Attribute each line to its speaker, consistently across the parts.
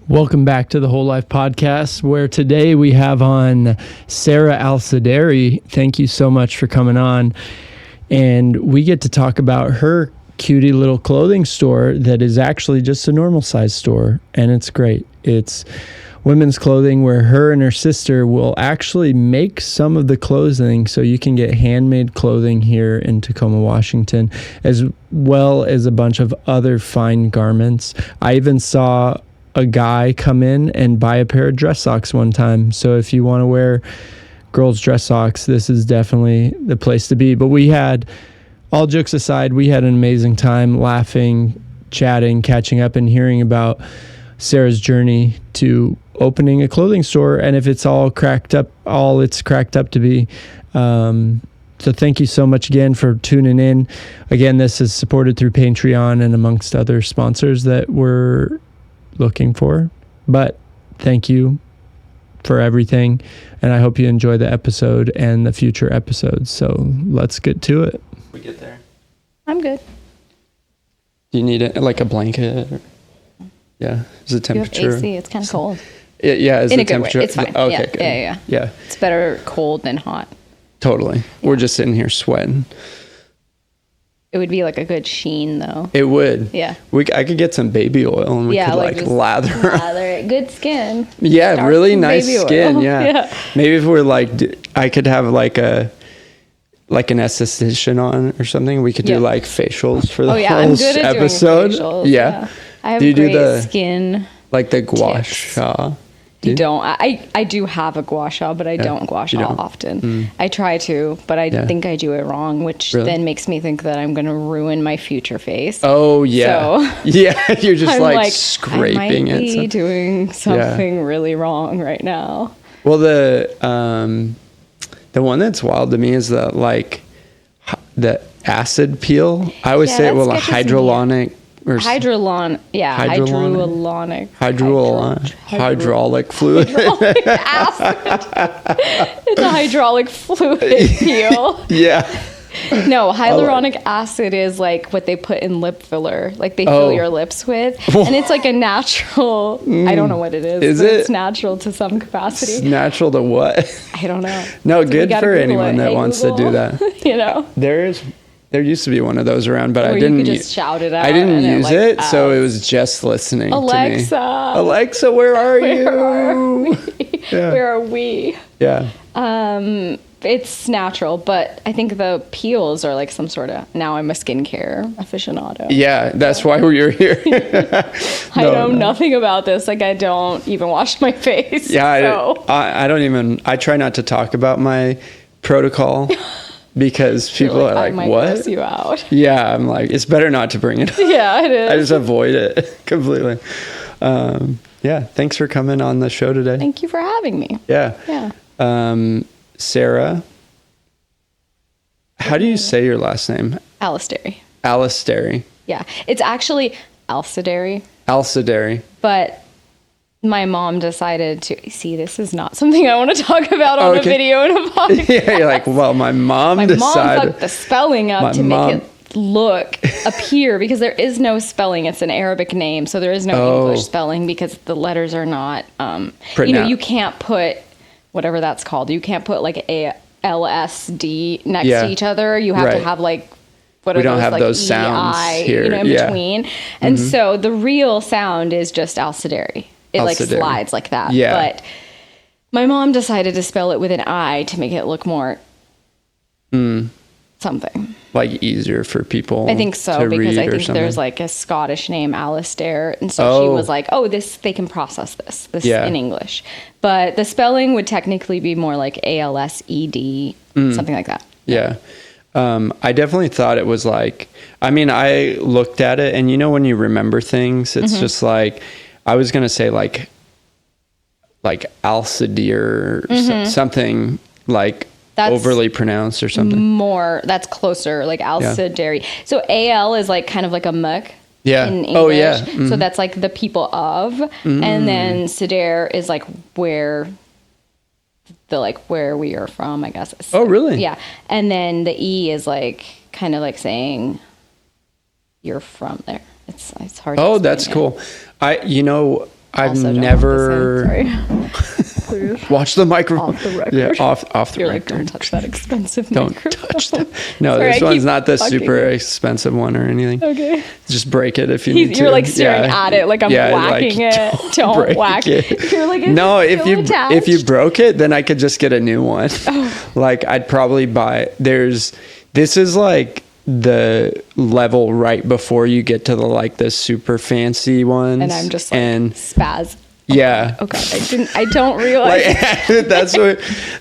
Speaker 1: Welcome back to the Whole Life Podcast, where today we have on Sarah Alisdairi. Thank you so much for coming on. And we get to talk about her cutie little clothing store that is actually just a normal size store. And it's great. It's women's clothing where her and her sister will actually make some of the clothing so you can get handmade clothing here in Tacoma, Washington, as well as a bunch of other fine garments. I even saw a guy come in and buy a pair of dress socks one time. So if you want to wear girls' dress socks, this is definitely the place to be. But we had, all jokes aside, we had an amazing time laughing, chatting, catching up, and hearing about Sarah's journey to opening a clothing store, and if it's all it's cracked up to be. So thank you so much again for tuning in. Again, this is supported through Patreon and amongst other sponsors that we're looking for. But thank you for everything, and I hope you enjoy the episode and the future episodes. So let's get to it.
Speaker 2: We get there.
Speaker 3: I'm good.
Speaker 2: Do you need like a blanket? Yeah. Is the temperature?
Speaker 3: You have AC. It's kind of cold.
Speaker 2: Yeah. Is
Speaker 3: in
Speaker 2: the
Speaker 3: a good
Speaker 2: temperature?
Speaker 3: way. It's fine.
Speaker 2: Okay.
Speaker 3: Yeah,
Speaker 2: Good. Yeah.
Speaker 3: It's better cold than hot.
Speaker 2: Totally. Yeah. We're just sitting here sweating.
Speaker 3: It would be like a good sheen, though.
Speaker 2: It would.
Speaker 3: Yeah.
Speaker 2: I could get some baby oil and we could like lather
Speaker 3: it. Good skin.
Speaker 2: Yeah,
Speaker 3: Start
Speaker 2: really nice skin.
Speaker 3: Oil.
Speaker 2: Yeah. Maybe if we're like, I could have like an esthetician on or something. We could do like facials for the whole
Speaker 3: I'm good at
Speaker 2: episode.
Speaker 3: Doing facials,
Speaker 2: yeah.
Speaker 3: I have great skin.
Speaker 2: Like the gua sha.
Speaker 3: You don't. I do have a gua sha, but I don't gua sha often. I try to, but I think I do it wrong, which then makes me think that I'm going to ruin my future face.
Speaker 2: Oh, yeah.
Speaker 3: So
Speaker 2: yeah, you're just
Speaker 3: I'm
Speaker 2: like scraping
Speaker 3: I might
Speaker 2: it.
Speaker 3: be doing something really wrong right now.
Speaker 2: Well, the one that's wild to me is the acid peel. I always say it with a hyaluronic.
Speaker 3: Hydraulic
Speaker 2: fluid.
Speaker 3: Hydraulic acid. It's a hydraulic fluid peel.
Speaker 2: Yeah.
Speaker 3: No, hyaluronic acid is like what they put in lip filler. Like they fill your lips with. And it's like a natural, I don't know what it is.
Speaker 2: Is it?
Speaker 3: It's natural to some capacity.
Speaker 2: It's natural to what?
Speaker 3: I don't know.
Speaker 2: No, so good for anyone that wants to do that.
Speaker 3: You know?
Speaker 2: There used to be one of those around, but I didn't.
Speaker 3: You could just shout it out.
Speaker 2: I didn't use it, so it was just listening to me. Alexa, where are you?
Speaker 3: Where are we?
Speaker 2: Yeah.
Speaker 3: It's natural, but I think the peels are like some sort of. Now I'm a skincare aficionado.
Speaker 2: Yeah, that's why you're here.
Speaker 3: I know nothing about this. Like I don't even wash my face.
Speaker 2: Yeah,
Speaker 3: so.
Speaker 2: I don't even. I try not to talk about my protocol. Because people are like, what?
Speaker 3: Gross you out.
Speaker 2: Yeah, I'm like, it's better not to bring it up.
Speaker 3: Yeah, it is.
Speaker 2: I just avoid it completely. Yeah, thanks for coming on the show today.
Speaker 3: Thank you for having me.
Speaker 2: Yeah.
Speaker 3: Yeah.
Speaker 2: Sarah, how do you say your last name?
Speaker 3: Alisdairi.
Speaker 2: Alisdairi.
Speaker 3: Yeah, it's actually Alisdairi.
Speaker 2: Alisdairi.
Speaker 3: But my mom decided to see. This is not something I want to talk about on a video and a podcast.
Speaker 2: Yeah, you're like, well, my mom decided.
Speaker 3: My mom fucked the spelling up to make it appear because there is no spelling. It's an Arabic name, so there is no English spelling because the letters are not. You can't put whatever that's called. You can't put like a LSD next to each other. You have to have like.
Speaker 2: We don't have those sounds here.
Speaker 3: In between. And so the real sound is just Alisdairi. It like slides like that.
Speaker 2: Yeah.
Speaker 3: But my mom decided to spell it with an I to make it look more something.
Speaker 2: Like easier for people.
Speaker 3: I think so, because I think there's like a Scottish name, Alisdair. And so she was like, they can process this in English. But the spelling would technically be more like ALSED, something like that.
Speaker 2: Yeah. I definitely thought it was like, I looked at it and when you remember things, it's just like, I was going to say like Alcidir or something like that's overly pronounced or something.
Speaker 3: That's closer, like Alisdairi. Yeah. So AL is like kind of like a muck in English.
Speaker 2: Oh, yeah. Mm-hmm.
Speaker 3: So that's like the people of. Mm-hmm. And then Sidir is like where we are from, I guess.
Speaker 2: Oh, really?
Speaker 3: Yeah. And then the E is like kind of like saying you're from there. It's hard to explain.
Speaker 2: That's cool. I've
Speaker 3: Also don't
Speaker 2: never
Speaker 3: Sorry.
Speaker 2: watch the microphone.
Speaker 3: Off the record.
Speaker 2: Yeah, off the
Speaker 3: You're
Speaker 2: record.
Speaker 3: like, don't touch that expensive
Speaker 2: Don't
Speaker 3: microphone.
Speaker 2: touch that. No,
Speaker 3: Sorry,
Speaker 2: this
Speaker 3: I
Speaker 2: one's
Speaker 3: keep
Speaker 2: not the
Speaker 3: fucking
Speaker 2: super
Speaker 3: it.
Speaker 2: expensive one or anything.
Speaker 3: Okay.
Speaker 2: Just break it if you need to.
Speaker 3: You're like staring at it like I'm whacking it. Don't
Speaker 2: break
Speaker 3: whack
Speaker 2: it.
Speaker 3: You're like,
Speaker 2: no, if you
Speaker 3: attached?
Speaker 2: broke it, then I could just get a new one.
Speaker 3: Oh.
Speaker 2: Like I'd probably buy. This is like the level right before you get to the super fancy ones.
Speaker 3: And I'm just like spaz.
Speaker 2: Yeah.
Speaker 3: Okay. I don't realize.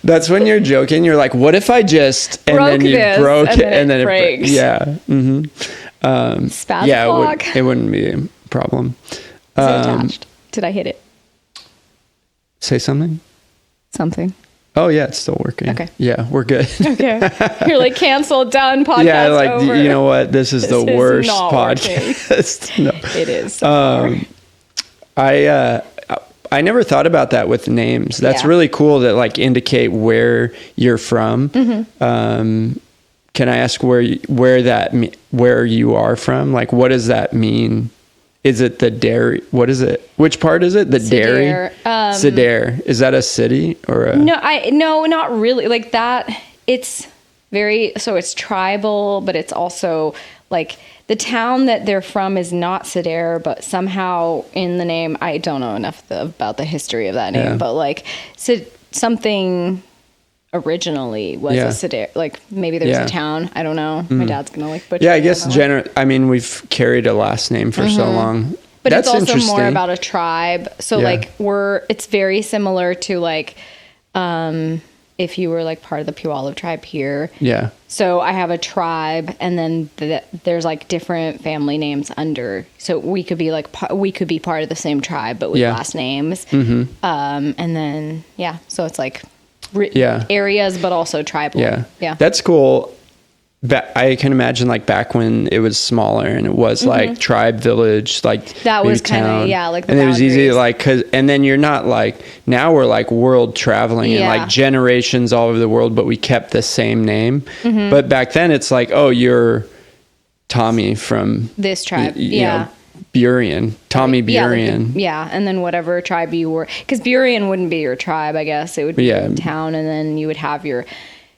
Speaker 2: That's when you're joking. You're like, what if I just and
Speaker 3: broke
Speaker 2: then you
Speaker 3: this,
Speaker 2: broke it and then
Speaker 3: breaks.
Speaker 2: Yeah. Mm-hmm.
Speaker 3: Spaz
Speaker 2: yeah,
Speaker 3: block.
Speaker 2: it wouldn't be a problem.
Speaker 3: Is it attached? Did I hit it?
Speaker 2: Say something.
Speaker 3: Something.
Speaker 2: Oh yeah, it's still working.
Speaker 3: Okay.
Speaker 2: Yeah, we're good.
Speaker 3: Okay. You're like canceled, done, podcast
Speaker 2: yeah, like
Speaker 3: over.
Speaker 2: you know what? This is the worst podcast. No.
Speaker 3: It is. So
Speaker 2: I never thought about that with names. That's
Speaker 3: Yeah.
Speaker 2: really cool that indicate where you're from.
Speaker 3: Mm-hmm.
Speaker 2: Can I ask where you are from? Like, what does that mean? Is it the dairy? What is it? Which part is it? The dairy? Sedair. Is that a city or a?
Speaker 3: No, not really. Like that. It's it's tribal, but it's also like the town that they're from is not Sedair, but somehow in the name, I don't know enough about the history of that name, but something originally was a Sedair. Like maybe there's a town. I don't know. My dad's gonna butcher.
Speaker 2: Yeah, I guess we've carried a last name for so long.
Speaker 3: But
Speaker 2: That's
Speaker 3: it's also
Speaker 2: interesting.
Speaker 3: more about a tribe. So it's very similar to if you were part of the Puyallup tribe here.
Speaker 2: Yeah.
Speaker 3: So I have a tribe, and then there's different family names under. So we could be part of the same tribe, but with last names. Mm-hmm. And then so it's areas, but also tribal.
Speaker 2: Yeah. That's cool. I can imagine back when it was smaller and it was tribe, village,
Speaker 3: that was kind of the
Speaker 2: and it was easy and then you're not now we're world traveling and generations all over the world, but we kept the same name. Mm-hmm. But back then it's you're Tommy from
Speaker 3: this tribe,
Speaker 2: you know, Burien, Tommy Burien.
Speaker 3: Yeah, and then whatever tribe you were, because Burien wouldn't be your tribe, I guess it would be a town, and then you would have your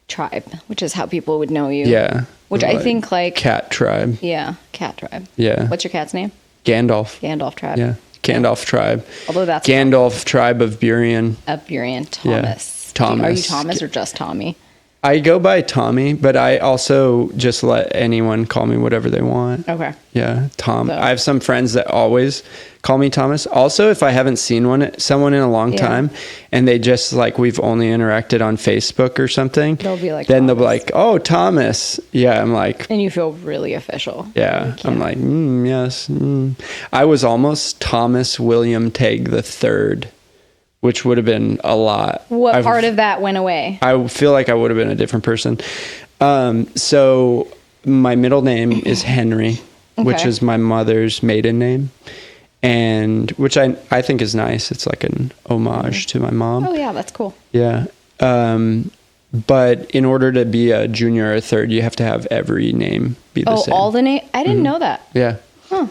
Speaker 3: tribe, which is how people would know you.
Speaker 2: Yeah.
Speaker 3: Which I think
Speaker 2: cat tribe.
Speaker 3: Yeah, cat tribe.
Speaker 2: Yeah.
Speaker 3: What's your cat's name?
Speaker 2: Gandalf.
Speaker 3: Gandalf tribe.
Speaker 2: Yeah. Gandalf tribe.
Speaker 3: Although that's
Speaker 2: Gandalf tribe of Burien.
Speaker 3: Of Burien. Thomas.
Speaker 2: Yeah. Thomas.
Speaker 3: Are you Thomas or just Tommy?
Speaker 2: I go by Tommy, but I also just let anyone call me whatever they want.
Speaker 3: Okay.
Speaker 2: Yeah, Tom.
Speaker 3: So.
Speaker 2: I have some friends that always call me Thomas. Also, if I haven't seen someone in a long time, and they just we've only interacted on Facebook or something,
Speaker 3: they'll be
Speaker 2: then they'll be like, "Oh, Thomas." Yeah, I'm like,
Speaker 3: and you feel really official.
Speaker 2: Yeah, I'm like, yes. I was almost Thomas William Tague III. Which would have been a lot.
Speaker 3: What part of that went away?
Speaker 2: I feel like I would have been a different person. So my middle name is Henry, which is my mother's maiden name, and which I think is nice. It's like an homage to my mom.
Speaker 3: Oh yeah, that's cool.
Speaker 2: Yeah. But in order to be a junior or a third, you have to have every name be the same.
Speaker 3: Oh, all the name? I didn't know that.
Speaker 2: Yeah.
Speaker 3: Huh.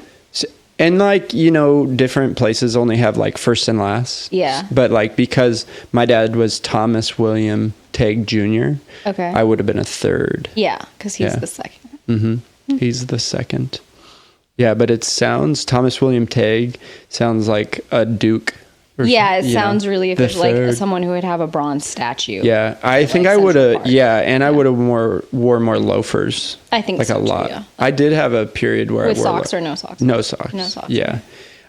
Speaker 2: And different places only have first and last.
Speaker 3: Yeah.
Speaker 2: But because my dad was Thomas William Tague Jr.,
Speaker 3: okay,
Speaker 2: I would have been a third.
Speaker 3: Yeah, because he's the second.
Speaker 2: Mm-hmm. He's the second. Yeah, but it sounds, Thomas William Tague sounds like a duke.
Speaker 3: It sounds really official, like someone who would have a bronze statue.
Speaker 2: Yeah, I think I would have. Yeah, and I would have wore more loafers.
Speaker 3: I think
Speaker 2: a lot.
Speaker 3: Too, yeah.
Speaker 2: I did have a period where
Speaker 3: with
Speaker 2: I wore
Speaker 3: socks or no socks.
Speaker 2: No socks.
Speaker 3: No socks.
Speaker 2: Yeah,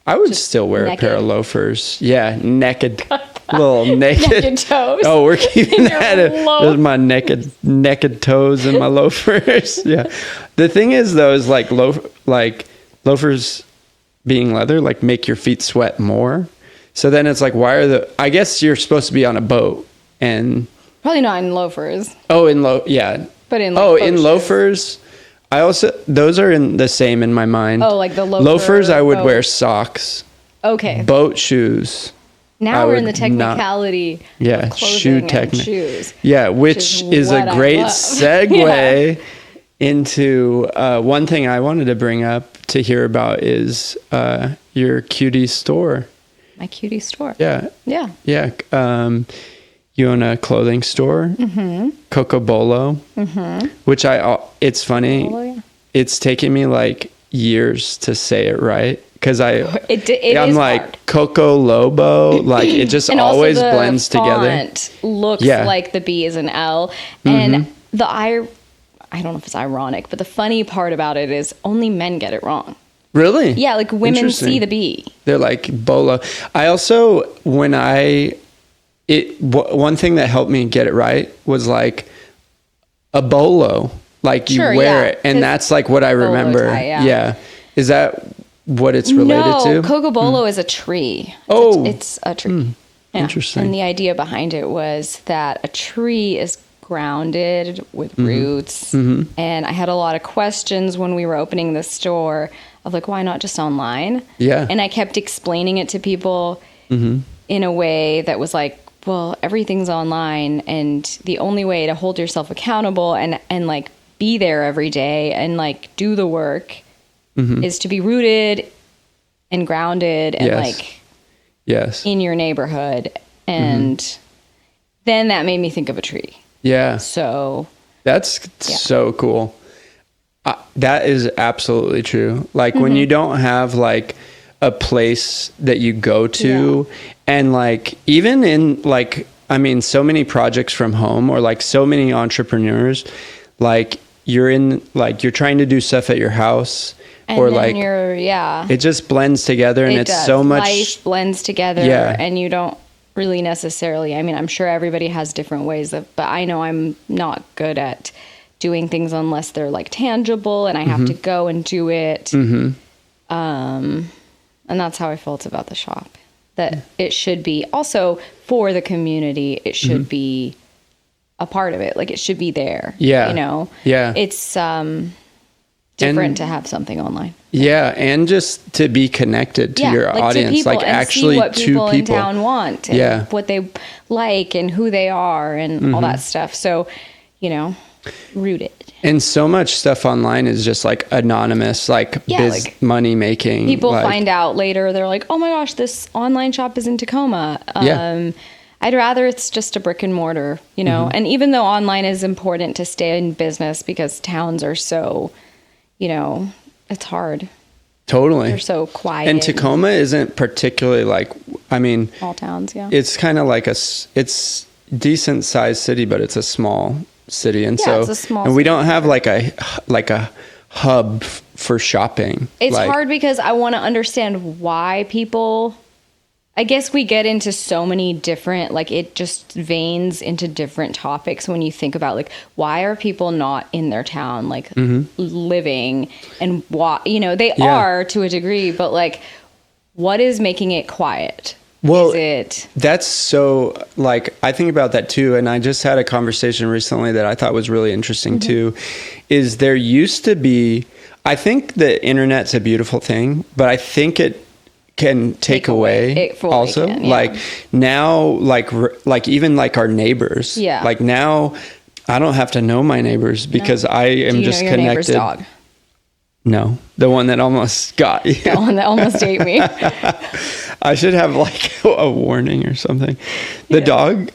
Speaker 2: I would still wear
Speaker 3: naked.
Speaker 2: a pair of loafers. Yeah, naked, little naked
Speaker 3: toes.
Speaker 2: Oh, we're keeping that. Those my naked toes and my loafers. Yeah, the thing is though, is loafers being leather make your feet sweat more. So then it's I guess you're supposed to be on a boat and.
Speaker 3: Probably not in loafers.
Speaker 2: Oh,
Speaker 3: yeah. But in
Speaker 2: in loafers. I also, those are in the same in my mind.
Speaker 3: Oh, the loafer.
Speaker 2: Loafers, I would wear socks.
Speaker 3: Okay.
Speaker 2: Boat shoes.
Speaker 3: Now we're in the technicality.
Speaker 2: Yeah, shoe technique.
Speaker 3: Shoes.
Speaker 2: Yeah, which is a great segue into one thing I wanted to bring up to hear about is your cutie store.
Speaker 3: my cutie store.
Speaker 2: Yeah.
Speaker 3: Yeah.
Speaker 2: Yeah. You own a clothing store, Cocobolo, which it's funny.
Speaker 3: Cocobolo, yeah.
Speaker 2: It's taken me like years to say it right. Cause I'm like
Speaker 3: hard.
Speaker 2: Coco Lobo, like it just
Speaker 3: and
Speaker 2: always
Speaker 3: also the
Speaker 2: blends together.
Speaker 3: Font looks like the B is an L, and I don't know if it's ironic, but the funny part about it is only men get it wrong.
Speaker 2: Really?
Speaker 3: Yeah, like women see the B.
Speaker 2: They're like Bolo. I also one thing that helped me get it right was like a bolo, like you wear it, and that's like what I remember.
Speaker 3: Tie,
Speaker 2: yeah, is that what it's related to?
Speaker 3: No, Cocobolo is a tree. It's a tree. Yeah.
Speaker 2: Interesting.
Speaker 3: And the idea behind it was that a tree is grounded with roots. And I had a lot of questions when we were opening the store of like, why not just online?
Speaker 2: Yeah.
Speaker 3: And I kept explaining it to people in a way that was like, well, everything's online, and the only way to hold yourself accountable and like be there every day and like do the work is to be rooted and grounded and like in your neighborhood. And then that made me think of a tree.
Speaker 2: Yeah.
Speaker 3: So
Speaker 2: that's so cool. That is absolutely true. Like when you don't have like a place that you go to and like even in like, I mean, so many projects from home or like so many entrepreneurs, like you're trying to do stuff at your house.
Speaker 3: And
Speaker 2: or
Speaker 3: then
Speaker 2: like it just blends together, and it's so much
Speaker 3: life blends together, and you don't really necessarily, I mean, I'm sure everybody has different ways but I know I'm not good at doing things unless they're like tangible and I have to go and do it. And that's how I felt about the shop, that it should be also for the community. It should be a part of it. Like it should be there.
Speaker 2: Yeah.
Speaker 3: You know, it's, different to have something online.
Speaker 2: Yeah, and just to be connected to your audience, like actually
Speaker 3: see what
Speaker 2: to
Speaker 3: people in
Speaker 2: people
Speaker 3: town want, and what they like, and who they are, and all that stuff. So, you know, rooted.
Speaker 2: And so much stuff online is just like anonymous, like money making.
Speaker 3: People find out later. They're like, "Oh my gosh, this online shop is in Tacoma." I'd rather it's just a brick and mortar, you know. And even though online is important to stay in business because towns are so, you know, it's hard.
Speaker 2: Totally.
Speaker 3: They're so quiet.
Speaker 2: And Tacoma isn't particularly like, I mean,
Speaker 3: all towns,
Speaker 2: it's kind of like it's decent sized city, but it's a small city. And so,
Speaker 3: it's a small
Speaker 2: and we don't have like a hub for shopping.
Speaker 3: It's hard because I want to understand why people, I guess we get into so many different, like it just veins into different topics when you think about like, why are people not in their town, like living, and why, you know, they are to a degree, but like, what is making it quiet?
Speaker 2: Well, that's so like, I think about that too. And I just had a conversation recently that I thought was really interesting too, is there used to be, I think the internet's a beautiful thing, but I think it can take away
Speaker 3: it
Speaker 2: also like now like even like our neighbors like now I don't have to know my neighbors because I am just connected. Neighbor's dog? No, the one that almost got you.
Speaker 3: The one that almost ate me.
Speaker 2: I should have like a warning or something. The dog,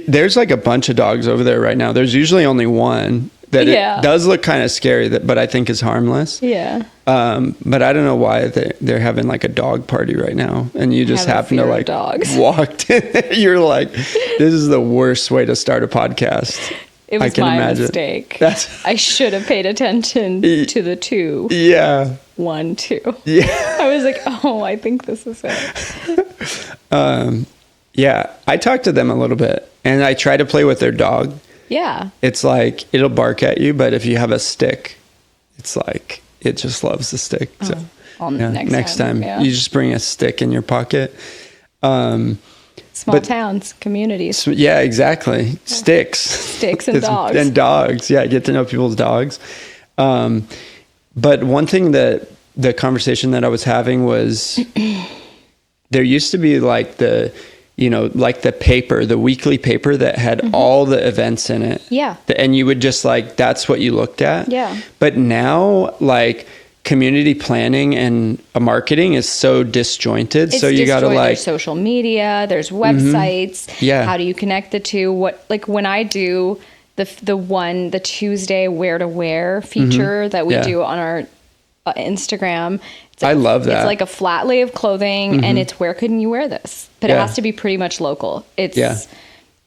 Speaker 2: there's like a bunch of dogs over there right now. There's usually only one that it does look kind of scary, but I think is harmless. Yeah. But I don't know why they're having like a dog party right now, and you just happen to like walked in there. You're like, this is the worst way to start a podcast.
Speaker 3: It was my mistake. I should have paid attention to the 2. Yeah. 1, 2. Yeah. I was like, oh, I think this is it.
Speaker 2: Yeah. I talked to them a little bit, and I try to play with their dog. Yeah. It's like, it'll bark at you, but if you have a stick, it's like, it just loves the stick. So next time you just bring a stick in your pocket.
Speaker 3: Small towns, communities.
Speaker 2: Yeah, exactly. Sticks and
Speaker 3: dogs.
Speaker 2: And dogs. Yeah, get to know people's dogs. But one thing that the conversation that I was having was there used to be like the paper, the weekly paper that had all the events in it. Yeah. And you would just like, that's what you looked at. Yeah. But now, like, community planning and marketing is so disjointed. So you got to like
Speaker 3: there's social media, there's websites.
Speaker 2: Yeah.
Speaker 3: How do you connect the two? What, like when I do the Tuesday wear to wear feature that we do on our Instagram.
Speaker 2: I love that.
Speaker 3: It's like a flat lay of clothing and it's where couldn't you wear this? But it has to be pretty much local.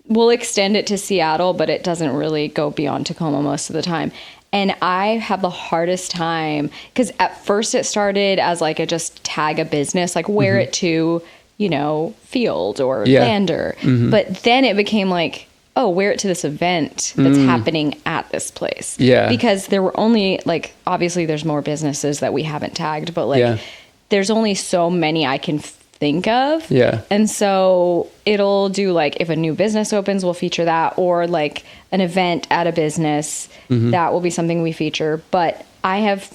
Speaker 3: We'll extend it to Seattle, but it doesn't really go beyond Tacoma most of the time. And I have the hardest time because at first it started as like a just tag a business, like wear it to, you know, Field or Lander. But then it became like, oh, wear it to this event that's happening at this place. Yeah. Because there were only like, obviously there's more businesses that we haven't tagged, but like there's only so many I can think of. Yeah. And so it'll do like if a new business opens, we'll feature that, or like an event at a business, that will be something we feature. But I have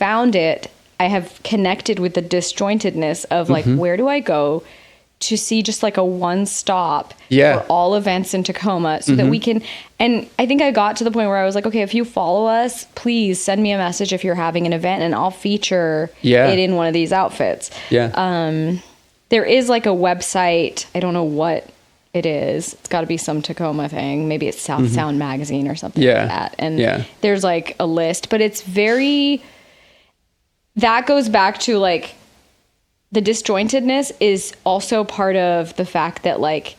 Speaker 3: connected with the disjointedness of like, where do I go to see just like a one stop for all events in Tacoma so that we can, and I think I got to the point where I was like, okay, if you follow us, please send me a message if you're having an event and I'll feature it in one of these outfits. Yeah. There is like a website. I don't know what it is. It's got to be some Tacoma thing. Maybe it's South Sound Magazine or something like that. And there's like a list, but it's that goes back to like the disjointedness is also part of the fact that like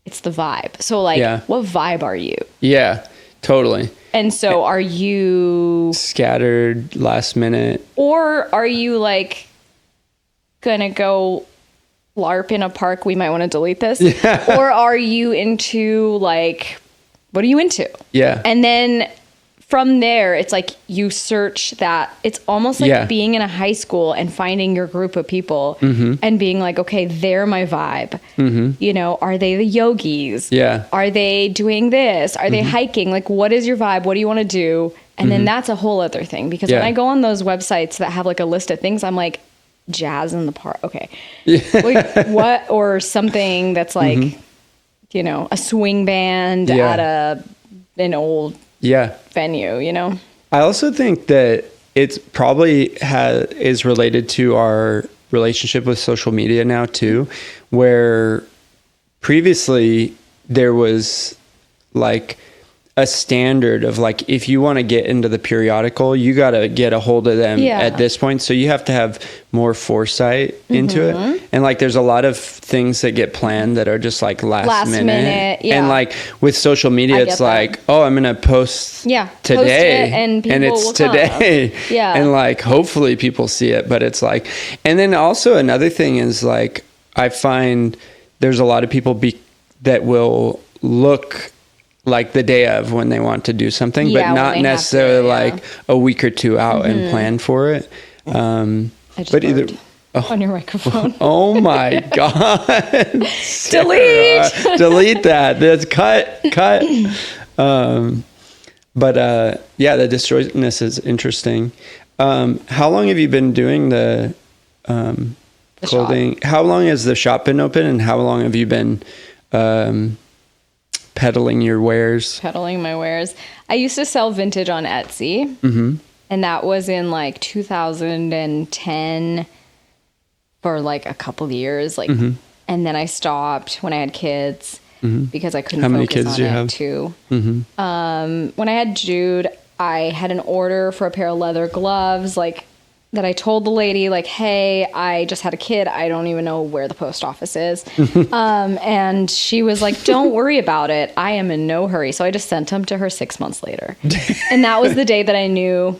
Speaker 3: it's the vibe. So like, what vibe are you? Yeah, totally. And so are you
Speaker 2: scattered last minute,
Speaker 3: or are you like gonna go LARP in a park? We might want to delete this. Or are you into like, what are you into? Yeah. And then from there, it's like you search that. It's almost like being in a high school and finding your group of people and being like, okay, they're my vibe. You know, are they the yogis? Yeah. Are they doing this? Are they hiking? Like, what is your vibe? What do you want to do? And then that's a whole other thing, because when I go on those websites that have like a list of things, I'm like, jazz in the park. Okay. Like, what? Or something that's like, you know, a swing band at an old venue, you know?
Speaker 2: I also think that it's probably is related to our relationship with social media now too, where previously there was like a standard of like, if you want to get into the periodical, you got to get a hold of them at this point. So you have to have more foresight into it. And like, there's a lot of things that get planned that are just like last minute. And like with social media, it's like, oh, I'm going to post today
Speaker 3: post it and
Speaker 2: it's today. And like, hopefully people see it, but it's like, and then also another thing is like, I find there's a lot of people that will look like the day of when they want to do something, but not necessarily like a week or two out and plan for it.
Speaker 3: I just burped on your microphone.
Speaker 2: Oh my God.
Speaker 3: Delete
Speaker 2: that. That's cut. But the disjointedness is interesting. How long have you been doing the clothing? Shop. How long has the shop been open, and how long have you been peddling my wares.
Speaker 3: I used to sell vintage on Etsy, and that was in like 2010 for like a couple of years, like, and then I stopped when I had kids because I couldn't focus on it too. When I had Jude, I had an order for a pair of leather gloves, like that I told the lady, like, hey, I just had a kid. I don't even know where the post office is. And she was like, don't worry about it. I am in no hurry. So I just sent them to her 6 months later. And that was the day that I knew,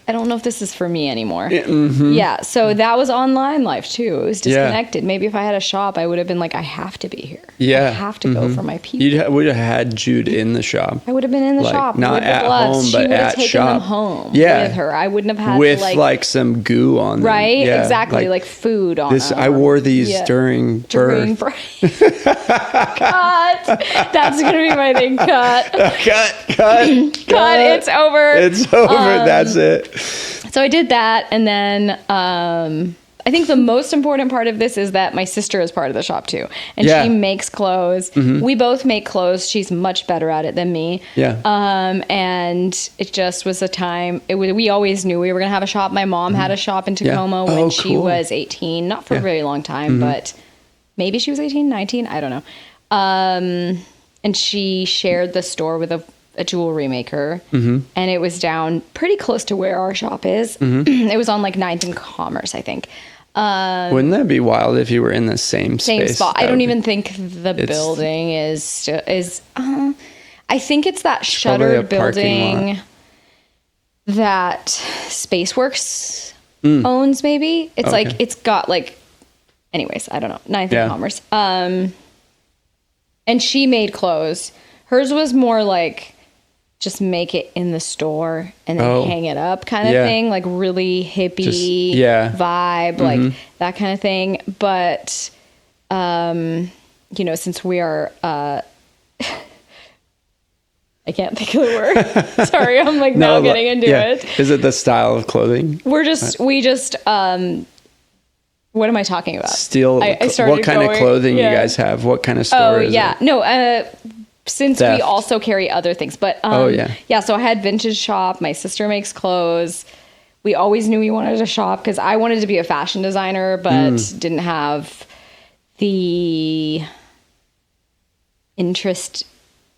Speaker 3: I don't know if this is for me anymore. Yeah. So that was online life too. It was disconnected. Maybe if I had a shop, I would have been like, I have to be here. I have to go for my people.
Speaker 2: You would have had Jude in the shop.
Speaker 3: I would have been in the shop.
Speaker 2: Not at home, but at shop. She would have taken them
Speaker 3: home with her. I wouldn't have had
Speaker 2: with to like some goo on them.
Speaker 3: Right? Yeah, exactly. Like food on them.
Speaker 2: I wore these during birth.
Speaker 3: Cut. That's going to be my thing. Cut. Cut. It's over.
Speaker 2: That's it.
Speaker 3: So I did that. And then I think the most important part of this is that my sister is part of the shop too. And she makes clothes. We both make clothes. She's much better at it than me.
Speaker 2: Yeah.
Speaker 3: And it just was a time, we always knew we were going to have a shop. My mom had a shop in Tacoma when she was 18, not for a very long time, but maybe she was 18, 19. I don't know. And she shared the store with a jewelry maker, and it was down pretty close to where our shop is. It was on like 9th and Commerce, I think.
Speaker 2: Wouldn't that be wild if you were in the same space?
Speaker 3: Spot? I don't even think the building is. I think it's that shuttered building that Spaceworks owns. Maybe it's like it's got like. Anyways, I don't know. 9th and Commerce. And she made clothes. Hers was more like just make it in the store and then hang it up kind of thing. Like really hippie vibe, like that kind of thing. But, since we are, I can't think of the word. Sorry, I'm like now getting into it.
Speaker 2: Is it the style of clothing?
Speaker 3: We just, what am I talking about?
Speaker 2: I started what kind of clothing you guys have? What kind of store is it?
Speaker 3: No, since we also carry other things. But so I had vintage shop. My sister makes clothes. We always knew we wanted a shop because I wanted to be a fashion designer, but didn't have the interest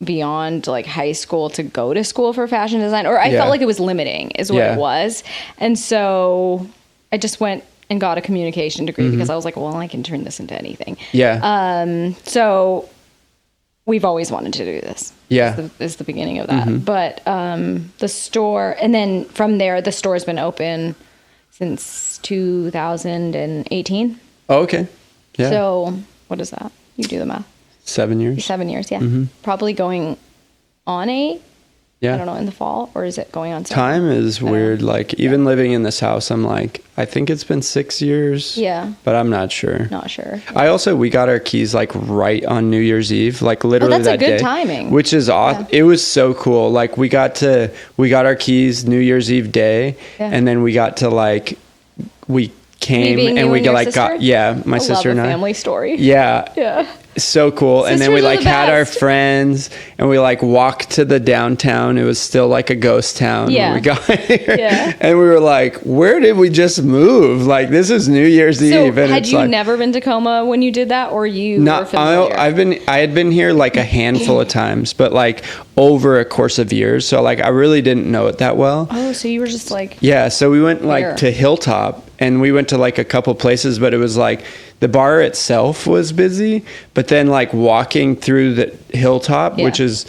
Speaker 3: beyond like high school to go to school for fashion design. Or I felt like it was limiting is what it was. And so I just went and got a communication degree because I was like, well, I can turn this into anything.
Speaker 2: Yeah.
Speaker 3: So we've always wanted to do this.
Speaker 2: Yeah.
Speaker 3: Is the beginning of that. But the store, and then from there, the store's been open since 2018.
Speaker 2: Oh, okay. Yeah.
Speaker 3: So what is that? You do the math.
Speaker 2: 7 years.
Speaker 3: 7 years, yeah. Probably going on 8.
Speaker 2: Yeah.
Speaker 3: I don't know, in the fall, or is it going on 7?
Speaker 2: Time is weird. Like even living in this house, I'm like, I think it's been 6 years.
Speaker 3: Yeah.
Speaker 2: But I'm not sure.
Speaker 3: Not sure.
Speaker 2: Yeah. We got our keys like right on New Year's Eve, like literally that day.
Speaker 3: That's a good timing.
Speaker 2: Which is awesome. Yeah. It was so cool. Like we got our keys New Year's Eve day, and then we got to we came and we got my sister and I.
Speaker 3: Family story.
Speaker 2: Yeah.
Speaker 3: Yeah.
Speaker 2: So cool.
Speaker 3: Sisters,
Speaker 2: and then we
Speaker 3: had
Speaker 2: our friends and we walked to the downtown. It was still like a ghost town when we got here. Yeah. And we were like, where did we just move? Like this is New Year's Eve. And
Speaker 3: had you never been to Tacoma when you did that, or you were familiar?
Speaker 2: I had been here like a handful of times, but over a course of years. So I really didn't know it that well.
Speaker 3: Oh, so you were just
Speaker 2: so we went to Hilltop and we went to a couple places, but it was the bar itself was busy, but then walking through the Hilltop, which is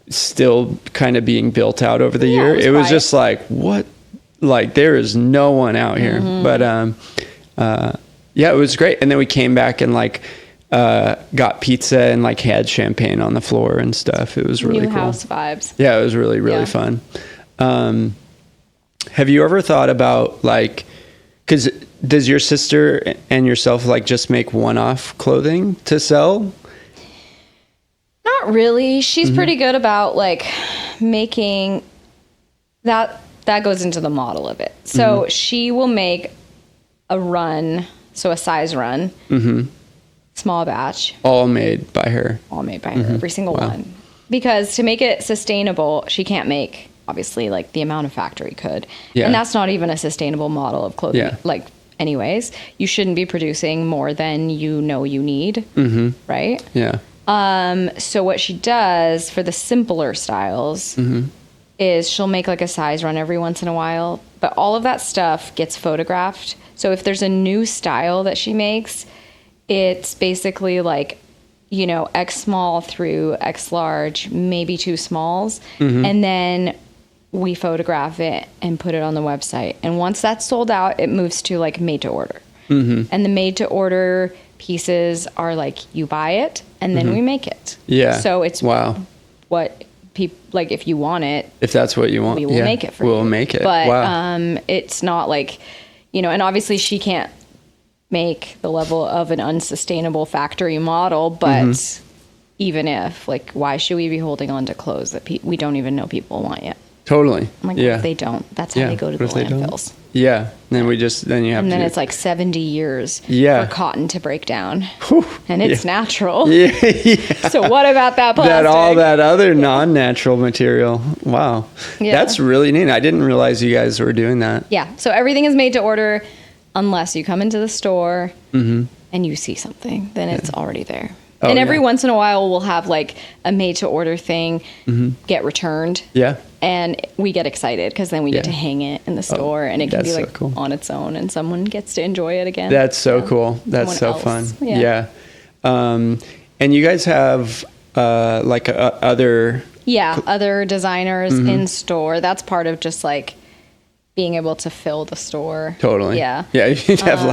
Speaker 2: still kind of being built out over the year, it was just what? There is no one out here. But it was great. And then we came back and got pizza and had champagne on the floor and stuff. It was really cool.
Speaker 3: New house vibes.
Speaker 2: Yeah, it was really, really fun. Have you ever thought about because does your sister and yourself just make one-off clothing to sell?
Speaker 3: Not really. She's pretty good about making that goes into the model of it. So she will make a run, so a size run, small batch.
Speaker 2: All made by her.
Speaker 3: Every single one. Because to make it sustainable, she can't make obviously the amount of factory could. Yeah. And that's not even a sustainable model of clothing. Yeah. Anyways, you shouldn't be producing more than you need, right?
Speaker 2: Yeah.
Speaker 3: So what she does for the simpler styles is she'll make a size run every once in a while, but all of that stuff gets photographed. So if there's a new style that she makes, it's basically X small through X large, maybe 2 smalls, and then we photograph it and put it on the website. And once that's sold out, it moves to made to order. And the made to order pieces are you buy it and then we make it.
Speaker 2: Yeah.
Speaker 3: So it's what people if you want it.
Speaker 2: If that's what you want,
Speaker 3: we will make it for you.
Speaker 2: We'll make it.
Speaker 3: But it's not and obviously she can't make the level of an unsustainable factory model, but even if why should we be holding on to clothes that we don't even know people want yet?
Speaker 2: Totally.
Speaker 3: I'm like, what if they don't? That's how they go to the landfills.
Speaker 2: Yeah. Then you have
Speaker 3: and then it's like 70 years for cotton to break down. Whew. And it's natural. Yeah. So what about that plastic?
Speaker 2: All that other non-natural material. Wow. Yeah. That's really neat. I didn't realize you guys were doing that.
Speaker 3: Yeah. So everything is made to order unless you come into the store and you see something. Then it's already there. Oh, and every once in a while, we'll have like a made-to-order thing get returned. Yeah. And we get excited because then we get to hang it in the store, and it can be like cool. on its own, and someone gets to enjoy it again.
Speaker 2: That's so cool. That's so fun. Yeah. And you guys have like other...
Speaker 3: Yeah, other designers in store. That's part of just like being able to fill the store.
Speaker 2: Totally. Yeah. Yeah, you'd have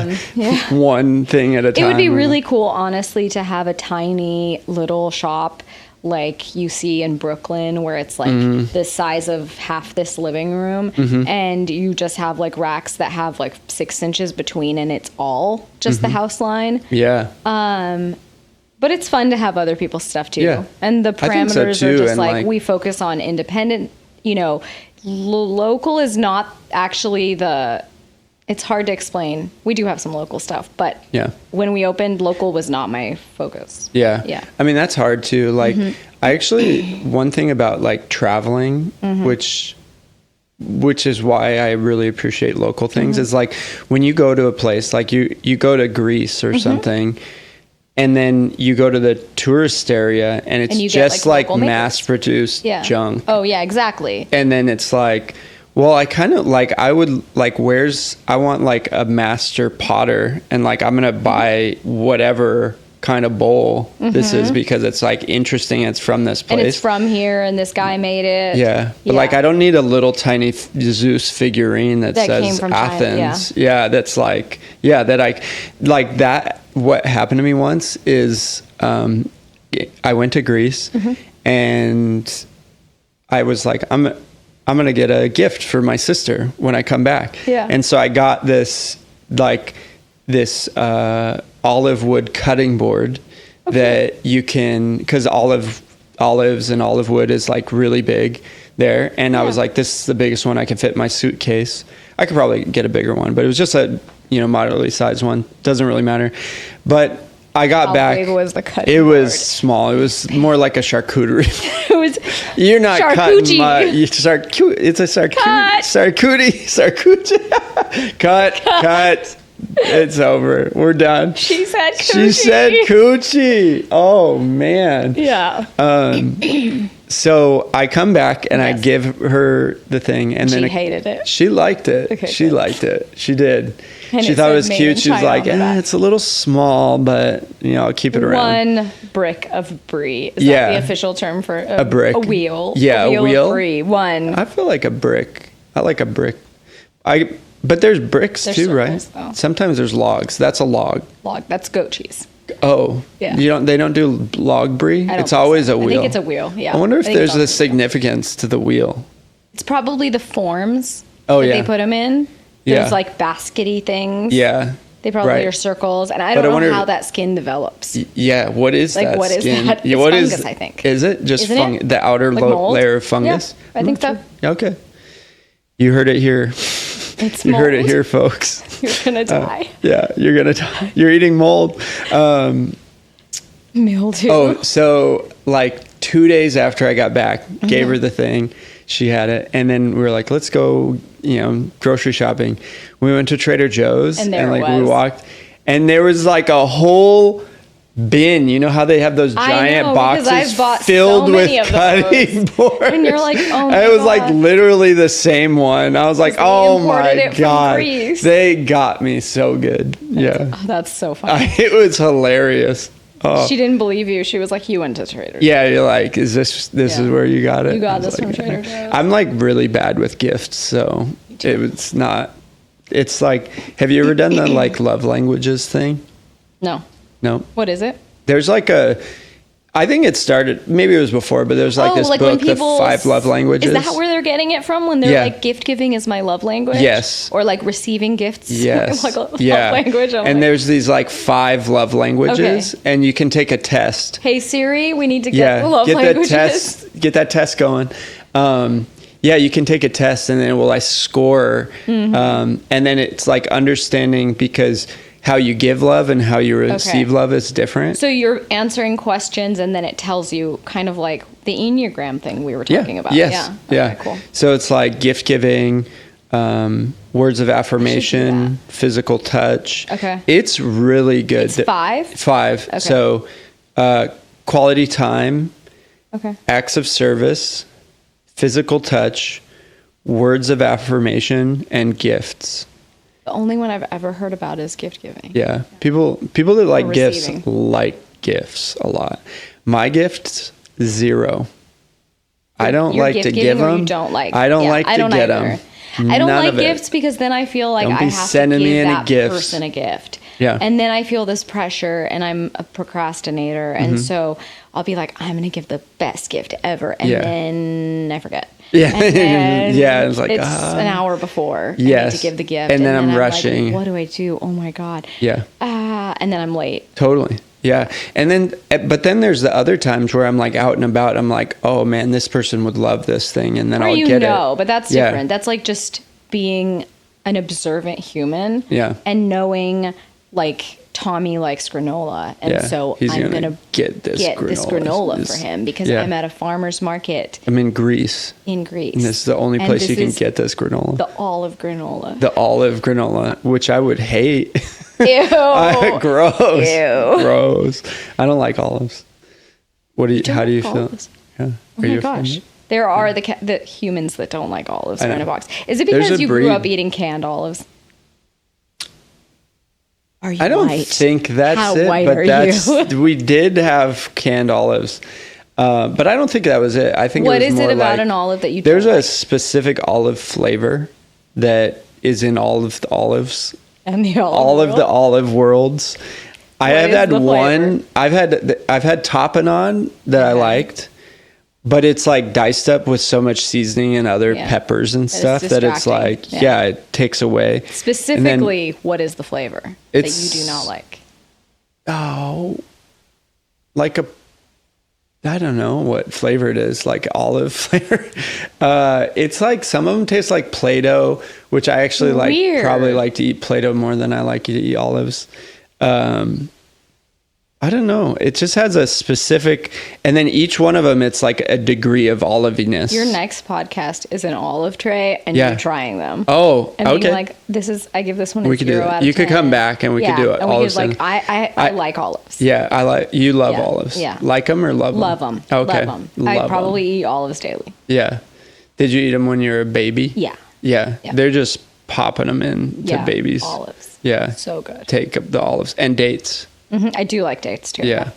Speaker 2: one thing at a time.
Speaker 3: It would be really cool, honestly, to have a tiny little shop like you see in Brooklyn, where it's like the size of half this living room, and you just have like racks that have like 6 inches between, and it's all just the house line. Yeah. But it's fun to have other people's stuff too. Yeah. And the parameters are just like we focus on independent, local is not actually it's hard to explain. We do have some local stuff, but when we opened, local was not my focus. Yeah. Yeah.
Speaker 2: I mean, that's hard too. Like I actually, one thing about like traveling, which is why I really appreciate local things is like when you go to a place, like you go to Greece or something, and then you go to the tourist area and it's just like mass produced junk.
Speaker 3: Oh yeah, exactly.
Speaker 2: And then it's like, well, I kind of like, I would like, I want like a master potter, and like, I'm going to buy whatever kind of bowl this is because it's like interesting. It's from this place.
Speaker 3: And it's from here, and this guy made it.
Speaker 2: Yeah. But like, I don't need a little tiny Zeus figurine that says came from Athens. China. Yeah. That's like, that I like that. What happened to me once is, I went to Greece and I was like, I'm going to get a gift for my sister when I come back. Yeah. And so I got this olive wood cutting board that you can, because olives and olive wood is like really big there. And I was like, this is the biggest one I can fit in my suitcase. I could probably get a bigger one, but it was just a, moderately sized one. Doesn't really matter. But I got back. How big was the cutting board? It was small. It was more like a charcuterie. It was. You're not cutting my. It's a charcuterie. Cut. It's over. We're done.
Speaker 3: She said
Speaker 2: coochie. Oh man. Yeah. So I come back and I give her the thing, and then
Speaker 3: she hated it.
Speaker 2: She liked it. Okay, she liked it. She did. And she thought it was cute. She was like, it's a little small, but I'll keep it around.
Speaker 3: One brick of brie. Is that the official term for a brick? A wheel.
Speaker 2: Yeah,
Speaker 3: a wheel of brie. One.
Speaker 2: I feel like a brick. I like a brick. But there's bricks too, circles, right? Though. Sometimes there's logs. That's a log.
Speaker 3: That's goat cheese.
Speaker 2: Oh, yeah. They don't do log brie? It's always a wheel. I
Speaker 3: think it's a wheel, yeah.
Speaker 2: I wonder if there's a significance to the wheel.
Speaker 3: It's probably the forms that they put them in. There's like baskety things. Yeah. They probably are circles, and I don't know how that skin develops.
Speaker 2: Yeah, what is that
Speaker 3: what
Speaker 2: skin?
Speaker 3: Is that? It's fungus, I think.
Speaker 2: Is it just the outer layer of fungus?
Speaker 3: Yeah, I think so.
Speaker 2: Okay. You heard it here.
Speaker 3: It's
Speaker 2: you
Speaker 3: mold.
Speaker 2: Heard it here, folks.
Speaker 3: You're gonna die.
Speaker 2: You're gonna die. You're eating mold.
Speaker 3: Mildew.
Speaker 2: Oh, so like 2 days after I got back, gave her the thing. She had it, and then we were like, "Let's go, grocery shopping." We went to Trader Joe's, and we walked, and there was like a whole bin. You know how they have those giant boxes filled with cutting boards,
Speaker 3: and you're like, "Oh my god!"
Speaker 2: It was like literally the same one. I was like, "Oh my god!" They got me so good.
Speaker 3: That's so funny.
Speaker 2: It was hilarious. Oh.
Speaker 3: She didn't believe you. She was like, "You went to Trader Joe's."
Speaker 2: Yeah, you're like, "Is this is where you got it?"
Speaker 3: You got this from Trader Joe's.
Speaker 2: I'm like really bad with gifts, so it's not. It's like, have you ever done the like love languages thing?
Speaker 3: No. What is it?
Speaker 2: There's like I think it started, maybe it was before, but there's like this book, The 5 Love Languages.
Speaker 3: Is that where they're getting it from? When they're like, gift giving is my love language?
Speaker 2: Yes.
Speaker 3: Or like receiving gifts?
Speaker 2: Yes.
Speaker 3: Like love language?
Speaker 2: And there's these like 5 love languages, and you can take a test.
Speaker 3: Hey Siri, we need to get the love languages.
Speaker 2: Get that test going. Yeah, you can take a test and then it will like score. And then it's like understanding because how you give love and how you receive love is different.
Speaker 3: So you're answering questions and then it tells you kind of like the Enneagram thing we were talking about.
Speaker 2: Yes. Yeah. Okay,
Speaker 3: cool.
Speaker 2: So it's like gift giving, words of affirmation, physical touch.
Speaker 3: Okay.
Speaker 2: It's really good.
Speaker 3: It's 5?
Speaker 2: 5.
Speaker 3: Okay.
Speaker 2: So quality time,
Speaker 3: okay,
Speaker 2: acts of service, physical touch, words of affirmation, and gifts.
Speaker 3: The only one I've ever heard about is gift giving.
Speaker 2: Yeah. People that like gifts like gifts a lot. My gifts, 0. I don't like to give them.
Speaker 3: You don't like.
Speaker 2: I don't like to get them.
Speaker 3: I don't like gifts because then I feel like I have to give that person a gift.
Speaker 2: Yeah.
Speaker 3: And then I feel this pressure and I'm a procrastinator. And so I'll be like, I'm going to give the best gift ever. And then I forget.
Speaker 2: Yeah.
Speaker 3: And then
Speaker 2: it's like,
Speaker 3: it's an hour before I need to give the gift.
Speaker 2: And then I'm rushing.
Speaker 3: Like, what do I do? Oh my God.
Speaker 2: Yeah.
Speaker 3: And then I'm late.
Speaker 2: Totally. Yeah. And then, but then there's the other times where I'm like out and about. I'm like, oh man, this person would love this thing. And then I'll get it.
Speaker 3: But that's different. That's like just being an observant human.
Speaker 2: Yeah.
Speaker 3: And knowing like Tommy likes granola. And so I'm going to
Speaker 2: get this
Speaker 3: granola for him because I'm at a farmer's market.
Speaker 2: I'm in Greece.
Speaker 3: And
Speaker 2: this is the only place you can get this granola.
Speaker 3: The olive granola.
Speaker 2: The olive granola, which I would hate.
Speaker 3: Ew.
Speaker 2: Gross.
Speaker 3: Ew.
Speaker 2: Gross. I don't like olives. How do you feel? Yeah.
Speaker 3: Oh my gosh. There are the humans that don't like olives in a box. Is it because you grew up eating canned olives? Are you
Speaker 2: I don't
Speaker 3: white?
Speaker 2: think that's
Speaker 3: How
Speaker 2: it,
Speaker 3: white
Speaker 2: but
Speaker 3: are you?
Speaker 2: we did have canned olives. But I don't think that was it. I think
Speaker 3: what
Speaker 2: it was
Speaker 3: is
Speaker 2: more
Speaker 3: it about
Speaker 2: like,
Speaker 3: an olive that you don't
Speaker 2: there's
Speaker 3: like?
Speaker 2: a specific olive flavor that is in all of the olives.
Speaker 3: And the
Speaker 2: all of the olive worlds. I have had one. I've had Topanon that I liked, but it's like diced up with so much seasoning and other peppers and stuff that it's like it takes away.
Speaker 3: Specifically, what is the flavor that you do not like?
Speaker 2: Oh, like I don't know what flavor it is, like olive flavor. It's like some of them taste like Play-Doh, which I actually like. Probably like to eat Play-Doh more than I like to eat olives. I don't know. It just has a specific, and then each one of them, it's like a degree of oliviness.
Speaker 3: Your next podcast is an olive tray, and you're trying them.
Speaker 2: Oh,
Speaker 3: and
Speaker 2: okay.
Speaker 3: Being like, I give this one a 0 out of 10.
Speaker 2: You could come back and we could do it.
Speaker 3: And we could like, I like olives.
Speaker 2: Yeah, you love olives.
Speaker 3: Yeah.
Speaker 2: Like them or love them?
Speaker 3: Love them.
Speaker 2: Okay.
Speaker 3: Love them. I probably eat olives daily.
Speaker 2: Yeah. Did you eat them when you were a baby?
Speaker 3: Yeah.
Speaker 2: Yeah. They're just popping them into babies.
Speaker 3: Olives.
Speaker 2: Yeah.
Speaker 3: So good.
Speaker 2: Take up the olives and dates.
Speaker 3: Mm-hmm. I do like dates too.
Speaker 2: Yeah.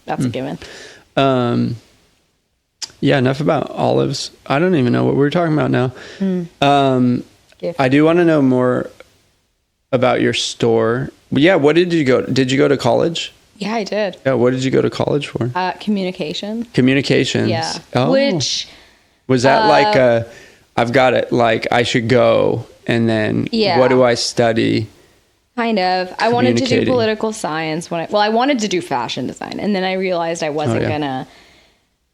Speaker 3: That's a given.
Speaker 2: Yeah, enough about olives. I don't even know what we're talking about now. I do want to know more about your store. Yeah, what did you go? Did you go to college?
Speaker 3: Yeah, I did.
Speaker 2: Yeah, what did you go to college for?
Speaker 3: Communication.
Speaker 2: Communications.
Speaker 3: Yeah.
Speaker 2: Oh.
Speaker 3: Which
Speaker 2: was that like I've got it, like I should go and then what do I study?
Speaker 3: Kind of. I wanted to do political science I wanted to do fashion design, and then I realized I wasn't gonna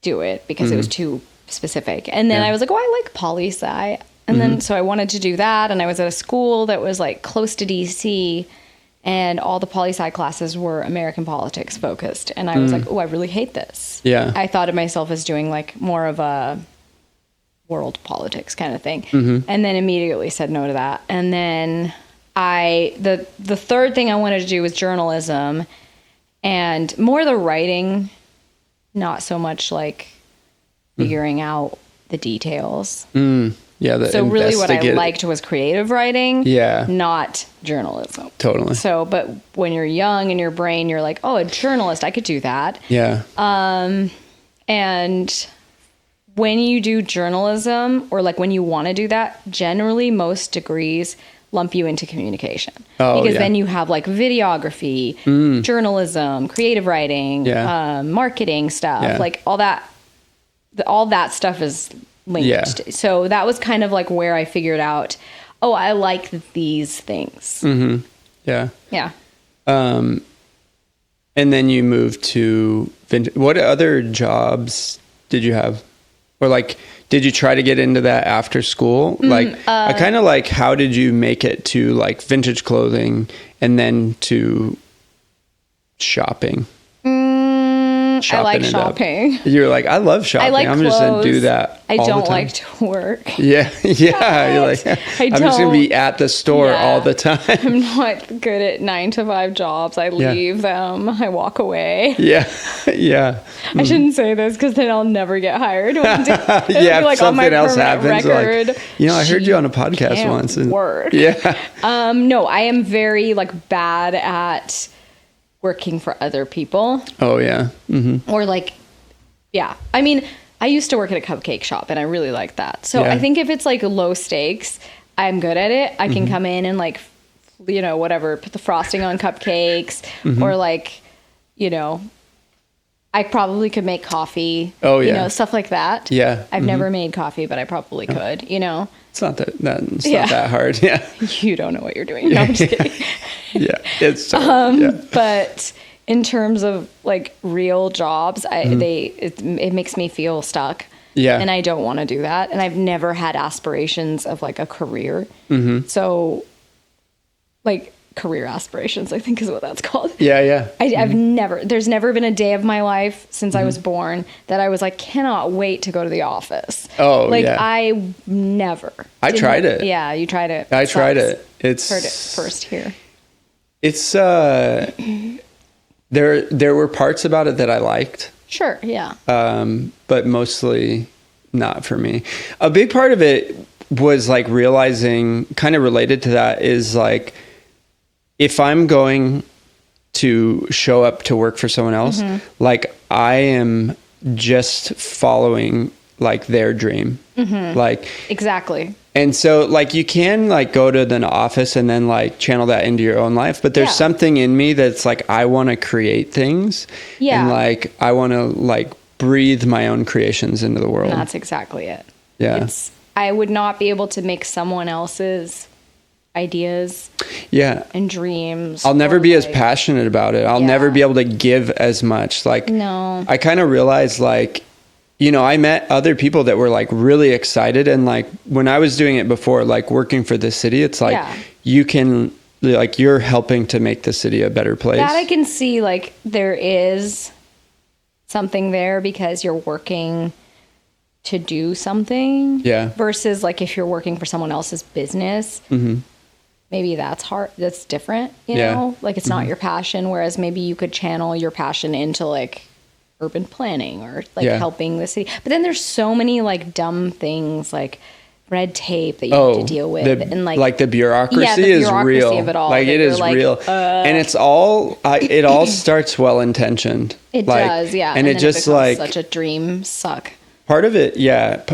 Speaker 3: do it because it was too specific. And then I was like, I like poli-sci. And then so I wanted to do that, and I was at a school that was like close to DC, and all the poli-sci classes were American politics focused. And I was like, I really hate this.
Speaker 2: Yeah.
Speaker 3: I thought of myself as doing like more of a world politics kind of thing. And then immediately said no to that. And then the third thing I wanted to do was journalism, and more the writing, not so much like figuring out the details.
Speaker 2: Yeah.
Speaker 3: So really what I liked was creative writing, not journalism.
Speaker 2: Totally.
Speaker 3: So, but when you're young in your brain, you're like, a journalist, I could do that.
Speaker 2: Yeah.
Speaker 3: And when you do journalism, or like when you want to do that, generally most degrees lump you into communication. Because then you have like videography, journalism, creative writing, marketing stuff, like all that stuff is linked. Yeah. So that was kind of like where I figured out, I like these things.
Speaker 2: Yeah.
Speaker 3: Yeah.
Speaker 2: And then you moved to what other jobs did you have? or like, did you try to get into that after school? I kind of like, how did you make it to like vintage clothing and then to shopping?
Speaker 3: I like shopping.
Speaker 2: You're like, I love shopping. I'm just going to do that.
Speaker 3: I don't like to work.
Speaker 2: Yeah. Yeah. You're like, I'm just going to be at the store all the time.
Speaker 3: I'm not good at 9-to-5 jobs. I leave them. I walk away.
Speaker 2: Yeah. Yeah.
Speaker 3: I shouldn't say this because then I'll never get hired.
Speaker 2: Yeah.
Speaker 3: Like
Speaker 2: something else happens.
Speaker 3: Record,
Speaker 2: like, I heard you on a podcast once. And,
Speaker 3: word.
Speaker 2: Yeah.
Speaker 3: No, I am very like bad at working for other people.
Speaker 2: Oh yeah. Mm-hmm.
Speaker 3: Or like, yeah. I mean, I used to work at a cupcake shop and I really liked that. So I think if it's like low stakes, I'm good at it. I can come in and like, whatever, put the frosting on cupcakes or like, I probably could make coffee.
Speaker 2: Oh yeah.
Speaker 3: Stuff like that.
Speaker 2: Yeah.
Speaker 3: I've never made coffee, but I probably could,
Speaker 2: It's not not that hard. Yeah.
Speaker 3: You don't know what you're doing. No, I'm just kidding.
Speaker 2: Yeah. It's
Speaker 3: but in terms of like real jobs, it makes me feel stuck.
Speaker 2: Yeah.
Speaker 3: And I don't want to do that. And I've never had aspirations of like a career. So like career aspirations, I think is what that's called.
Speaker 2: Yeah. Yeah.
Speaker 3: There's never been a day of my life since I was born that I was like, cannot wait to go to the office.
Speaker 2: Oh,
Speaker 3: like
Speaker 2: yeah.
Speaker 3: I never.
Speaker 2: I tried it.
Speaker 3: Yeah. You tried it.
Speaker 2: I tried it.
Speaker 3: Heard it first here.
Speaker 2: It's, there were parts about it that I liked.
Speaker 3: Sure. Yeah.
Speaker 2: But mostly not for me. A big part of it was like realizing, kind of related to that, is like, if I'm going to show up to work for someone else, like I am just following like their dream. Like
Speaker 3: exactly.
Speaker 2: And so like you can like go to an office and then like channel that into your own life, but there's something in me that's like, I want to create things. Yeah. And like, I want to like breathe my own creations into the world.
Speaker 3: And that's exactly it.
Speaker 2: Yeah.
Speaker 3: I would not be able to make someone else's ideas and dreams.
Speaker 2: I'll never be as passionate about it. I'll never be able to give as much. Like,
Speaker 3: no.
Speaker 2: I kind of realized like, I met other people that were like really excited. And like when I was doing it before, like working for the city, it's like you can, like you're helping to make the city a better place.
Speaker 3: That I can see like there is something there because you're working to do something. Yeah. Versus like if you're working for someone else's business, maybe that's hard. That's different, you know? Like it's not your passion. Whereas maybe you could channel your passion into like urban planning or like helping the city. But then there's so many like dumb things like red tape that you have to deal with. And like
Speaker 2: the bureaucracy, is real.
Speaker 3: Of it all,
Speaker 2: like it is like, real. And it's all, it all starts well-intentioned.
Speaker 3: It does, yeah.
Speaker 2: And it just like
Speaker 3: such a dream suck.
Speaker 2: Part of it,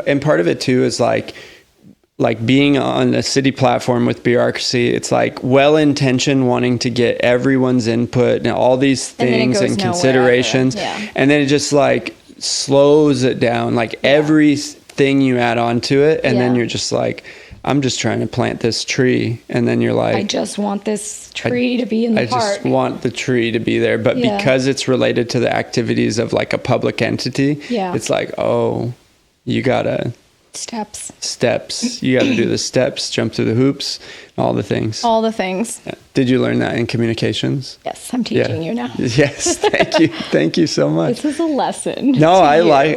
Speaker 2: and part of it too is like being on a city platform with bureaucracy. It's like well-intentioned, wanting to get everyone's input and all these things and considerations, and then it just like slows it down. Like everything you add onto it, and then you're just like, I'm just trying to plant this tree, and then you're like,
Speaker 3: I just want this tree to be in the park. I just
Speaker 2: want the tree to be there, but because it's related to the activities of like a public entity, it's like, oh, you gotta steps. You gotta do the steps, jump through the hoops, all the things. Yeah. Did you learn that in communications?
Speaker 3: Yes, I'm teaching you now.
Speaker 2: Yes, thank you. Thank you so much.
Speaker 3: This is a lesson.
Speaker 2: No,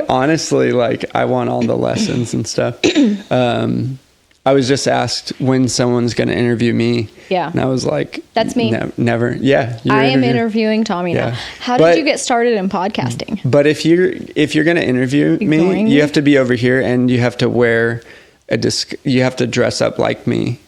Speaker 2: honestly, like I want all the lessons and stuff. I was just asked when someone's going to interview me. Yeah. And I was like,
Speaker 3: that's me.
Speaker 2: Never. Yeah.
Speaker 3: I am interviewing Tommy now. How did you get started in podcasting?
Speaker 2: But if you're going to interview me, you have to be over here and you have to wear you have to dress up like me.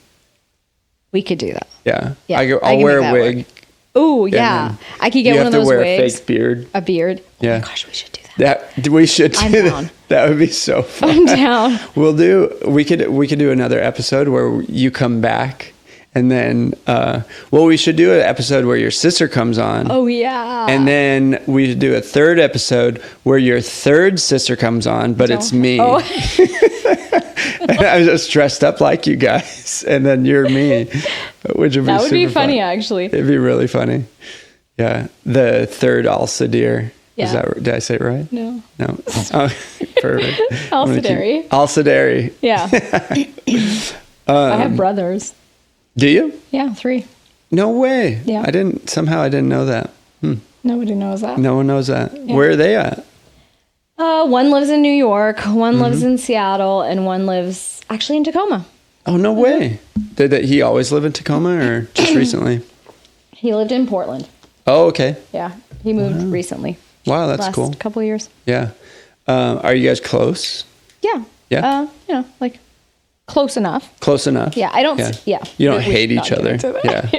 Speaker 3: We could do that.
Speaker 2: Yeah. I'll wear a wig.
Speaker 3: Oh, yeah. I could get one of those wigs. You have to wear
Speaker 2: a fake beard.
Speaker 3: A beard.
Speaker 2: Yeah.
Speaker 3: Oh my gosh, we should do that.
Speaker 2: We should do
Speaker 3: I'm down.
Speaker 2: That would be so fun.
Speaker 3: I'm down.
Speaker 2: We could do another episode where you come back, and then we should do an episode where your sister comes on.
Speaker 3: Oh yeah.
Speaker 2: And then we do a third episode where your third sister comes on, but it's me. Oh. And I was just dressed up like you guys, and then you're me, which would be
Speaker 3: that would be funny
Speaker 2: fun.
Speaker 3: Actually.
Speaker 2: It'd be really funny. Yeah, the third Alisdairi. Yeah. Did I say it right?
Speaker 3: No.
Speaker 2: No. Oh, perfect.
Speaker 3: Alisdairi.
Speaker 2: Alisdairi.
Speaker 3: Yeah. I have brothers.
Speaker 2: Do you?
Speaker 3: Yeah, 3.
Speaker 2: No way.
Speaker 3: Yeah.
Speaker 2: I didn't know that.
Speaker 3: Nobody knows that.
Speaker 2: No one knows that.
Speaker 3: Yeah.
Speaker 2: Where are they at?
Speaker 3: One lives in New York, one lives in Seattle, and one lives actually in Tacoma.
Speaker 2: Oh, no way. Did he always live in Tacoma or just recently?
Speaker 3: He lived in Portland.
Speaker 2: Oh, okay.
Speaker 3: Yeah. He moved recently.
Speaker 2: Wow, that's cool.
Speaker 3: Last couple of years.
Speaker 2: Yeah. Are you guys close?
Speaker 3: Yeah.
Speaker 2: Yeah.
Speaker 3: Like close enough.
Speaker 2: Close enough?
Speaker 3: Yeah. I don't,
Speaker 2: You don't hate each other. Yeah.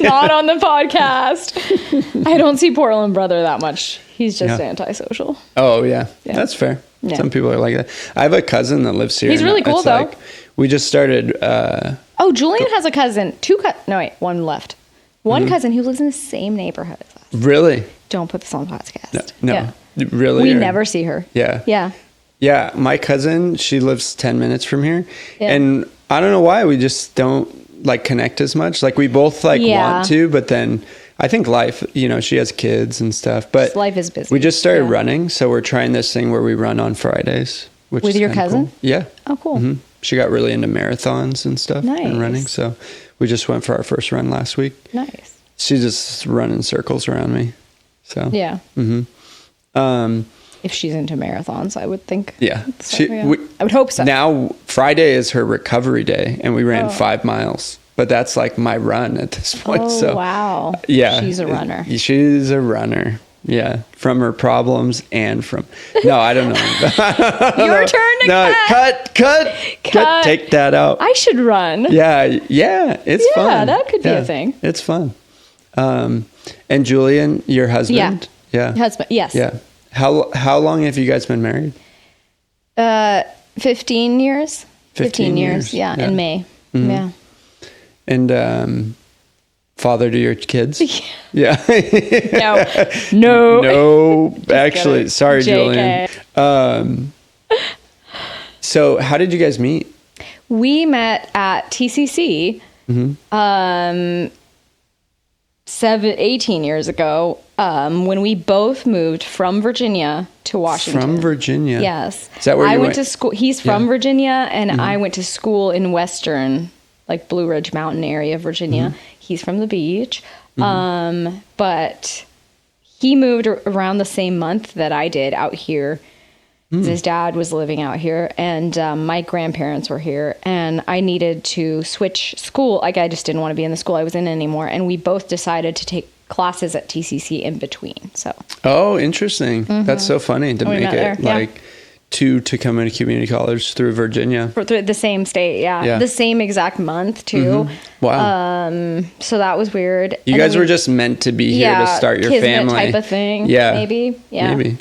Speaker 3: Not on the podcast. I don't see Portland brother that much. He's just antisocial.
Speaker 2: Oh, yeah. That's fair. Yeah. Some people are like that. I have a cousin that lives here.
Speaker 3: He's really cool, though.
Speaker 2: Like, we just started.
Speaker 3: Julian has a cousin. One left. One cousin who lives in the same neighborhood as us.
Speaker 2: Really?
Speaker 3: Don't put this on the podcast.
Speaker 2: No.
Speaker 3: Yeah.
Speaker 2: Really?
Speaker 3: We never see her.
Speaker 2: Yeah.
Speaker 3: Yeah.
Speaker 2: Yeah. My cousin, she lives 10 minutes from here.
Speaker 3: Yeah.
Speaker 2: And I don't know why. We just don't like connect as much. Like we both want to, but then I think life, she has kids and stuff. But
Speaker 3: life is busy.
Speaker 2: We just started running. So we're trying this thing where we run on Fridays. Which
Speaker 3: with
Speaker 2: is
Speaker 3: your cousin?
Speaker 2: cool. Yeah.
Speaker 3: Oh, cool.
Speaker 2: Mm-hmm. She got really into marathons and stuff and running. So we just went for our first run last week.
Speaker 3: Nice.
Speaker 2: She's just running circles around me. So
Speaker 3: yeah.
Speaker 2: Mm-hmm.
Speaker 3: If she's into marathons, I would think.
Speaker 2: Yeah.
Speaker 3: I would hope so.
Speaker 2: Now Friday is her recovery day, and we ran 5 miles. But that's like my run at this point.
Speaker 3: Oh,
Speaker 2: so
Speaker 3: wow.
Speaker 2: Yeah.
Speaker 3: She's a runner.
Speaker 2: She's a runner. Yeah. From her problems and from. No, I don't know.
Speaker 3: Your turn to
Speaker 2: cut. Take that out.
Speaker 3: I should run.
Speaker 2: Yeah. Yeah. It's fun.
Speaker 3: Yeah, that could be a thing.
Speaker 2: It's fun. And Julian, your husband?
Speaker 3: Yeah. Husband, yes.
Speaker 2: Yeah. How long have you guys been married?
Speaker 3: 15 years.
Speaker 2: 15 years.
Speaker 3: Yeah, in May. Mm-hmm. Yeah.
Speaker 2: And father to your kids? Yeah.
Speaker 3: No.
Speaker 2: Actually, sorry,
Speaker 3: JK.
Speaker 2: Julian. So how did you guys meet?
Speaker 3: We met at TCC. 18 years ago, when we both moved from Virginia to Washington.
Speaker 2: From Virginia?
Speaker 3: Yes.
Speaker 2: Is that where
Speaker 3: I
Speaker 2: you
Speaker 3: went to school? He's from Virginia, and I went to school in Western, like Blue Ridge Mountain area of Virginia. He's from the beach. But he moved around the same month that I did out here. His dad was living out here, and my grandparents were here, and I needed to switch school. Like, I just didn't want to be in the school I was in anymore, and we both decided to take classes at TCC in between. So. Oh,
Speaker 2: interesting. That's so funny to make it like to come into community college through Virginia.
Speaker 3: Through the same state, yeah. The same exact month, too.
Speaker 2: Wow.
Speaker 3: So that was weird.
Speaker 2: You guys were just meant to be here to start your family.
Speaker 3: Type of thing.
Speaker 2: Yeah.
Speaker 3: Maybe. Yeah.
Speaker 2: Maybe.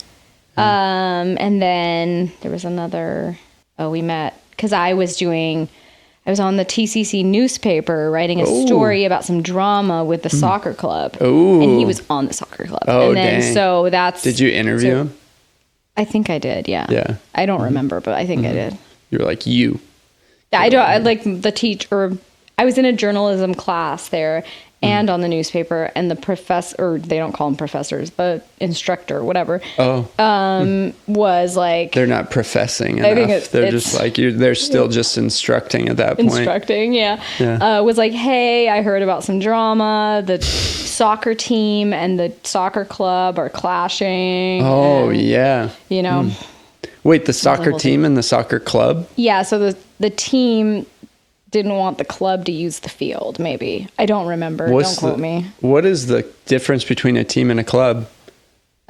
Speaker 3: And then there was another, we met because I was on the TCC newspaper writing a story about some drama with the soccer club.
Speaker 2: Oh.
Speaker 3: And he was on the soccer club.
Speaker 2: Oh,
Speaker 3: and then,
Speaker 2: dang.
Speaker 3: so that's.
Speaker 2: Did you interview him?
Speaker 3: I think I did. Yeah.
Speaker 2: Yeah.
Speaker 3: I don't remember, but I think I did.
Speaker 2: You were like, you.
Speaker 3: I like the teacher. I was in a journalism class there. And on the newspaper, and the professor, or they don't call them professors, the instructor, whatever, was like...
Speaker 2: They're not professing enough. They're just like, they're still just instructing at that point.
Speaker 3: Instructing, yeah. Was like, hey, I heard about some drama. The soccer team and the soccer club are clashing.
Speaker 2: Oh, yeah.
Speaker 3: You know.
Speaker 2: Wait, the soccer team and the soccer club?
Speaker 3: Yeah, so the team... didn't want the club to use the field, maybe. I don't remember. Don't quote me.
Speaker 2: What is the difference between a team and a club?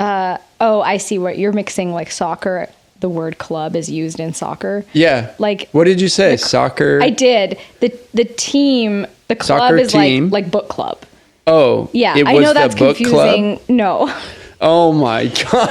Speaker 3: I see what you're mixing, like soccer. The word club is used in soccer.
Speaker 2: Yeah.
Speaker 3: Like,
Speaker 2: what did you say? Soccer?
Speaker 3: I did. The team, the club
Speaker 2: soccer
Speaker 3: is
Speaker 2: team.
Speaker 3: like book club.
Speaker 2: Oh.
Speaker 3: Yeah,
Speaker 2: it was
Speaker 3: I know that's
Speaker 2: the book
Speaker 3: confusing.
Speaker 2: Club?
Speaker 3: No.
Speaker 2: Oh my God.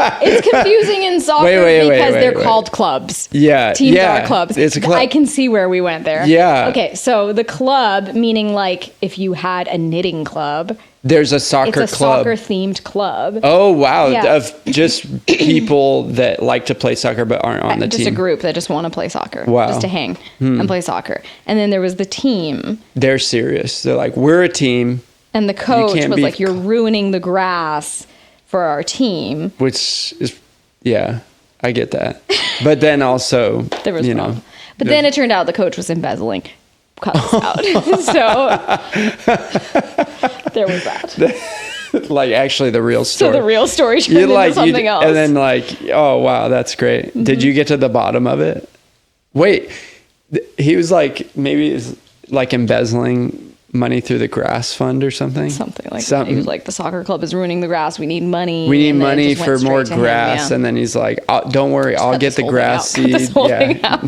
Speaker 3: It's confusing in soccer because they're called clubs.
Speaker 2: Yeah.
Speaker 3: Teams are clubs.
Speaker 2: It's a club.
Speaker 3: I can see where we went there.
Speaker 2: Yeah.
Speaker 3: Okay, so the club, meaning like if you had a knitting club.
Speaker 2: There's a soccer club.
Speaker 3: It's a soccer-themed club.
Speaker 2: Oh, wow. Yeah. Of just people that like to play soccer but aren't on the team.
Speaker 3: Just a group that just want to play soccer.
Speaker 2: Wow.
Speaker 3: Just to hang and play soccer. And then there was the team.
Speaker 2: They're serious. They're like, we're a team.
Speaker 3: And the coach was like, you're ruining the grass for our team.
Speaker 2: Which is, yeah, I get that. But then also,
Speaker 3: there was but then it turned out the coach was embezzling. Cut us out. So there was that.
Speaker 2: Like actually the real story.
Speaker 3: So the real story turned into something else.
Speaker 2: And then like, oh wow, that's great. Mm-hmm. Did you get to the bottom of it? Wait, he was like, maybe it's like embezzling money through the grass fund or something.
Speaker 3: Something like that. He was like, the soccer club is ruining the grass. We need money.
Speaker 2: We need money for more grass. Him, yeah. And then he's like, don't worry, I'll get the grass seed. Yeah.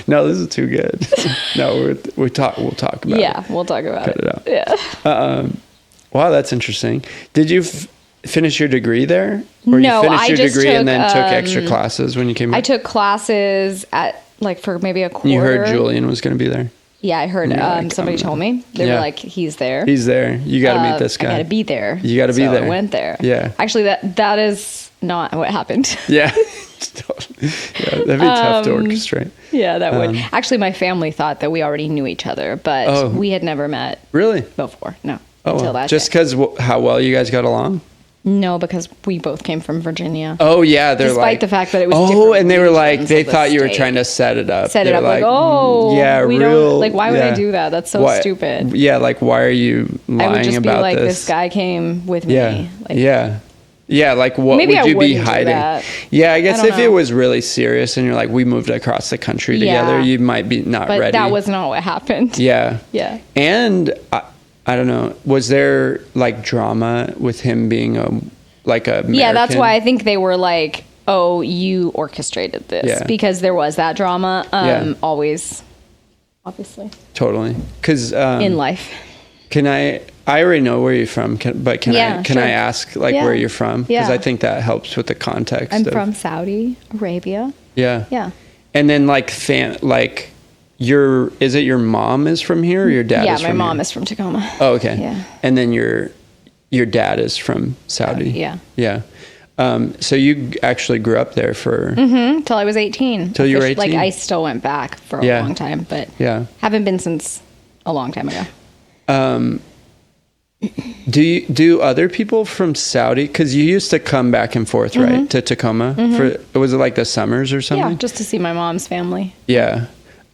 Speaker 2: No, this is too good. No, we'll talk about it.
Speaker 3: Yeah, we'll talk about it.
Speaker 2: Cut it out. Yeah. Wow, that's interesting. Did you finish your degree there? Or
Speaker 3: no,
Speaker 2: you finished your degree
Speaker 3: took,
Speaker 2: and then took extra classes when you came back?
Speaker 3: I took classes at like for maybe a quarter.
Speaker 2: You heard Julian was going to be there?
Speaker 3: Yeah, I heard somebody told me. They were like, he's there.
Speaker 2: He's there. You got to meet this guy.
Speaker 3: I got to be there.
Speaker 2: You got to be there.
Speaker 3: I went there.
Speaker 2: Yeah.
Speaker 3: Actually, that is not what happened.
Speaker 2: Yeah. That'd be tough to orchestrate.
Speaker 3: Yeah, that would. Actually, my family thought that we already knew each other, but we had never met.
Speaker 2: Really?
Speaker 3: Before. No. Until that
Speaker 2: just because how well you guys got along?
Speaker 3: No, because we both came from Virginia.
Speaker 2: Oh, yeah. They're
Speaker 3: Despite the fact that it was different.
Speaker 2: Oh, and they were like, they thought you were trying to set it up.
Speaker 3: Set it up like, yeah, we don't, like, why would I do that? That's so stupid.
Speaker 2: Yeah, like, why are you lying about this? I would just be like,
Speaker 3: this guy came with me. Like,
Speaker 2: yeah, like, what would you be hiding? Yeah, I guess if it was really serious and you're like, we moved across the country together, you might be not ready.
Speaker 3: But that was not what happened.
Speaker 2: Yeah.
Speaker 3: Yeah.
Speaker 2: And I don't know. Was there like drama with him being like American?
Speaker 3: Yeah, that's why I think they were like, "Oh, you orchestrated this," because there was that drama. Always, obviously.
Speaker 2: Totally, because
Speaker 3: in life.
Speaker 2: Can I already know where you're from, but can I ask like where you're from? Because I think that helps with the context.
Speaker 3: I'm from Saudi Arabia.
Speaker 2: Yeah.
Speaker 3: Yeah.
Speaker 2: And then like is it your mom is from here or your dad is from here?
Speaker 3: Yeah, my mom is from Tacoma.
Speaker 2: Oh, okay.
Speaker 3: Yeah.
Speaker 2: And then your dad is from Saudi.
Speaker 3: Yeah.
Speaker 2: Yeah. So you actually grew up there for...
Speaker 3: till I was 18.
Speaker 2: Till you were 18?
Speaker 3: Like I still went back for a long time, but haven't been since a long time ago. Do other people from Saudi, because you used to come back and forth, right, to Tacoma? Was it like the summers or something? Yeah, just to see my mom's family.
Speaker 2: Yeah.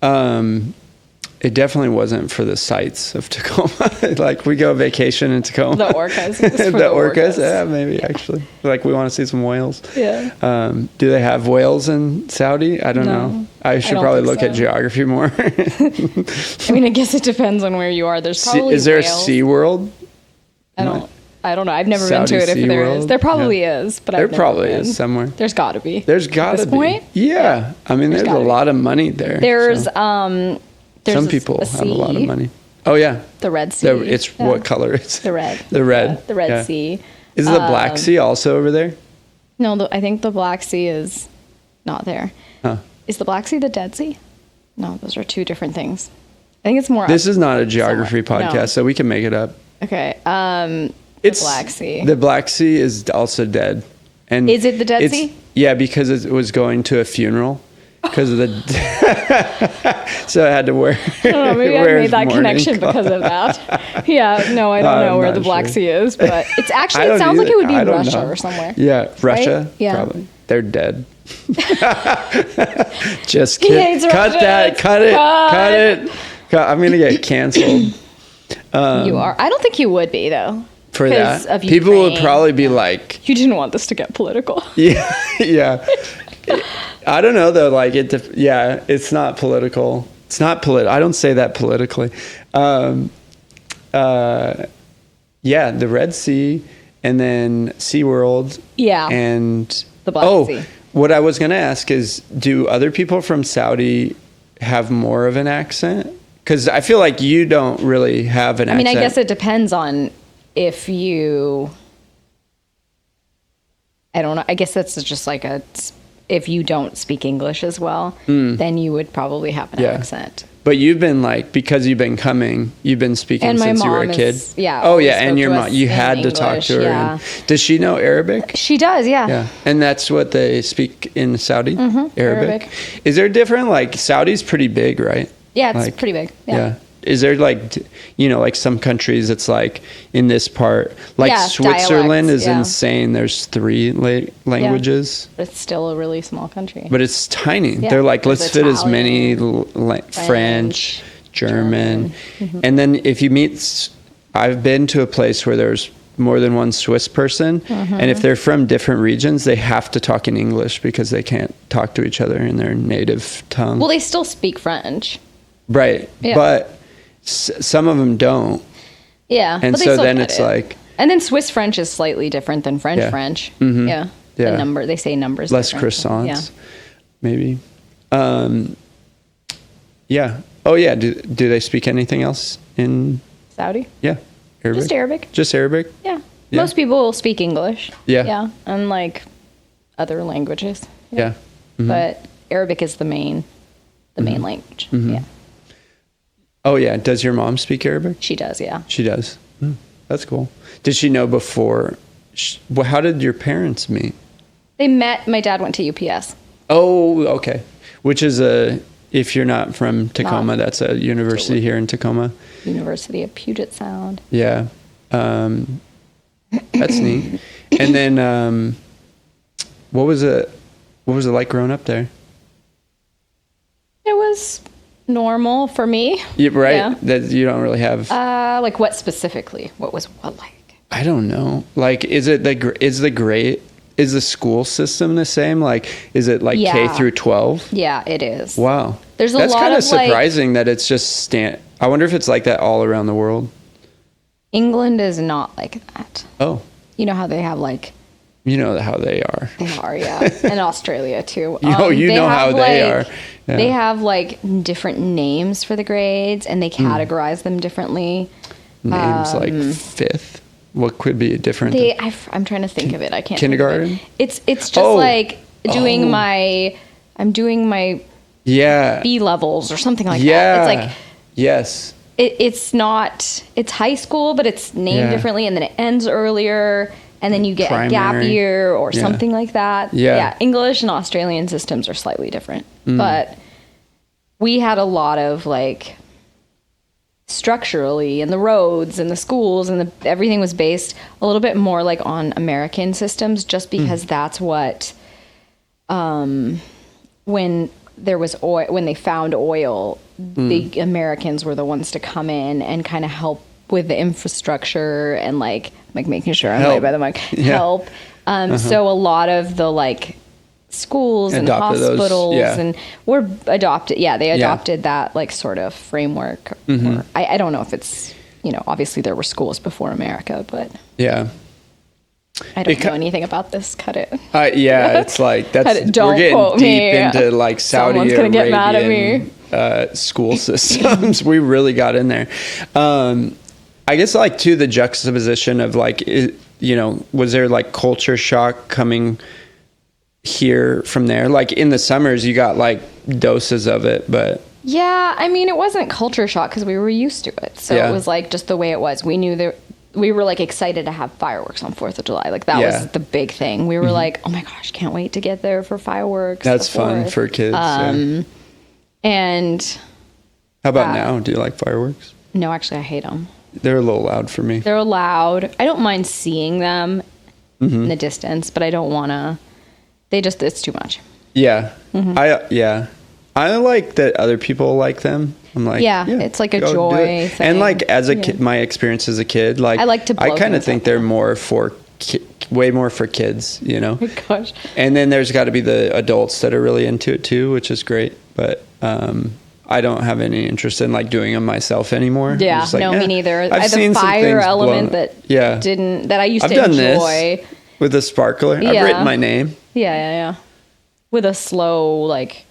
Speaker 2: It definitely wasn't for the sights of Tacoma. Like we go vacation in Tacoma.
Speaker 3: The orcas.
Speaker 2: The orcas. Yeah, maybe actually. Like we want to see some whales.
Speaker 3: Yeah.
Speaker 2: Do they have whales in Saudi? I don't know. I should probably look at geography more.
Speaker 3: I mean, I guess it depends on where you are. There's probably
Speaker 2: Is there
Speaker 3: whales.
Speaker 2: a Sea World?
Speaker 3: I don't know. I've never been to it. If there is, there probably is, but
Speaker 2: there probably is somewhere.
Speaker 3: There's got to be.
Speaker 2: There's got to be.
Speaker 3: Point?
Speaker 2: Yeah. I mean, there's a lot of money there.
Speaker 3: There's
Speaker 2: some people have a lot of money. Oh yeah.
Speaker 3: The Red Sea.
Speaker 2: What color is it?
Speaker 3: The red.
Speaker 2: The red.
Speaker 3: The Red Sea.
Speaker 2: Is the Black Sea also over there?
Speaker 3: No, I think the Black Sea is not there.
Speaker 2: Huh.
Speaker 3: Is the Black Sea the Dead Sea? No, those are two different things. I think it's more.
Speaker 2: This is not a geography podcast, so we can make it up.
Speaker 3: Okay. It's the Black Sea. The
Speaker 2: Black Sea is also dead. And
Speaker 3: is it the Dead Sea?
Speaker 2: Yeah, because it was going to a funeral. Because of the, so I had to wear.
Speaker 3: I don't know, maybe I made that connection because of that. Yeah, no, I don't know where the Black Sea is, but it's actually. It sounds like it would be in Russia or somewhere.
Speaker 2: Yeah, Russia. Right? Yeah, probably. They're dead. Just kidding. Cut that. Cut it. I'm gonna get canceled.
Speaker 3: You are. I don't think you would be though.
Speaker 2: For that, people would probably be like,
Speaker 3: "You didn't want this to get political."
Speaker 2: Yeah. I don't know though. Like it's not political. It's not I don't say that politically. The Red Sea, and then SeaWorld.
Speaker 3: Yeah.
Speaker 2: And
Speaker 3: the Black Sea.
Speaker 2: What I was gonna ask is, do other people from Saudi have more of an accent? Because I feel like you don't really have an accent.
Speaker 3: I mean, I guess it depends on if you. I don't know. I guess that's just like if you don't speak English as well, then you would probably have an accent.
Speaker 2: But you've been because you've been speaking since you were a kid. Oh yeah, and your mom, you had English, to talk to her. Yeah. Does she know Arabic?
Speaker 3: She does, yeah.
Speaker 2: Yeah, and that's what they speak in Saudi, Arabic. Is there different? Saudi's pretty big, right?
Speaker 3: Yeah, it's pretty big. Yeah.
Speaker 2: is there like, like some countries it's like in this part, like Switzerland
Speaker 3: dialects,
Speaker 2: is insane. There's 3 languages.
Speaker 3: But it's still a really small country.
Speaker 2: But it's tiny. They're like, let's fit as many French, German. And then if you meet, I've been to a place where there's more than one Swiss person, and if they're from different regions, they have to talk in English because they can't talk to each other in their native tongue.
Speaker 3: Well, they still speak French.
Speaker 2: Right. Yeah. But some of them don't.
Speaker 3: Yeah.
Speaker 2: And so then it's like...
Speaker 3: And then Swiss French is slightly different than French French. Yeah. The they say numbers.
Speaker 2: Less croissants, maybe. Yeah. Oh, yeah. Do they speak anything else in...
Speaker 3: Saudi?
Speaker 2: Yeah. Arabic?
Speaker 3: Just Arabic.
Speaker 2: Just Arabic?
Speaker 3: Yeah. Most people speak English.
Speaker 2: Yeah.
Speaker 3: Yeah. And like other languages.
Speaker 2: Yeah.
Speaker 3: But Arabic is the main language. Yeah.
Speaker 2: Oh, yeah. Does your mom speak Arabic?
Speaker 3: She does, yeah.
Speaker 2: She does. That's cool. Did she know before? Well, how did your parents meet?
Speaker 3: They met. My dad went to UPS.
Speaker 2: Oh, okay. Which is if you're not from Tacoma, that's a university here in Tacoma.
Speaker 3: University of Puget Sound.
Speaker 2: Yeah. That's neat. And then what was it like growing up there?
Speaker 3: It was normal for me.
Speaker 2: Yeah, right. Yeah. That you don't really have.
Speaker 3: Like what specifically? What was what like?
Speaker 2: I don't know. Like, is the school system the same? Like, is it like K through 12?
Speaker 3: Yeah, it is.
Speaker 2: Wow.
Speaker 3: There's
Speaker 2: That's
Speaker 3: lot
Speaker 2: kind
Speaker 3: of
Speaker 2: of surprising that it's just I wonder if it's like that all around the world.
Speaker 3: England is not like that.
Speaker 2: Oh.
Speaker 3: You know how they have like.
Speaker 2: You know how they are.
Speaker 3: They are, yeah. And Australia too.
Speaker 2: You know how they are. Yeah.
Speaker 3: They have like different names for the grades, and they categorize them differently.
Speaker 2: Names like 5th. What could be different?
Speaker 3: I'm trying to think of it. I can't.
Speaker 2: Kindergarten.
Speaker 3: It's just like doing I'm doing my B levels or something like that. It's like
Speaker 2: yes.
Speaker 3: It's not. It's high school, but it's named differently, and then it ends earlier. And then you get a gap year or something like that. Yeah. English and Australian systems are slightly different. But we had a lot of like structurally, and the roads and the schools and everything was based a little bit more like on American systems, just because that's what, when there was oil, when they found oil, the Americans were the ones to come in and kind of help with the infrastructure and like making sure I'm right by the mic. Help. So a lot of the like schools and hospitals and were adopted. Yeah, they adopted that like sort of framework. Or, I don't know if it's, obviously there were schools before America, but I don't know anything about this. Cut it.
Speaker 2: It's like we're getting deep into like Saudi Arabian gonna get mad at me. School systems. We really got in there. I guess like to the juxtaposition of like, was there like culture shock coming here from there? Like in the summers you got like doses of it, but.
Speaker 3: Yeah. I mean, it wasn't culture shock because we were used to it. So it was like just the way it was. We knew we were like excited to have fireworks on 4th of July. Like that was the big thing. We were like, oh my gosh, can't wait to get there for fireworks.
Speaker 2: That's fun for kids.
Speaker 3: And.
Speaker 2: How about now? Do you like fireworks?
Speaker 3: No, actually I hate them.
Speaker 2: They're a little loud for me.
Speaker 3: They're loud. I don't mind seeing them in the distance, but I don't want to. It's too much.
Speaker 2: Yeah. I like that other people like them. I'm like,
Speaker 3: it's like a joy thing.
Speaker 2: And like as a kid, my experience as a kid, like
Speaker 3: I like to blow
Speaker 2: I kind of think they're more for way more for kids, Oh
Speaker 3: my gosh.
Speaker 2: And then there's got to be the adults that are really into it too, which is great. But I don't have any interest in like doing them myself anymore.
Speaker 3: Yeah,
Speaker 2: like,
Speaker 3: me neither.
Speaker 2: I've seen
Speaker 3: the fire element that I used to enjoy.
Speaker 2: This with a sparkler. I've written my name.
Speaker 3: Yeah. With a slow like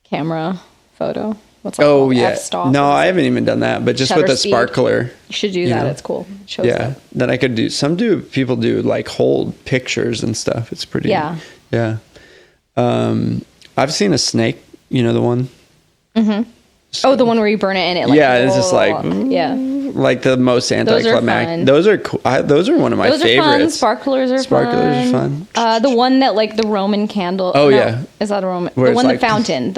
Speaker 3: camera photo. What's that
Speaker 2: called? F-stop. No, I haven't even done that, but just with a sparkler.
Speaker 3: You should do that. It's cool. It shows up.
Speaker 2: Then I could do. People do like hold pictures and stuff. It's pretty. Yeah. I've seen a snake. The one.
Speaker 3: The one where you burn it and it like
Speaker 2: it's just like like the most anticlimactic. Those are cool. Those are one of my favorites.
Speaker 3: Sparklers are fun. The one that like the Roman candle. Is that a Roman? The one, the fountain.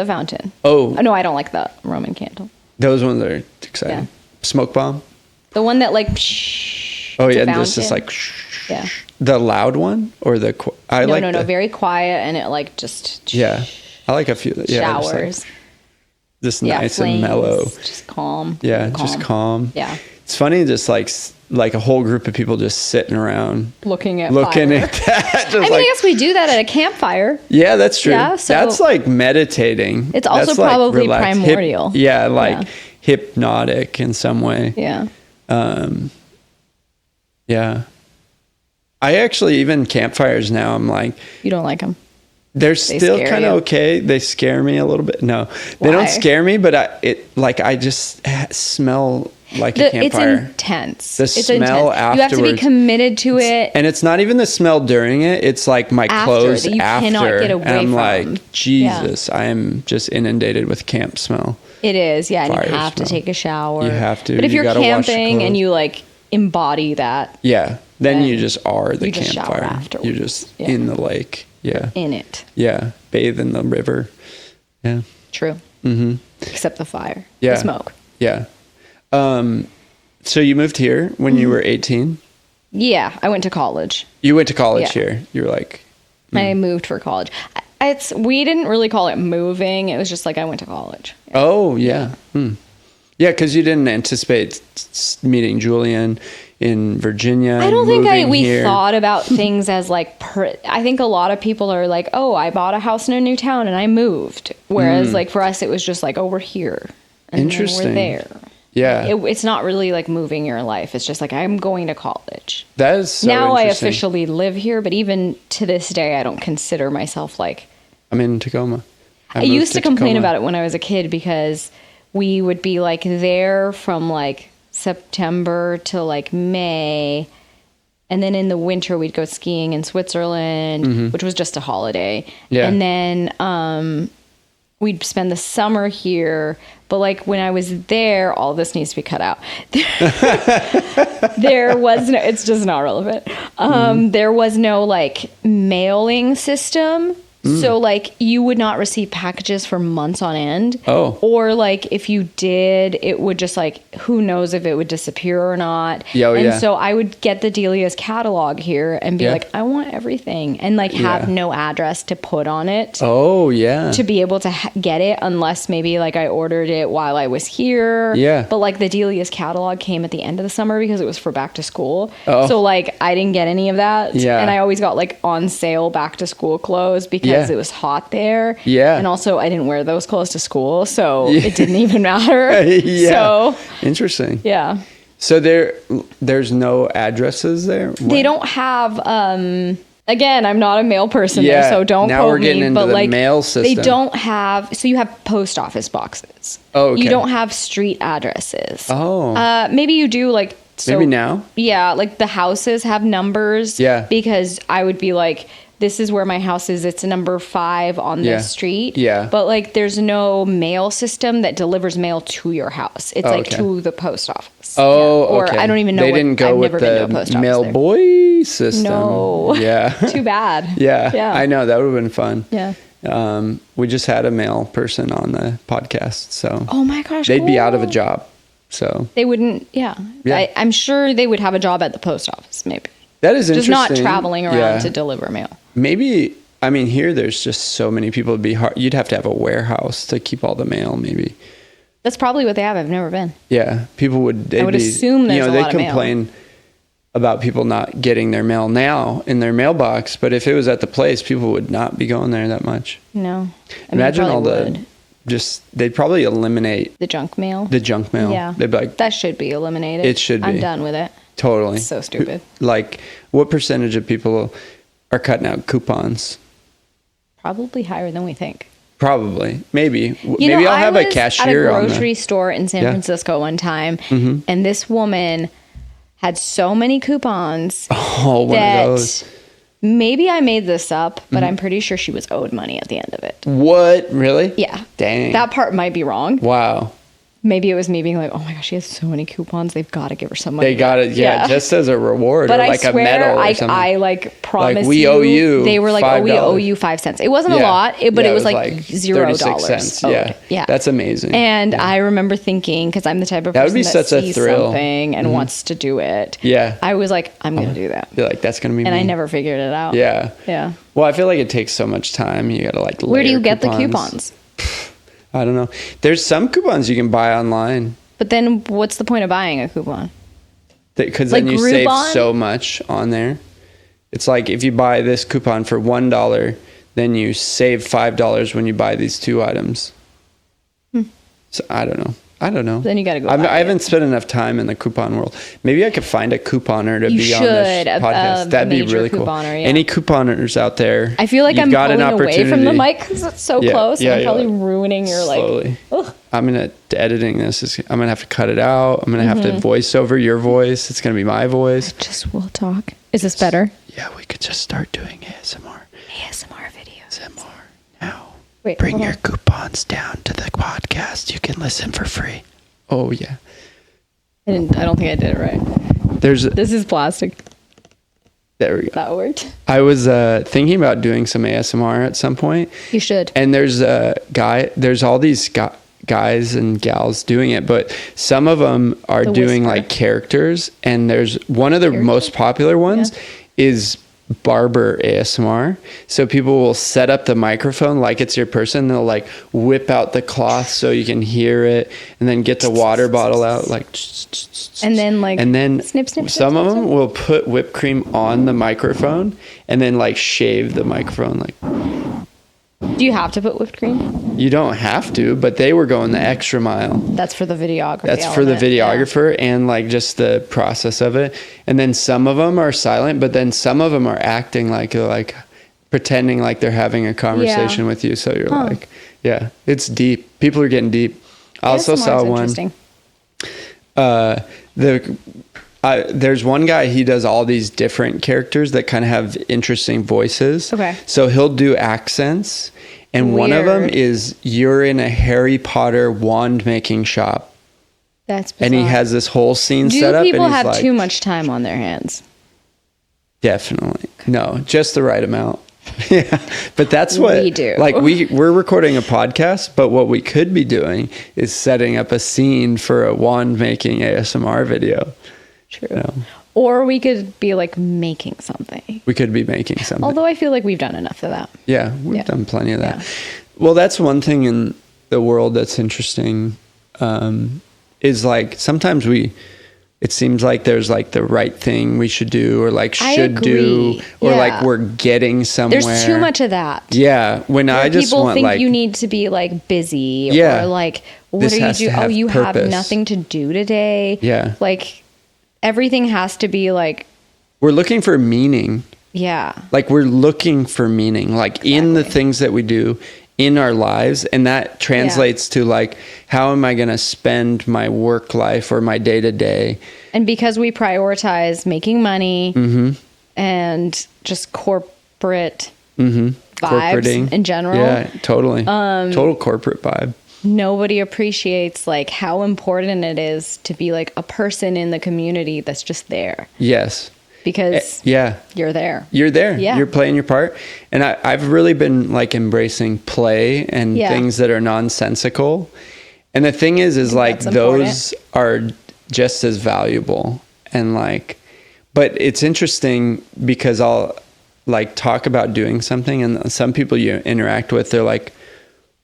Speaker 3: Oh no, I don't like the Roman candle.
Speaker 2: Those ones are exciting.
Speaker 3: Yeah.
Speaker 2: Smoke bomb.
Speaker 3: The one that like.
Speaker 2: Oh yeah, this is like.
Speaker 3: Yeah.
Speaker 2: The loud one or the
Speaker 3: no, very quiet, and it like just.
Speaker 2: Yeah, I like a few. Yeah,
Speaker 3: showers.
Speaker 2: Just nice flames, and mellow.
Speaker 3: Just calm.
Speaker 2: Yeah, just calm.
Speaker 3: Yeah.
Speaker 2: It's funny, just like a whole group of people just sitting around
Speaker 3: looking at
Speaker 2: that. Just
Speaker 3: I guess we do that at a campfire.
Speaker 2: Yeah, that's true.
Speaker 3: Yeah, so
Speaker 2: that's like meditating.
Speaker 3: It's also probably primordial.
Speaker 2: Hypnotic in some way.
Speaker 3: Yeah.
Speaker 2: Yeah. I actually, even campfires now, I'm like,
Speaker 3: you don't like them.
Speaker 2: They're still kind of okay. They scare me a little bit. No, they don't scare me, but I just smell like a campfire.
Speaker 3: It's intense.
Speaker 2: The smell afterwards.
Speaker 3: You have to be committed to it.
Speaker 2: And it's not even the smell during it. It's like my clothes
Speaker 3: that you
Speaker 2: after.
Speaker 3: Cannot get away
Speaker 2: and I'm
Speaker 3: from.
Speaker 2: like, Jesus, I am just inundated with camp smell.
Speaker 3: It is, yeah. And you have to take a shower.
Speaker 2: You have to.
Speaker 3: But if you're camping and you like embody that.
Speaker 2: Yeah. Then you just are the campfire. You're just in the lake. Yeah.
Speaker 3: In it.
Speaker 2: Yeah. Bathe in the river. Yeah.
Speaker 3: True. Mm-hmm. Except the fire.
Speaker 2: Yeah.
Speaker 3: The smoke.
Speaker 2: Yeah. So you moved here when you were 18?
Speaker 3: Yeah. I went to college.
Speaker 2: You went to college here. You were like...
Speaker 3: I moved for college. We didn't really call it moving. It was just like I went to college.
Speaker 2: Yeah. Oh, yeah. Yeah, because you didn't anticipate meeting Julian in Virginia.
Speaker 3: I don't think we thought about things as like, I think a lot of people are like, oh, I bought a house in a new town and I moved. Whereas like for us, it was just like, oh, we're here. And
Speaker 2: interesting.
Speaker 3: We're there.
Speaker 2: Yeah.
Speaker 3: It's not really like moving your life. It's just like, I'm going to college.
Speaker 2: That is so
Speaker 3: now
Speaker 2: interesting.
Speaker 3: I officially live here, but even to this day, I don't consider myself like...
Speaker 2: I'm in Tacoma.
Speaker 3: I used to complain about it when I was a kid because we would be like there from like September to like May. And then in the winter, we'd go skiing in Switzerland, which was just a holiday. Yeah. And then we'd spend the summer here. But like when I was there, all this needs to be cut out. There was no, it's just not relevant. There was no like mailing system. So like you would not receive packages for months on end.
Speaker 2: Oh.
Speaker 3: Or like if you did, it would just like, who knows if it would disappear or not. So I would get the Delia's catalog here and be like, I want everything. And like have no address to put on it.
Speaker 2: Oh, yeah.
Speaker 3: To be able to get it unless maybe like I ordered it while I was here.
Speaker 2: Yeah.
Speaker 3: But like the Delia's catalog came at the end of the summer because it was for back to school.
Speaker 2: Oh.
Speaker 3: So like I didn't get any of that.
Speaker 2: Yeah.
Speaker 3: And I always got like on sale back to school clothes because it was hot there.
Speaker 2: Yeah.
Speaker 3: And also I didn't wear those clothes to school, so it didn't even matter. So
Speaker 2: interesting.
Speaker 3: Yeah.
Speaker 2: So there's no addresses there? What?
Speaker 3: They don't have again, I'm not a mail person there, so don't
Speaker 2: now
Speaker 3: quote
Speaker 2: we're getting
Speaker 3: me,
Speaker 2: into
Speaker 3: but
Speaker 2: the
Speaker 3: like
Speaker 2: mail system.
Speaker 3: they don't have, so you have post office boxes.
Speaker 2: Oh, okay.
Speaker 3: You don't have street addresses.
Speaker 2: Oh.
Speaker 3: Maybe you do like
Speaker 2: maybe now?
Speaker 3: Yeah, like the houses have numbers.
Speaker 2: Yeah.
Speaker 3: Because I would be like, this is where my house is. It's number 5 on this street.
Speaker 2: Yeah.
Speaker 3: But like, there's no mail system that delivers mail to your house. It's like
Speaker 2: okay.
Speaker 3: to the post office.
Speaker 2: Oh,
Speaker 3: Or
Speaker 2: okay.
Speaker 3: I don't even know.
Speaker 2: They didn't go with the mail boy system.
Speaker 3: No.
Speaker 2: Yeah.
Speaker 3: Too bad.
Speaker 2: Yeah. I know. That would have been fun.
Speaker 3: Yeah.
Speaker 2: We just had a mail person on the podcast, so.
Speaker 3: Oh my gosh.
Speaker 2: They'd be out of a job, so.
Speaker 3: They wouldn't. Yeah. I'm sure they would have a job at the post office, maybe.
Speaker 2: That is interesting.
Speaker 3: Just not traveling around to deliver mail.
Speaker 2: Maybe, I mean, here there's just so many people. It'd be hard. You'd have to have a warehouse to keep all the mail, maybe.
Speaker 3: That's probably what they have. I've never been.
Speaker 2: Yeah. People would.
Speaker 3: I would assume there's a lot of mail.
Speaker 2: They complain about people not getting their mail now in their mailbox, but if it was at the place, people would not be going there that much.
Speaker 3: No.
Speaker 2: Imagine all they'd probably eliminate
Speaker 3: the junk mail.
Speaker 2: Yeah. They'd be like,
Speaker 3: that should be eliminated.
Speaker 2: It should be.
Speaker 3: I'm done with it.
Speaker 2: Totally.
Speaker 3: It's so stupid.
Speaker 2: Like, what percentage of people are cutting out coupons?
Speaker 3: Probably higher than we think.
Speaker 2: Probably. Maybe. Maybe I'll have a cashier
Speaker 3: at a grocery store in San Francisco one time, and this woman had so many coupons that maybe I made this up, but I'm pretty sure she was owed money at the end of it.
Speaker 2: What? Really?
Speaker 3: Yeah.
Speaker 2: Dang.
Speaker 3: That part might be wrong.
Speaker 2: Wow.
Speaker 3: Maybe it was me being like, oh my gosh, she has so many coupons. They've got to give her some money.
Speaker 2: They got it, just as a reward,
Speaker 3: but
Speaker 2: or like
Speaker 3: I swear,
Speaker 2: a medal or something.
Speaker 3: I like promised
Speaker 2: like, we owe you.
Speaker 3: They were like,
Speaker 2: $5.
Speaker 3: we owe you 5 cents. It wasn't a lot, but it was like $0.
Speaker 2: Yeah, that's amazing.
Speaker 3: And I remember thinking, because I'm the type of person
Speaker 2: that would be such a
Speaker 3: sees
Speaker 2: thrill.
Speaker 3: Something and wants to do it.
Speaker 2: Yeah,
Speaker 3: I was like, I'm gonna do that.
Speaker 2: You're like, that's gonna be.
Speaker 3: And
Speaker 2: me.
Speaker 3: I never figured it out.
Speaker 2: Yeah. Well, I feel like it takes so much time. You gotta like.
Speaker 3: Where do you get the coupons?
Speaker 2: I don't know. There's some coupons you can buy online.
Speaker 3: But then what's the point of buying a coupon?
Speaker 2: Because then you save so much on there. It's like if you buy this coupon for $1, then you save $5 when you buy these 2 items. So I don't know.
Speaker 3: Then you got to go.
Speaker 2: I haven't spent enough time in the coupon world. Maybe I could find a couponer to be on this podcast. That'd be really cool. Any couponers out there?
Speaker 3: I feel like I'm pulling away from the mic because it's so close. And I'm probably ruining your
Speaker 2: slowly. I'm gonna editing this. I'm gonna have to cut it out. I'm gonna have to voice over your voice. It's gonna be my voice.
Speaker 3: We'll talk. Is this better?
Speaker 2: Yeah, we could just start doing ASMR.
Speaker 3: ASMR videos.
Speaker 2: ASMR now.
Speaker 3: Wait,
Speaker 2: bring your coupons down to the podcast. You can listen for free. Oh yeah.
Speaker 3: I don't think I did it right. This is plastic.
Speaker 2: There we go.
Speaker 3: That worked.
Speaker 2: I was thinking about doing some ASMR at some point.
Speaker 3: You should.
Speaker 2: And there's all these guys and gals doing it, but some of them are doing like characters, and there's one of the most popular ones is barber ASMR. So people will set up the microphone like it's your person. They'll like whip out the cloth so you can hear it, and then get the water bottle out like,
Speaker 3: and then snip.
Speaker 2: Some of them will put whipped cream on the microphone and then like shave the microphone. Like,
Speaker 3: do you have to put whipped cream?
Speaker 2: You don't have to, but they were going the extra mile.
Speaker 3: That's for the videographer.
Speaker 2: That's for the videographer and like just the process of it. And then some of them are silent, but then some of them are acting like pretending like they're having a conversation with you. So you're like, it's deep. People are getting deep. I also saw one. There's one guy, he does all these different characters that kind of have interesting voices.
Speaker 3: Okay.
Speaker 2: So he'll do accents. And one of them is you're in a Harry Potter wand making shop.
Speaker 3: That's bizarre.
Speaker 2: And he has this whole scene set up.
Speaker 3: Do people have too much time on their hands?
Speaker 2: Definitely. No, just the right amount. Yeah. But that's what
Speaker 3: we do.
Speaker 2: Like we're recording a podcast, but what we could be doing is setting up a scene for a wand making ASMR video.
Speaker 3: True. You know? Or we could be like making something.
Speaker 2: We could be making something.
Speaker 3: Although I feel like we've done enough of that.
Speaker 2: Yeah, we've done plenty of that. Yeah. Well, that's one thing in the world that's interesting, is like sometimes it seems like there's like the right thing we should do or like should do or like we're getting somewhere.
Speaker 3: There's too much of that.
Speaker 2: Yeah. When I just
Speaker 3: people
Speaker 2: want
Speaker 3: think
Speaker 2: like,
Speaker 3: you need to be like busy or like, what are you doing? Oh, you have nothing to do today.
Speaker 2: Yeah.
Speaker 3: Like, everything has to be like...
Speaker 2: We're looking for meaning.
Speaker 3: Yeah.
Speaker 2: Like we're looking for meaning, like in the things that we do in our lives. And that translates to like, how am I going to spend my work life or my day to day?
Speaker 3: And because we prioritize making money and just corporate vibes in general.
Speaker 2: Yeah, totally. Total corporate vibe.
Speaker 3: Nobody appreciates like how important it is to be like a person in the community that's just there.
Speaker 2: Yes.
Speaker 3: Because you're there.
Speaker 2: You're there.
Speaker 3: Yeah.
Speaker 2: You're playing your part. And I've really been like embracing play and things that are nonsensical. And the thing is like those are just as valuable. And like, but it's interesting because I'll like talk about doing something and some people you interact with, they're like,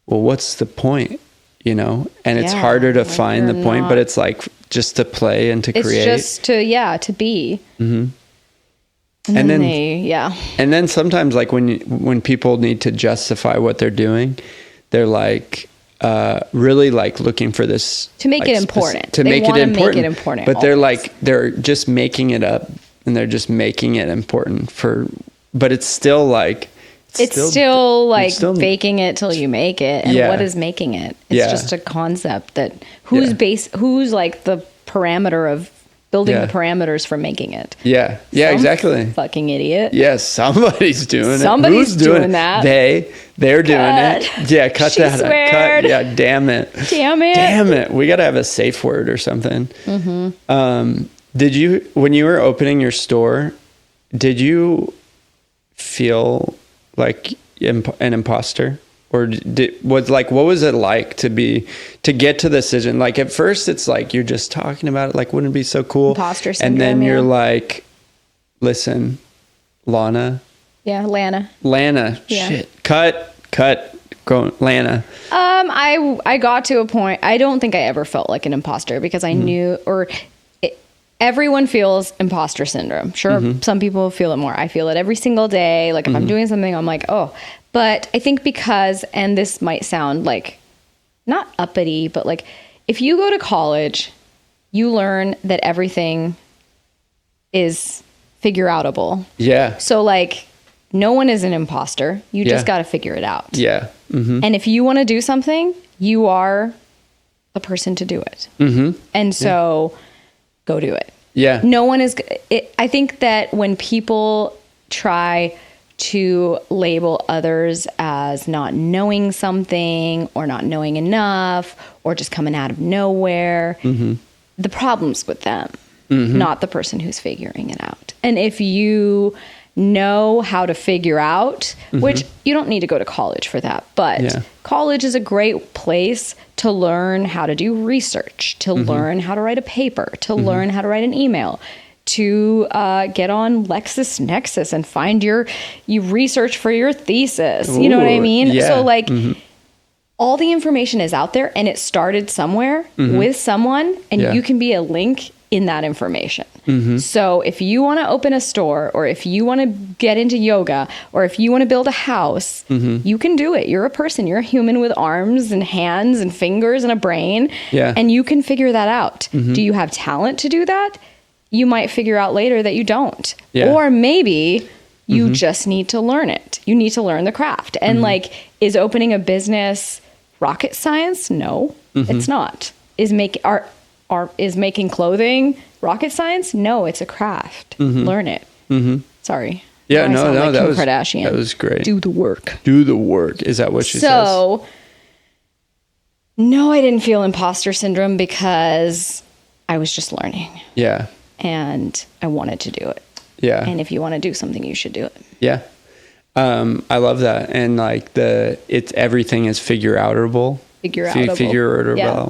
Speaker 2: well, what's the point? You know, and it's harder to find the point, but it's like just to play and to create.
Speaker 3: It's just to be.
Speaker 2: Mm-hmm.
Speaker 3: And then
Speaker 2: and then sometimes like when people need to justify what they're doing, they're like really like looking for this
Speaker 3: to make it important.
Speaker 2: They make it important. But they're just making it up and they're just making it important but it's still like.
Speaker 3: It's still baking it till you make it. And what is making it? It's just a concept that who's like the parameter of building the parameters for making it.
Speaker 2: Yeah. Yeah, exactly.
Speaker 3: Fucking idiot.
Speaker 2: Yes, somebody's doing it.
Speaker 3: Somebody's doing that.
Speaker 2: They're doing it. Yeah, cut
Speaker 3: She
Speaker 2: that.
Speaker 3: sweared.
Speaker 2: Yeah, damn it.
Speaker 3: Damn it.
Speaker 2: Damn it. We got to have a safe word or something. Did you, when you were opening your store, did you feel like an imposter? Or what was it like to get to the decision? Like at first it's like, you're just talking about it. Like, wouldn't it be so cool?
Speaker 3: Imposter syndrome.
Speaker 2: And then you're like, listen, Lana.
Speaker 3: Yeah. Lana.
Speaker 2: Yeah. Shit. Cut. Go, Lana.
Speaker 3: I got to a point, I don't think I ever felt like an imposter because I knew, everyone feels imposter syndrome. Sure. Some people feel it more. I feel it every single day. Like if I'm doing something, I'm like, oh. But I think because, and this might sound like not uppity, but like if you go to college, you learn that everything is figure outable.
Speaker 2: Yeah.
Speaker 3: So like no one is an imposter. You just got to figure it out.
Speaker 2: Yeah.
Speaker 3: And if you want to do something, you are the person to do it. And so go do it.
Speaker 2: Yeah.
Speaker 3: No one is, I think that when people try to label others as not knowing something or not knowing enough or just coming out of nowhere, the problem's with them, not the person who's figuring it out. And if you know how to figure out, which you don't need to go to college for that, but college is a great place to learn how to do research, to learn how to write a paper, to learn how to write an email, to get on LexisNexis and find you research for your thesis. You know what I mean?
Speaker 2: Yeah.
Speaker 3: So like all the information is out there and it started somewhere with someone and you can be a link in that information. So if you want to open a store or if you want to get into yoga or if you want to build a house, you can do it. You're a person. You're a human with arms and hands and fingers and a brain.
Speaker 2: Yeah.
Speaker 3: And you can figure that out. Do you have talent to do that? You might figure out later that you don't.
Speaker 2: Yeah.
Speaker 3: Or maybe you just need to learn it. You need to learn the craft. And like, is opening a business rocket science? No, it's not. Is making clothing rocket science? No, it's a craft. Learn it. Sorry.
Speaker 2: Yeah,
Speaker 3: no,
Speaker 2: that
Speaker 3: Kim
Speaker 2: was
Speaker 3: Kardashian.
Speaker 2: That was great.
Speaker 3: Do the work.
Speaker 2: Do the work. Is that what she says?
Speaker 3: So, no, I didn't feel imposter syndrome because I was just learning.
Speaker 2: Yeah.
Speaker 3: And I wanted to do it.
Speaker 2: Yeah.
Speaker 3: And if you want to do something, you should do it.
Speaker 2: Yeah. I love that. And like everything is figure outable.
Speaker 3: Figure outable.
Speaker 2: Yeah.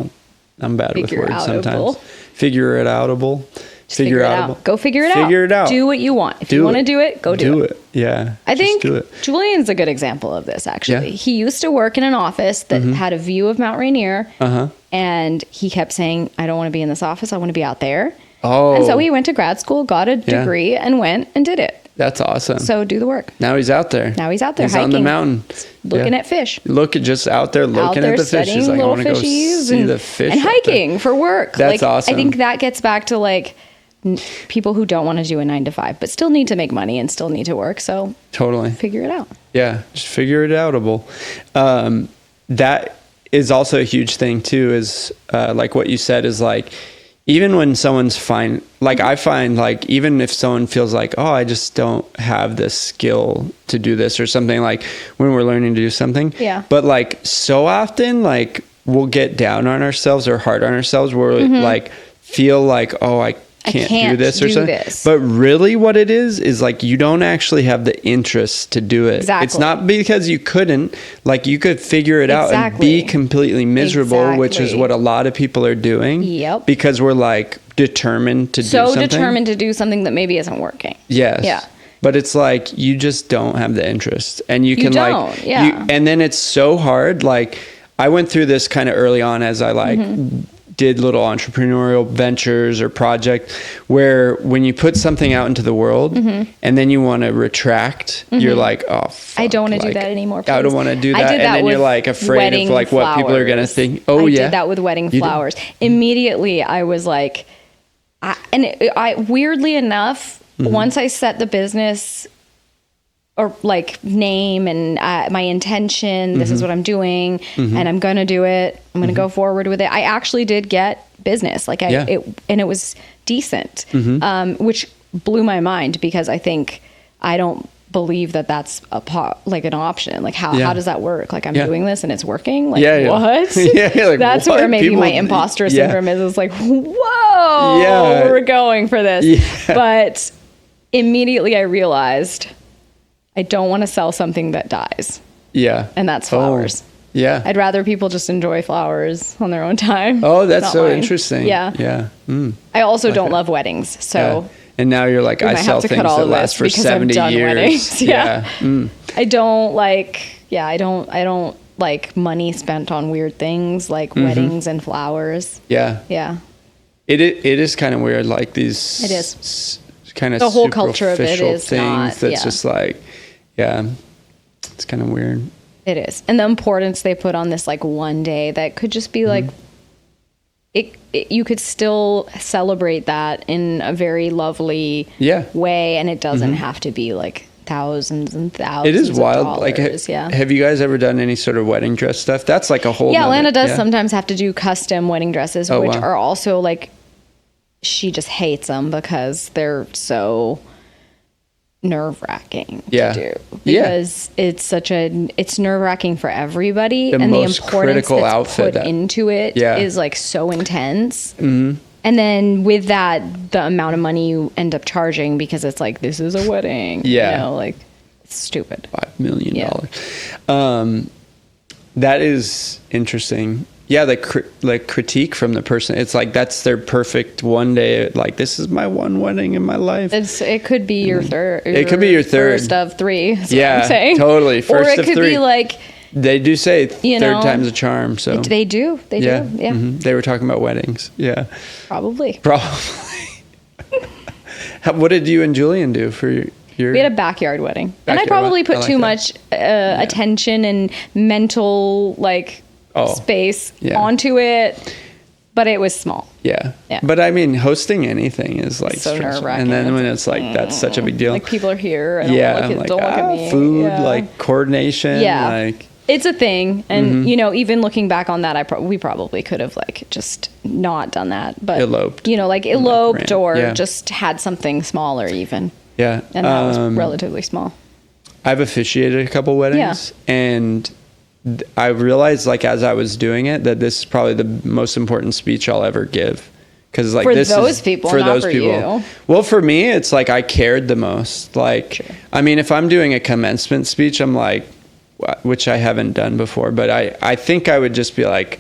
Speaker 2: I'm bad with words sometimes. Figure it outable.
Speaker 3: Figure it out. Go figure it out.
Speaker 2: Figure it out.
Speaker 3: Do what you want. If you want to do it, go do it.
Speaker 2: Yeah.
Speaker 3: I think Julian's a good example of this, actually.
Speaker 2: Yeah.
Speaker 3: He used to work in an office that had a view of Mount Rainier. And he kept saying, I don't want to be in this office. I want to be out there.
Speaker 2: Oh.
Speaker 3: And so he went to grad school, got a degree, and went and did it.
Speaker 2: That's awesome.
Speaker 3: So do the work.
Speaker 2: Now he's out there.
Speaker 3: He's
Speaker 2: hiking.
Speaker 3: On
Speaker 2: the mountain.
Speaker 3: Looking at fish.
Speaker 2: Just out there looking at the fish. He's like, I want to go see the fish.
Speaker 3: And hiking for work.
Speaker 2: That's awesome.
Speaker 3: I think that gets back to like people who don't want to do a 9-to-5, but still need to make money and still need to work. So
Speaker 2: totally
Speaker 3: figure it out.
Speaker 2: Yeah. Just figure it outable. That is also a huge thing too, is like what you said is like, even when someone's fine, like I find like, even if someone feels like, oh, I just don't have the skill to do this or something, like when we're learning to do something.
Speaker 3: Yeah.
Speaker 2: But like so often, like we'll get down on ourselves or hard on ourselves where we like feel like, oh, I can't do this or something. But really what it is like you don't actually have the interest to do it.
Speaker 3: Exactly.
Speaker 2: It's not because you couldn't, like you could figure it out and be completely miserable, which is what a lot of people are doing.
Speaker 3: Yep.
Speaker 2: Because we're like determined to do something.
Speaker 3: So determined to do something that maybe isn't working.
Speaker 2: Yes.
Speaker 3: Yeah.
Speaker 2: But it's like you just don't have the interest and you can like and then it's so hard. Like I went through this kind of early on as I like did little entrepreneurial ventures or project where when you put something out into the world and then you want to retract, you're like, oh, fuck,
Speaker 3: I don't want to do that anymore. Please.
Speaker 2: I don't want to do that.
Speaker 3: I did that
Speaker 2: and then
Speaker 3: with
Speaker 2: you're like afraid of like what people are going to think. Oh,
Speaker 3: I did that with wedding flowers. Immediately I was like, weirdly enough, once I set the business or like name and my intention, this is what I'm doing and I'm going to do it. I'm going to go forward with it. I actually did get business. Like it was decent, which blew my mind because I don't believe that that's like an option. Like how does that work? Like I'm doing this and it's working. Like what? Like, that's what? Where maybe my imposter syndrome is. It's like, whoa, we're going for this. Yeah. But immediately I realized I don't want to sell something that dies.
Speaker 2: Yeah.
Speaker 3: And that's flowers.
Speaker 2: Yeah.
Speaker 3: I'd rather people just enjoy flowers on their own time.
Speaker 2: Oh, that's so interesting.
Speaker 3: Yeah.
Speaker 2: Yeah.
Speaker 3: I also don't love weddings. So.
Speaker 2: Yeah. And now you're like, I sell things that last for 70 years.
Speaker 3: Yeah. I don't like money spent on weird things like weddings and flowers.
Speaker 2: Yeah.
Speaker 3: Yeah.
Speaker 2: It is kind of weird. Like these.
Speaker 3: It is.
Speaker 2: Kind of
Speaker 3: the whole culture of it is
Speaker 2: things
Speaker 3: not,
Speaker 2: that's just like, it's kind of weird.
Speaker 3: It is. And the importance they put on this like one day that could just be like, you could still celebrate that in a very lovely way, and it doesn't have to be like thousands and thousands. It is wild. Of dollars.
Speaker 2: Like, have you guys ever done any sort of wedding dress stuff? That's like a whole.
Speaker 3: Yeah, Lana does sometimes have to do custom wedding dresses, which are also like, she just hates them because they're so nerve-wracking to do, because it's nerve-wracking for everybody, and the importance that's put into it is like so intense. And then with that, the amount of money you end up charging, because it's like, this is a wedding, like it's stupid.
Speaker 2: $5 million. That is interesting. Yeah, the critique from the person. It's like, that's their perfect one day. Like, this is my one wedding in my life.
Speaker 3: It could be your third.
Speaker 2: It could be your third.
Speaker 3: First of three.
Speaker 2: Yeah, totally. First of three. Or it could
Speaker 3: be like.
Speaker 2: They do say third time's a charm. So
Speaker 3: they do. They do. Yeah.
Speaker 2: They were talking about weddings. Yeah.
Speaker 3: Probably.
Speaker 2: What did you and Julian do for your?
Speaker 3: We had a backyard wedding, and I probably put too much attention and mental space onto it, but it was small. Yeah.
Speaker 2: But I mean, hosting anything is like
Speaker 3: so nerve-wracking.
Speaker 2: And then when it's like, that's such a big deal.
Speaker 3: Like, people are here. And don't look at me.
Speaker 2: Food, like coordination.
Speaker 3: Yeah.
Speaker 2: Like,
Speaker 3: it's a thing. And, even looking back on that, we probably could have just not done that. But eloped. Or just had something smaller even.
Speaker 2: Yeah.
Speaker 3: And that was relatively small.
Speaker 2: I've officiated a couple weddings, and I realized, as I was doing it, that this is probably the most important speech I'll ever give. Because
Speaker 3: for those people, not for you.
Speaker 2: Well, for me, it's like I cared the most. I mean, if I'm doing a commencement speech, I'm like, which I haven't done before, but I think I would just be like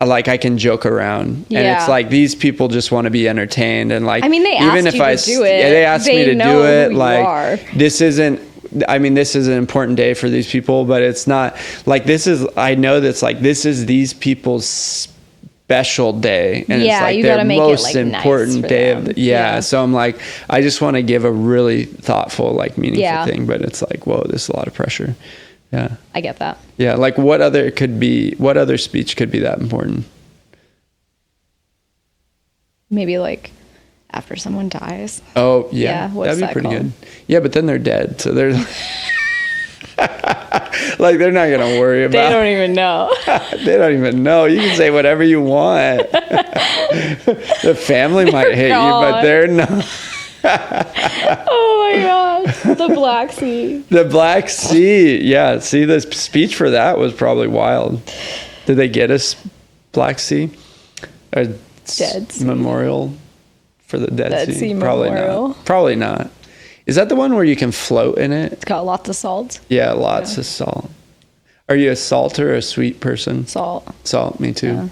Speaker 2: I can joke around, and it's like, these people just want to be entertained, and
Speaker 3: I mean, they asked you to do it.
Speaker 2: Yeah, they asked me to do it. This isn't. I mean, this is an important day for these people, but it's not I know that's this is these people's special day, and it's like their most important day of the, so I'm like, I just want to give a really thoughtful, meaningful thing, but it's like, whoa, this is a lot of pressure. Yeah.
Speaker 3: I get that.
Speaker 2: Yeah. What other speech could be that important?
Speaker 3: Maybe after someone dies.
Speaker 2: Oh yeah. That'd be pretty good. Yeah. But then they're dead. So they're they're not going to worry about.
Speaker 3: They don't even know.
Speaker 2: They don't even know. You can say whatever you want. The family might hate you, but they're not.
Speaker 3: Oh my gosh. The Black Sea.
Speaker 2: The Black Sea. Yeah. See, the speech for that was probably wild. Did they get us Black Sea? Or
Speaker 3: Dead Sea
Speaker 2: memorial for the Dead Sea?
Speaker 3: Memorial.
Speaker 2: Not. Probably not. Is that the one where you can float in it?
Speaker 3: It's got lots of salt.
Speaker 2: Yeah, lots of salt. Are you a salt or a sweet person?
Speaker 3: Salt,
Speaker 2: me too. Yeah.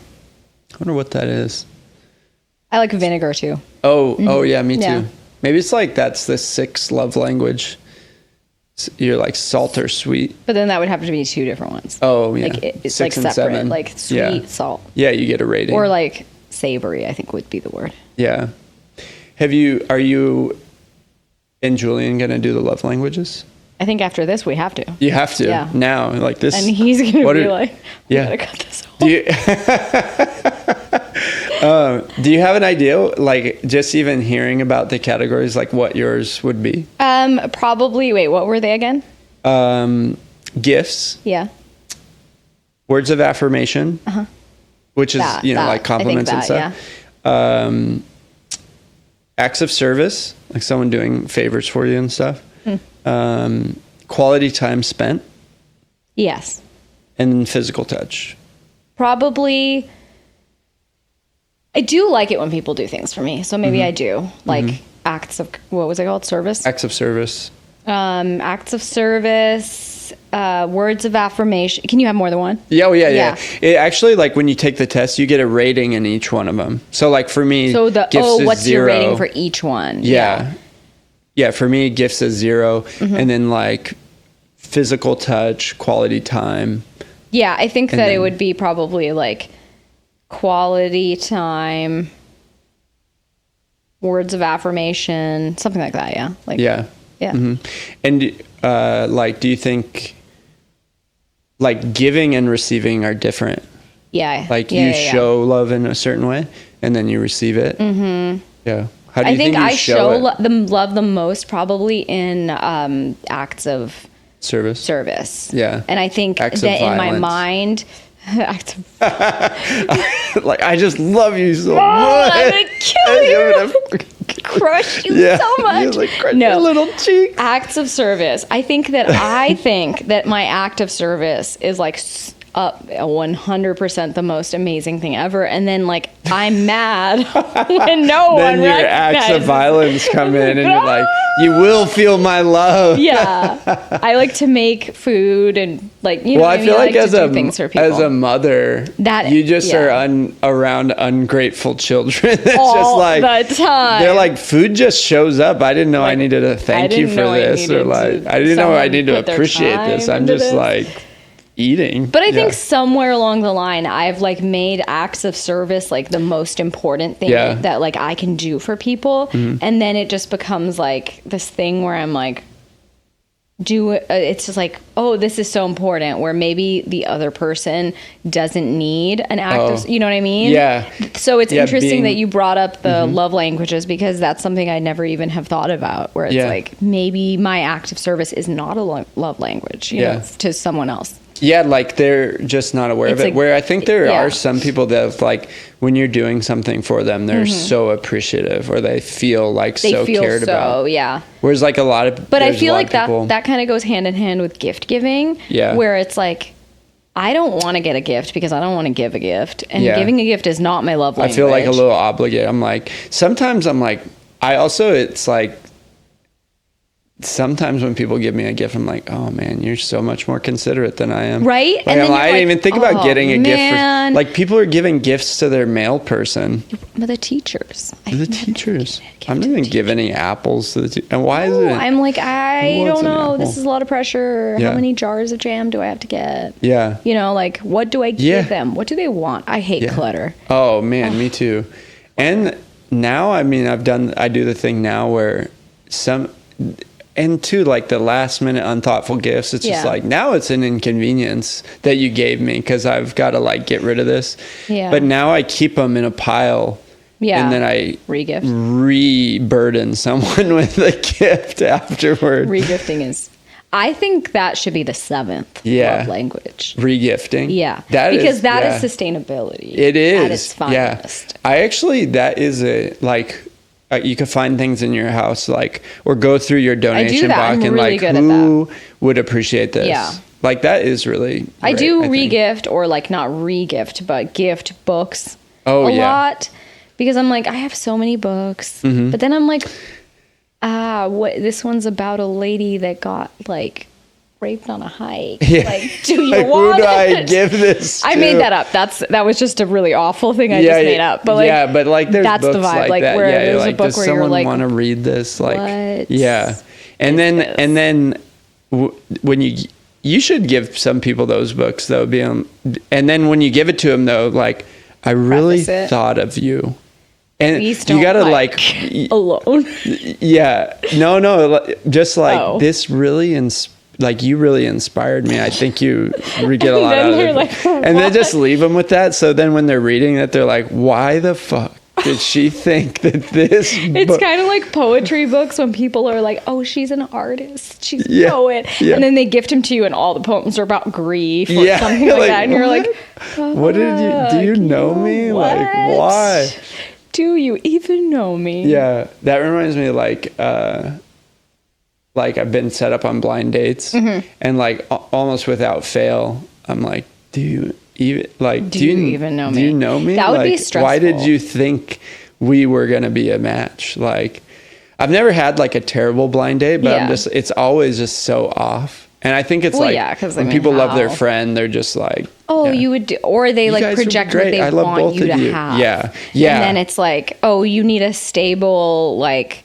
Speaker 2: I wonder what that is.
Speaker 3: I like vinegar too.
Speaker 2: Oh yeah, me too. Maybe it's that's the 6th love language. You're salt or sweet.
Speaker 3: But then that would have to be 2 different ones.
Speaker 2: Oh yeah.
Speaker 3: It's
Speaker 2: 6 and
Speaker 3: separate,
Speaker 2: 7.
Speaker 3: Sweet, salt.
Speaker 2: Yeah, you get a rating.
Speaker 3: Or savory, I think would be the word.
Speaker 2: Yeah. Are you and Julian going to do the love languages?
Speaker 3: I think after this we have to.
Speaker 2: You have to. Yeah. Now, this.
Speaker 3: And he's going to be we gotta cut this off.
Speaker 2: Do you have an idea, just even hearing about the categories, what yours would be?
Speaker 3: Probably. Wait, what were they again?
Speaker 2: Gifts.
Speaker 3: Yeah.
Speaker 2: Words of affirmation. which is, like compliments and stuff. Yeah. Acts of service, like someone doing favors for you and stuff. Quality time spent.
Speaker 3: Yes.
Speaker 2: And physical touch.
Speaker 3: Probably. I do like it when people do things for me. So maybe I do. Like acts of, what was it called? Service?
Speaker 2: Acts of service.
Speaker 3: Acts of service, words of affirmation. Can you have more than one?
Speaker 2: Yeah. It actually, like when you take the test, you get a rating in each one of them. So like for me,
Speaker 3: what's 0. Your rating for each one?
Speaker 2: Yeah. For me, gifts is 0. And then like physical touch, quality time.
Speaker 3: Yeah. I think that it would be probably like quality time, words of affirmation, something like that. Yeah. Like, yeah.
Speaker 2: And like, do you think like giving and receiving are different?
Speaker 3: Yeah.
Speaker 2: Like you show love in a certain way and then you receive it. Yeah. How do you think I show
Speaker 3: love the most probably in acts of service.
Speaker 2: Yeah.
Speaker 3: And I think that in my mind,
Speaker 2: like I just love you so much.
Speaker 3: I'm gonna kill you. Crush you so much.
Speaker 2: Like crush your little cheeks.
Speaker 3: Acts of service. I think that my act of service is like up 100% the most amazing thing ever, and then like I'm mad when no one
Speaker 2: then your acts of violence come in and you're like, you will feel my love.
Speaker 3: I like to make food and like,
Speaker 2: I feel like as a mother that you just are around ungrateful children. It's
Speaker 3: all
Speaker 2: just like
Speaker 3: the time
Speaker 2: they're like, food just shows up. I didn't know I needed to thank you for this, or like I didn't know I need to appreciate this. I'm just like eating.
Speaker 3: But I think somewhere along the line, I've like made acts of service like the most important thing that like I can do for people. And then it just becomes like this thing where I'm like, it's just like, oh, this is so important, where maybe the other person doesn't need an act of, you know what I mean?
Speaker 2: Yeah.
Speaker 3: So it's interesting that you brought up the love languages, because that's something I never even have thought about, where it's like, maybe my act of service is not a love language, you know, to someone else.
Speaker 2: Yeah, like they're just not aware of it. Like, where I think there are some people that like when you're doing something for them, they're so appreciative, or they feel like so cared about.
Speaker 3: Yeah.
Speaker 2: Whereas like a lot of,
Speaker 3: but I feel like that kind of goes hand in hand with gift giving. Yeah. Where it's like, I don't want to get a gift because I don't want to give a gift, and giving a gift is not my love language.
Speaker 2: I feel like a little obligated. I'm like, sometimes I'm like, it's like. Sometimes when people give me a gift, I'm like, oh man, you're so much more considerate than I am.
Speaker 3: Right?
Speaker 2: Like, and then I didn't even think about getting a gift. Like people are giving gifts to their mail person.
Speaker 3: But the teachers.
Speaker 2: I'm not even give any apples to the teachers. And why is it?
Speaker 3: I'm like, I don't know. This is a lot of pressure. How many jars of jam do I have to get?
Speaker 2: Yeah.
Speaker 3: You know, like what do I give them? What do they want? I hate clutter.
Speaker 2: Oh man, me too. And now, I mean, I do the thing now where and too, like the last minute unthoughtful gifts, it's just like, now it's an inconvenience that you gave me because I've got to like get rid of this. Yeah. But now I keep them in a pile. Yeah. And then I re-burden someone with a gift afterward.
Speaker 3: Regifting is, I think that should be the 7th love language.
Speaker 2: Regifting.
Speaker 3: Yeah. That is sustainability.
Speaker 2: It is.
Speaker 3: At its finest.
Speaker 2: Yeah. That is you could find things in your house, like, or go through your donation box and really like, who would appreciate this? Yeah. Like that is really great,
Speaker 3: I do re-gift, or like not re-gift, but gift books a lot, because I'm like, I have so many books, but then I'm like, this one's about a lady that got like raped on a hike. Yeah. Like, do you want
Speaker 2: who do I give this to?
Speaker 3: I made that up. That was just a really awful thing I just made up. But like,
Speaker 2: but like there's
Speaker 3: that's
Speaker 2: books
Speaker 3: the vibe.
Speaker 2: like that.
Speaker 3: Where there's a book
Speaker 2: does
Speaker 3: where
Speaker 2: someone
Speaker 3: you're like,
Speaker 2: want to read this? Like,
Speaker 3: what
Speaker 2: and then when you should give some people those books though. And then when you give it to them though, like, I really thought of you. And you gotta like
Speaker 3: alone.
Speaker 2: Yeah. No. Just like this really you really inspired me. I think you get a lot out of it. Like, and then just leave them with that. So then when they're reading that, they're like, why the fuck did she think that this
Speaker 3: It's kind of like poetry books when people are like, oh, she's an artist, she's a poet, and then they gift them to you and all the poems are about grief or something like that, and you're like,
Speaker 2: what did you do? You know me?
Speaker 3: What?
Speaker 2: Like, why
Speaker 3: do you even know me?
Speaker 2: Yeah, that reminds me, like I've been set up on blind dates, and like almost without fail, I'm like, do you even know me? Do you know me?
Speaker 3: That would
Speaker 2: like,
Speaker 3: be stressful.
Speaker 2: Why did you think we were gonna be a match? Like, I've never had like a terrible blind date, but it's always just so off. And I think it's when people love their friend, they're just like,
Speaker 3: you would do, or they like project what they want you to have.
Speaker 2: Yeah.
Speaker 3: And then it's like, oh, you need a stable like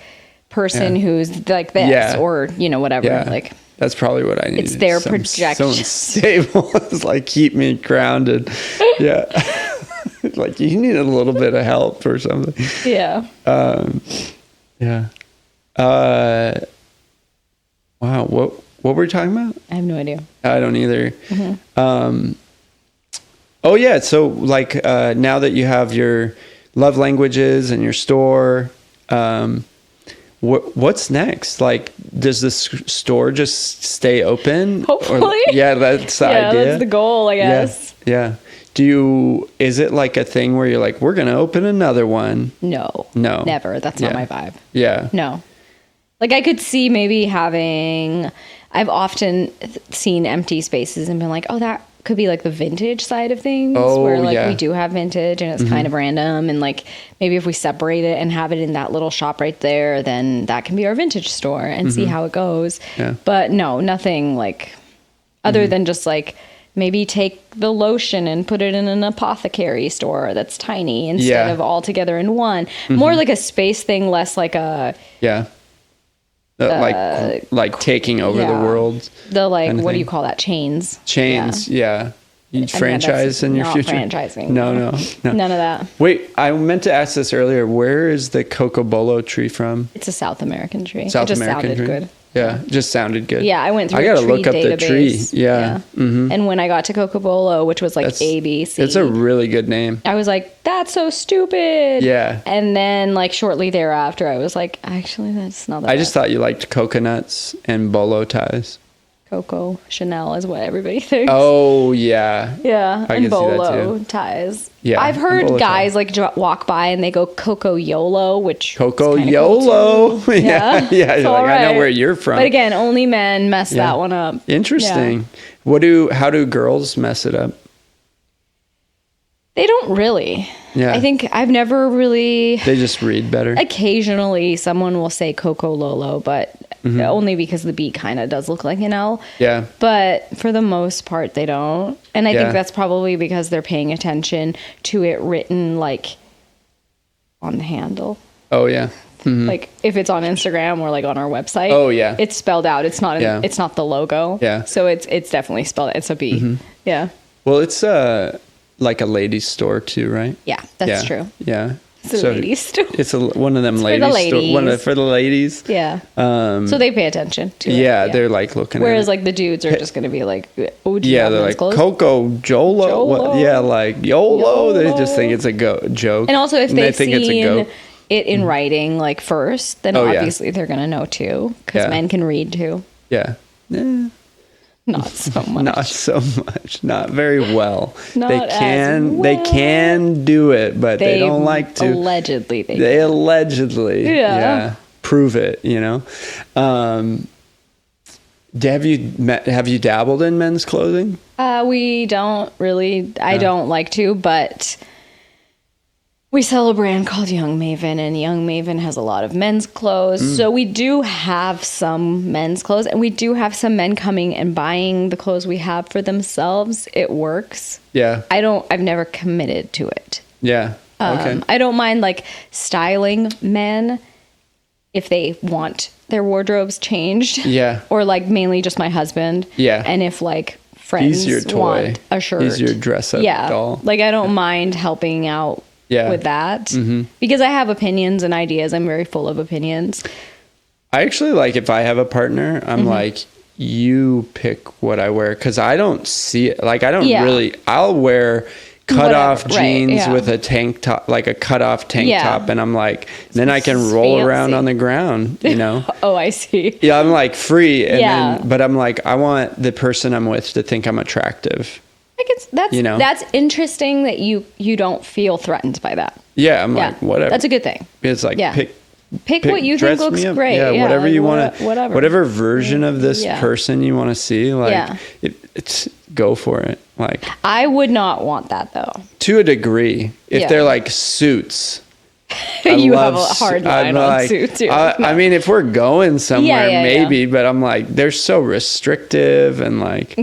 Speaker 3: person who's like this, or whatever.
Speaker 2: Yeah.
Speaker 3: Like,
Speaker 2: that's probably what I need.
Speaker 3: It's their projection.
Speaker 2: Someone stable. It's like, keep me grounded. Yeah. Like, you need a little bit of help or something.
Speaker 3: Yeah.
Speaker 2: Yeah. Wow. What were we talking about?
Speaker 3: I have no idea.
Speaker 2: I don't either. Oh yeah. So like, now that you have your love languages and your store, what's next? Like, does the store just stay open?
Speaker 3: Hopefully.
Speaker 2: That's the idea.
Speaker 3: That's the goal, I guess.
Speaker 2: Yeah. Is it like a thing where you're like, we're going to open another one?
Speaker 3: No, never. That's not my vibe.
Speaker 2: Yeah.
Speaker 3: No. Like, I could see maybe I've often seen empty spaces and been like, oh, that could be like the vintage side of things, where like we do have vintage and it's kind of random, and like maybe if we separate it and have it in that little shop right there, then that can be our vintage store and see how it goes. But no, nothing like other than just like maybe take the lotion and put it in an apothecary store that's tiny instead of all together in one. More like a space thing, less like a
Speaker 2: like taking over the world.
Speaker 3: The like, what do you call that? Chains.
Speaker 2: Yeah. You franchise in your future?
Speaker 3: Franchising.
Speaker 2: No.
Speaker 3: None of that.
Speaker 2: Wait, I meant to ask this earlier. Where is the Cocobolo tree from?
Speaker 3: It's a South American tree.
Speaker 2: South
Speaker 3: it just
Speaker 2: American
Speaker 3: sounded
Speaker 2: tree?
Speaker 3: good.
Speaker 2: Yeah, just sounded good.
Speaker 3: Yeah, I went through
Speaker 2: I gotta look up
Speaker 3: database.
Speaker 2: the tree. Yeah.
Speaker 3: And when I got to Cocobolo, which was like ABC.
Speaker 2: It's a really good name.
Speaker 3: I was like, that's so stupid.
Speaker 2: Yeah.
Speaker 3: And then like shortly thereafter, I was like, actually, that's not that
Speaker 2: I just thought you liked coconuts and bolo ties.
Speaker 3: Coco Chanel is what everybody thinks.
Speaker 2: Oh, yeah.
Speaker 3: Yeah.
Speaker 2: I
Speaker 3: and
Speaker 2: can
Speaker 3: bolo
Speaker 2: see that too.
Speaker 3: ties.
Speaker 2: Yeah.
Speaker 3: I've heard guys like walk by and they go Coco YOLO, which
Speaker 2: Coco YOLO.
Speaker 3: Cool
Speaker 2: yeah. You're like, I know where you're from.
Speaker 3: But again, only men mess that one up.
Speaker 2: Interesting.
Speaker 3: Yeah.
Speaker 2: How do girls mess it up?
Speaker 3: They don't really.
Speaker 2: Yeah.
Speaker 3: I think I've never really.
Speaker 2: They just read better.
Speaker 3: Occasionally, someone will say Coco Lolo, but only because the beat kind of does look like an L.
Speaker 2: Yeah.
Speaker 3: But for the most part, they don't. And I think that's probably because they're paying attention to it written like on the handle.
Speaker 2: Oh, yeah. Mm-hmm.
Speaker 3: Like if it's on Instagram or like on our website.
Speaker 2: Oh, yeah.
Speaker 3: It's spelled out. It's not. It's not the logo.
Speaker 2: Yeah.
Speaker 3: So it's definitely spelled. It's a B. Yeah.
Speaker 2: Well, it's like a ladies' store too, right?
Speaker 3: Yeah, that's true.
Speaker 2: Yeah.
Speaker 3: It's a ladies' store.
Speaker 2: It's one of them ladies' stores. For the ladies.
Speaker 3: Yeah. So they pay attention to it.
Speaker 2: Yeah, they're like looking at it.
Speaker 3: Whereas like the dudes are just going to be like, oh, do you have
Speaker 2: they're
Speaker 3: men's
Speaker 2: like,
Speaker 3: clothes?
Speaker 2: Coco Jolo. What? Yeah, like YOLO. They just think it's a joke.
Speaker 3: And also if they've
Speaker 2: think
Speaker 3: seen it in writing like first, then obviously they're going to know too, because men can read too.
Speaker 2: Yeah.
Speaker 3: Not so much.
Speaker 2: Not so much. Not very well.
Speaker 3: Not
Speaker 2: they can.
Speaker 3: as well.
Speaker 2: They can do it, but they don't like to.
Speaker 3: Allegedly,
Speaker 2: they allegedly. Yeah. Prove it. Have you dabbled in men's clothing?
Speaker 3: We don't really. I don't like to, but we sell a brand called Young Maven, and Young Maven has a lot of men's clothes. So we do have some men's clothes, and we do have some men coming and buying the clothes we have for themselves. It works.
Speaker 2: Yeah.
Speaker 3: I've never committed to it.
Speaker 2: Yeah. Okay.
Speaker 3: I don't mind like styling men if they want their wardrobes changed.
Speaker 2: Yeah.
Speaker 3: Or like mainly just my husband.
Speaker 2: Yeah.
Speaker 3: And if like friends want a shirt.
Speaker 2: He's your dress up doll.
Speaker 3: Like I don't mind helping out with that because I have opinions and ideas. I'm very full of opinions.
Speaker 2: I actually like if I have a partner, I'm like, you pick what I wear, because I don't see it. Like I don't really. I'll wear cut off jeans with a tank top, like a cut off tank top. And I'm like, then I can roll around on the ground, you know?
Speaker 3: Oh, I see.
Speaker 2: Yeah. I'm like free. And then, but I'm like, I want the person I'm with to think I'm attractive.
Speaker 3: I guess that's interesting that you don't feel threatened by that.
Speaker 2: Yeah. I'm like, whatever.
Speaker 3: That's a good thing.
Speaker 2: It's like,
Speaker 3: pick what you think looks great.
Speaker 2: Yeah. Whatever
Speaker 3: like
Speaker 2: you want to, whatever version of this
Speaker 3: Yeah.
Speaker 2: person you want to see, like it's go for it. Like,
Speaker 3: I would not want that though.
Speaker 2: To a degree, if they're like suits.
Speaker 3: You have a hard line on suits.
Speaker 2: I mean, if we're going somewhere, maybe, but I'm like, they're so restrictive and like,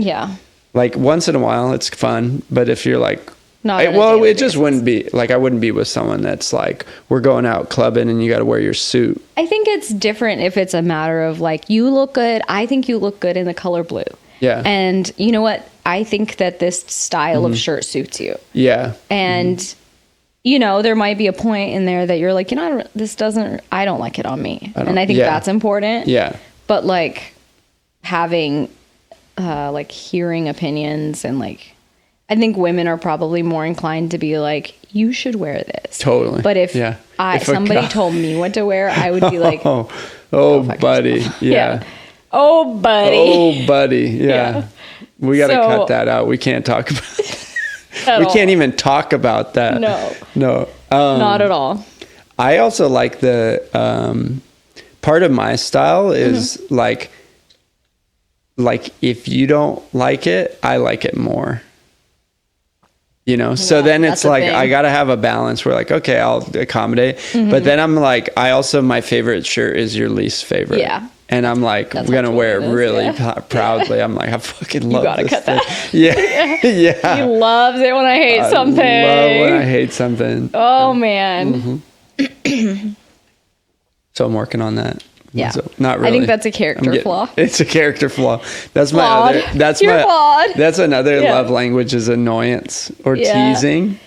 Speaker 2: like once in a while it's fun. But if you're like, it just wouldn't be like, I wouldn't be with someone that's like, we're going out clubbing and you got to wear your suit.
Speaker 3: I think it's different if it's a matter of like, you look good. I think you look good in the color blue.
Speaker 2: Yeah.
Speaker 3: And you know what? I think that this style of shirt suits you.
Speaker 2: Yeah.
Speaker 3: And, you know, there might be a point in there that you're like, you know, I don't like it on me. And I think that's important.
Speaker 2: Yeah.
Speaker 3: But like having, like hearing opinions and like, I think women are probably more inclined to be like, you should wear this.
Speaker 2: Totally.
Speaker 3: But if somebody told me what to wear, I would be like,
Speaker 2: oh, buddy. Yeah.
Speaker 3: Oh, buddy.
Speaker 2: Oh, buddy. Yeah. We got to cut that out. We can't talk about that. We can't even talk about that. No.
Speaker 3: Not at all.
Speaker 2: I also like the part of my style is like if you don't like it, I like it more. You know, so then it's like I got to have a balance where like, okay, I'll accommodate. But then I'm like, my favorite shirt is your least favorite. Yeah. And I'm like, I'm going to wear it really proudly. I'm like, I fucking love this. You got to cut that. Yeah.
Speaker 3: He loves it when I hate something.
Speaker 2: I love when I hate something.
Speaker 3: Oh, man.
Speaker 2: So I'm working on that.
Speaker 3: Yeah.
Speaker 2: So, not really.
Speaker 3: I think that's a character flaw.
Speaker 2: It's a character flaw. That's
Speaker 3: flawed.
Speaker 2: That's another love language is annoyance or teasing.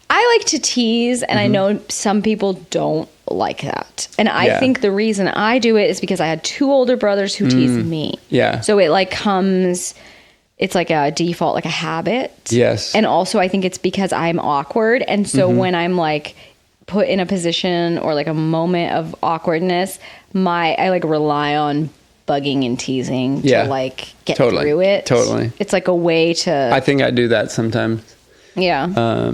Speaker 3: I like to tease, and I know some people don't like that. And I think the reason I do it is because I had 2 older brothers who teased me.
Speaker 2: Yeah.
Speaker 3: So it like it's like a default, like a habit.
Speaker 2: Yes.
Speaker 3: And also I think it's because I'm awkward. And so when I'm like put in a position or like a moment of awkwardness, I like rely on bugging and teasing to like get through it.
Speaker 2: Totally.
Speaker 3: It's like a way to...
Speaker 2: I think I do that sometimes.
Speaker 3: Yeah.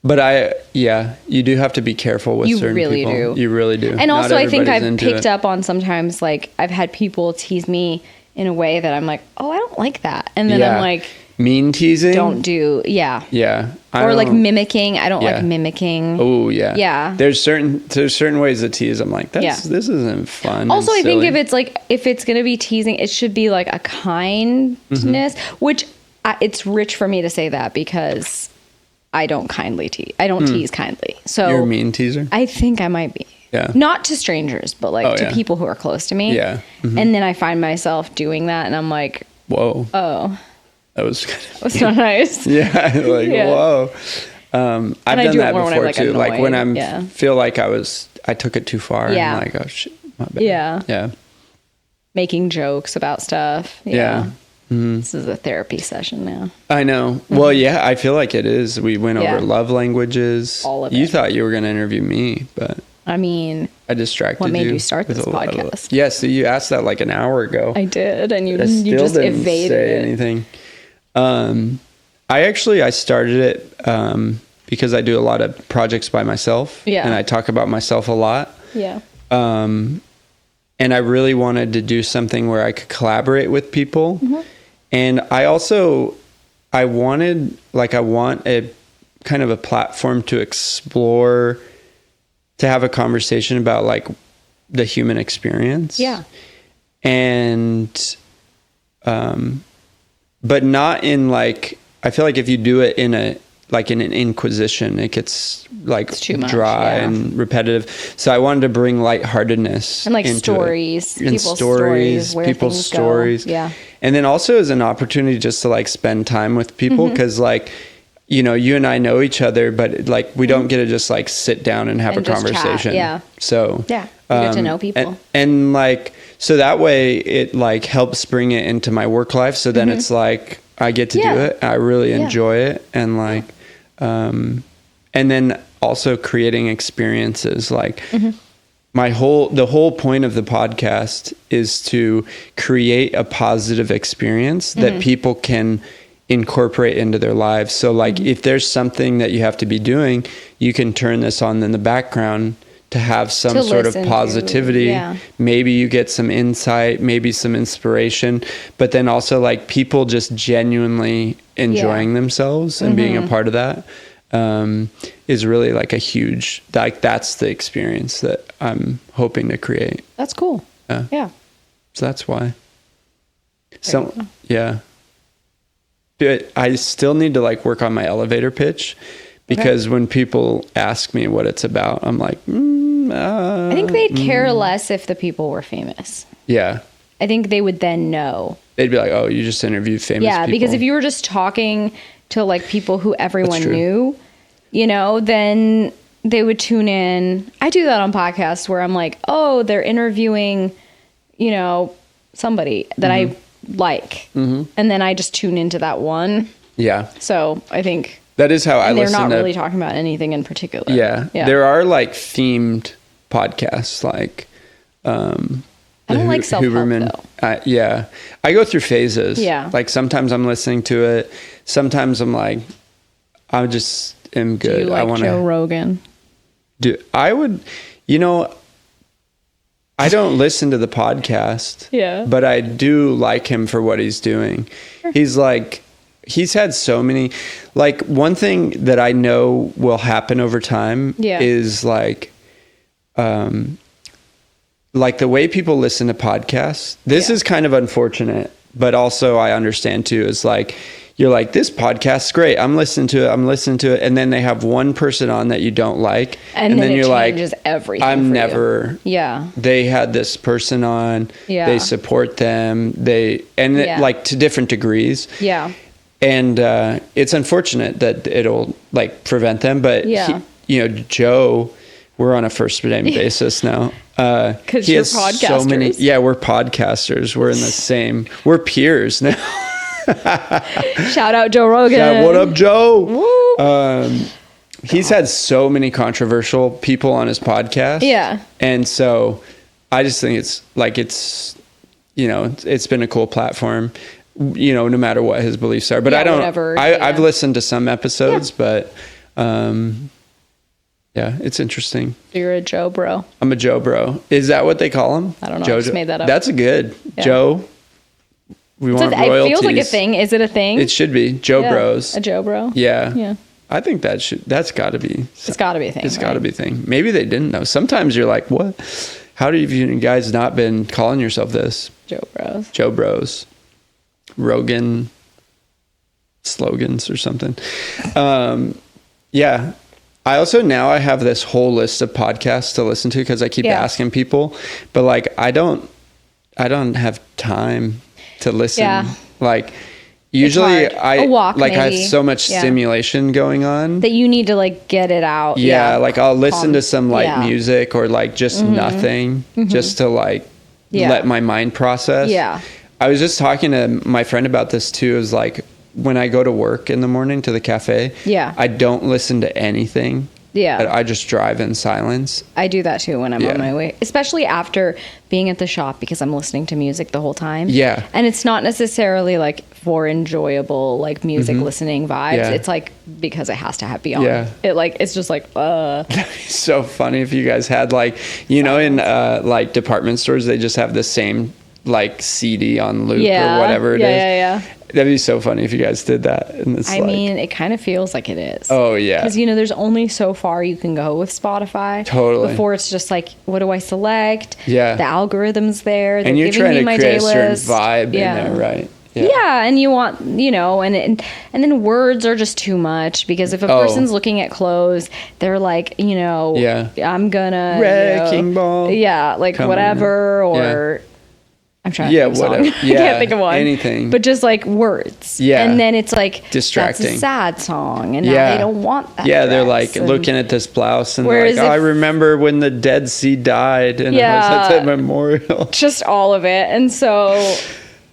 Speaker 2: But you do have to be careful with certain people. You really do.
Speaker 3: And also I think I've picked up on sometimes like I've had people tease me in a way that I'm like, oh, I don't like that. And then I'm like...
Speaker 2: Mean teasing?
Speaker 3: Don't do,
Speaker 2: Yeah.
Speaker 3: Or like mimicking. I don't like mimicking.
Speaker 2: Oh, yeah.
Speaker 3: Yeah.
Speaker 2: There's certain ways to tease. I'm like, this isn't fun.
Speaker 3: Also, I think if it's going to be teasing, it should be like a kindness, which it's rich for me to say that because I don't kindly tease. I don't tease kindly. So
Speaker 2: you're a mean teaser?
Speaker 3: I think I might be.
Speaker 2: Yeah.
Speaker 3: Not to strangers, but like to people who are close to me.
Speaker 2: Yeah.
Speaker 3: And then I find myself doing that and I'm like,
Speaker 2: whoa.
Speaker 3: Oh.
Speaker 2: That was
Speaker 3: that's not nice.
Speaker 2: Yeah. Like, whoa. I've done that before too. Like when I feel like I took it too far. Yeah. I'm like, oh shit, my bad.
Speaker 3: Yeah.
Speaker 2: Yeah.
Speaker 3: Making jokes about stuff. Yeah. This is a therapy session now.
Speaker 2: I know. Well, yeah, I feel like it is. We went over love languages.
Speaker 3: All of it.
Speaker 2: You thought you were going to interview me, but
Speaker 3: I mean,
Speaker 2: I distracted you.
Speaker 3: What made you start this podcast?
Speaker 2: Yes, so you asked that like an hour ago.
Speaker 3: I did, and you just
Speaker 2: didn't
Speaker 3: evaded
Speaker 2: say
Speaker 3: it.
Speaker 2: anything. I started it because I do a lot of projects by myself. Yeah. And I talk about myself a lot.
Speaker 3: Yeah.
Speaker 2: And I really wanted to do something where I could collaborate with people. And I want a kind of a platform to explore, to have a conversation about like the human experience.
Speaker 3: Yeah.
Speaker 2: And, but not in like, I feel like if you do it in an inquisition, it gets like
Speaker 3: too much,
Speaker 2: dry and repetitive. So I wanted to bring lightheartedness
Speaker 3: and like
Speaker 2: into
Speaker 3: stories,
Speaker 2: people's stories.
Speaker 3: Yeah.
Speaker 2: And then also as an opportunity just to like spend time with people. Cause like, you know, you and I know each other, but like, we don't get to just like sit down and have a conversation.
Speaker 3: Chat. Yeah.
Speaker 2: So
Speaker 3: yeah, you get to know people.
Speaker 2: And like, so that way it like helps bring it into my work life. So then it's like, I get to do it. I really enjoy it. And like, and then also creating experiences. Like the whole point of the podcast is to create a positive experience that people can incorporate into their lives. So like if there's something that you have to be doing, you can turn this on in the background to have some sort of positivity. Yeah. Maybe you get some insight, maybe some inspiration, but then also like people just genuinely enjoying themselves and being a part of that is really like a huge, like that's the experience that I'm hoping to create.
Speaker 3: That's cool. Yeah.
Speaker 2: So that's why. So yeah. But I still need to like work on my elevator pitch because when people ask me what it's about, I'm like, I
Speaker 3: think they'd care less if the people were famous.
Speaker 2: Yeah.
Speaker 3: I think they would then know.
Speaker 2: They'd be like, oh, you just interviewed famous people.
Speaker 3: Yeah, because if you were just talking to like people who everyone knew, you know, then they would tune in. I do that on podcasts where I'm like, oh, they're interviewing, you know, somebody that I like. And then I just tune into that one. Yeah. So I think
Speaker 2: that is how I listen.
Speaker 3: They're not really talking about anything in particular.
Speaker 2: Yeah. There are like themed podcasts like
Speaker 3: I don't like self-help though.
Speaker 2: Yeah. I go through phases. Yeah. Like sometimes I'm listening to it. Sometimes I'm like, I just am good.
Speaker 3: Do you like Joe Rogan?
Speaker 2: I would, you know, I don't listen to the podcast. Yeah. But I do like him for what he's doing. He's like, he's had so many, like one thing that I know will happen over time is like the way people listen to podcasts. This is kind of unfortunate, but also I understand too, is like, you're like, this podcast's great. I'm listening to it. And then they have one person on that you don't like.
Speaker 3: And then you're like, everything
Speaker 2: I'm never, they had this person on, they support them. Like to different degrees. Yeah. And it's unfortunate that it'll like prevent them, but you know, Joe, we're on a first name basis now.
Speaker 3: Because you're podcasters.
Speaker 2: We're podcasters. We're in the same, we're peers now.
Speaker 3: Shout out Joe Rogan.
Speaker 2: What up, Joe? He's had so many controversial people on his podcast. Yeah. And so I just think it's you know, it's been a cool platform, you know, no matter what his beliefs are. But I've listened to some episodes, but it's interesting.
Speaker 3: You're a Joe bro.
Speaker 2: I'm a Joe bro. Is that what they call him?
Speaker 3: I don't know. I just made that up.
Speaker 2: That's a good Joe. We want royalties.
Speaker 3: It feels like a thing. Is it a thing?
Speaker 2: It should be. Joe Bros.
Speaker 3: A Joe Bro?
Speaker 2: Yeah. Yeah. I think that's got to be.
Speaker 3: It's got to be a thing.
Speaker 2: It's got to be a thing. Maybe they didn't know. Sometimes you're like, what? How have you guys not been calling yourself this?
Speaker 3: Joe Bros.
Speaker 2: Joe Bros. Rogan slogans or something. Yeah. I also now I have this whole list of podcasts to listen to because I keep asking people, but like I don't have time to listen. Yeah. Like usually I have so much stimulation going on
Speaker 3: that you need to like get it out.
Speaker 2: Yeah. Like I'll listen to some light music or like just nothing just to like let my mind process. Yeah. I was just talking to my friend about this too. Is like when I go to work in the morning to the cafe, I don't listen to anything. Yeah. I just drive in silence.
Speaker 3: I do that too when I'm on my way, especially after being at the shop because I'm listening to music the whole time. Yeah. And it's not necessarily like for enjoyable like music listening vibes. Yeah. It's like because it has to be on. Yeah. It's just like That'd be
Speaker 2: so funny if you guys had like, you know, in like department stores they just have the same like CD on loop or whatever it is. Yeah. That'd be so funny if you guys did that. And it's
Speaker 3: mean, it kind of feels like it is.
Speaker 2: Oh, yeah.
Speaker 3: Because, you know, there's only so far you can go with Spotify.
Speaker 2: Totally.
Speaker 3: Before it's just like, what do I select? Yeah. The algorithm's there.
Speaker 2: They're giving me my day list. And you're trying to create a certain vibe in there, right?
Speaker 3: Yeah, and you want, you know, and then words are just too much because if a person's looking at clothes, they're like, you know, I'm gonna...
Speaker 2: Wrecking ball.
Speaker 3: Yeah, like whatever, or... I'm trying to think of a song. I can't think of one.
Speaker 2: Anything.
Speaker 3: But just like words. Yeah. And then it's like
Speaker 2: distracting.
Speaker 3: That's a sad song. And now they don't want that.
Speaker 2: Yeah, they're like looking at this blouse and like, I remember when the Dead Sea died and I was at the memorial.
Speaker 3: Just all of it. And so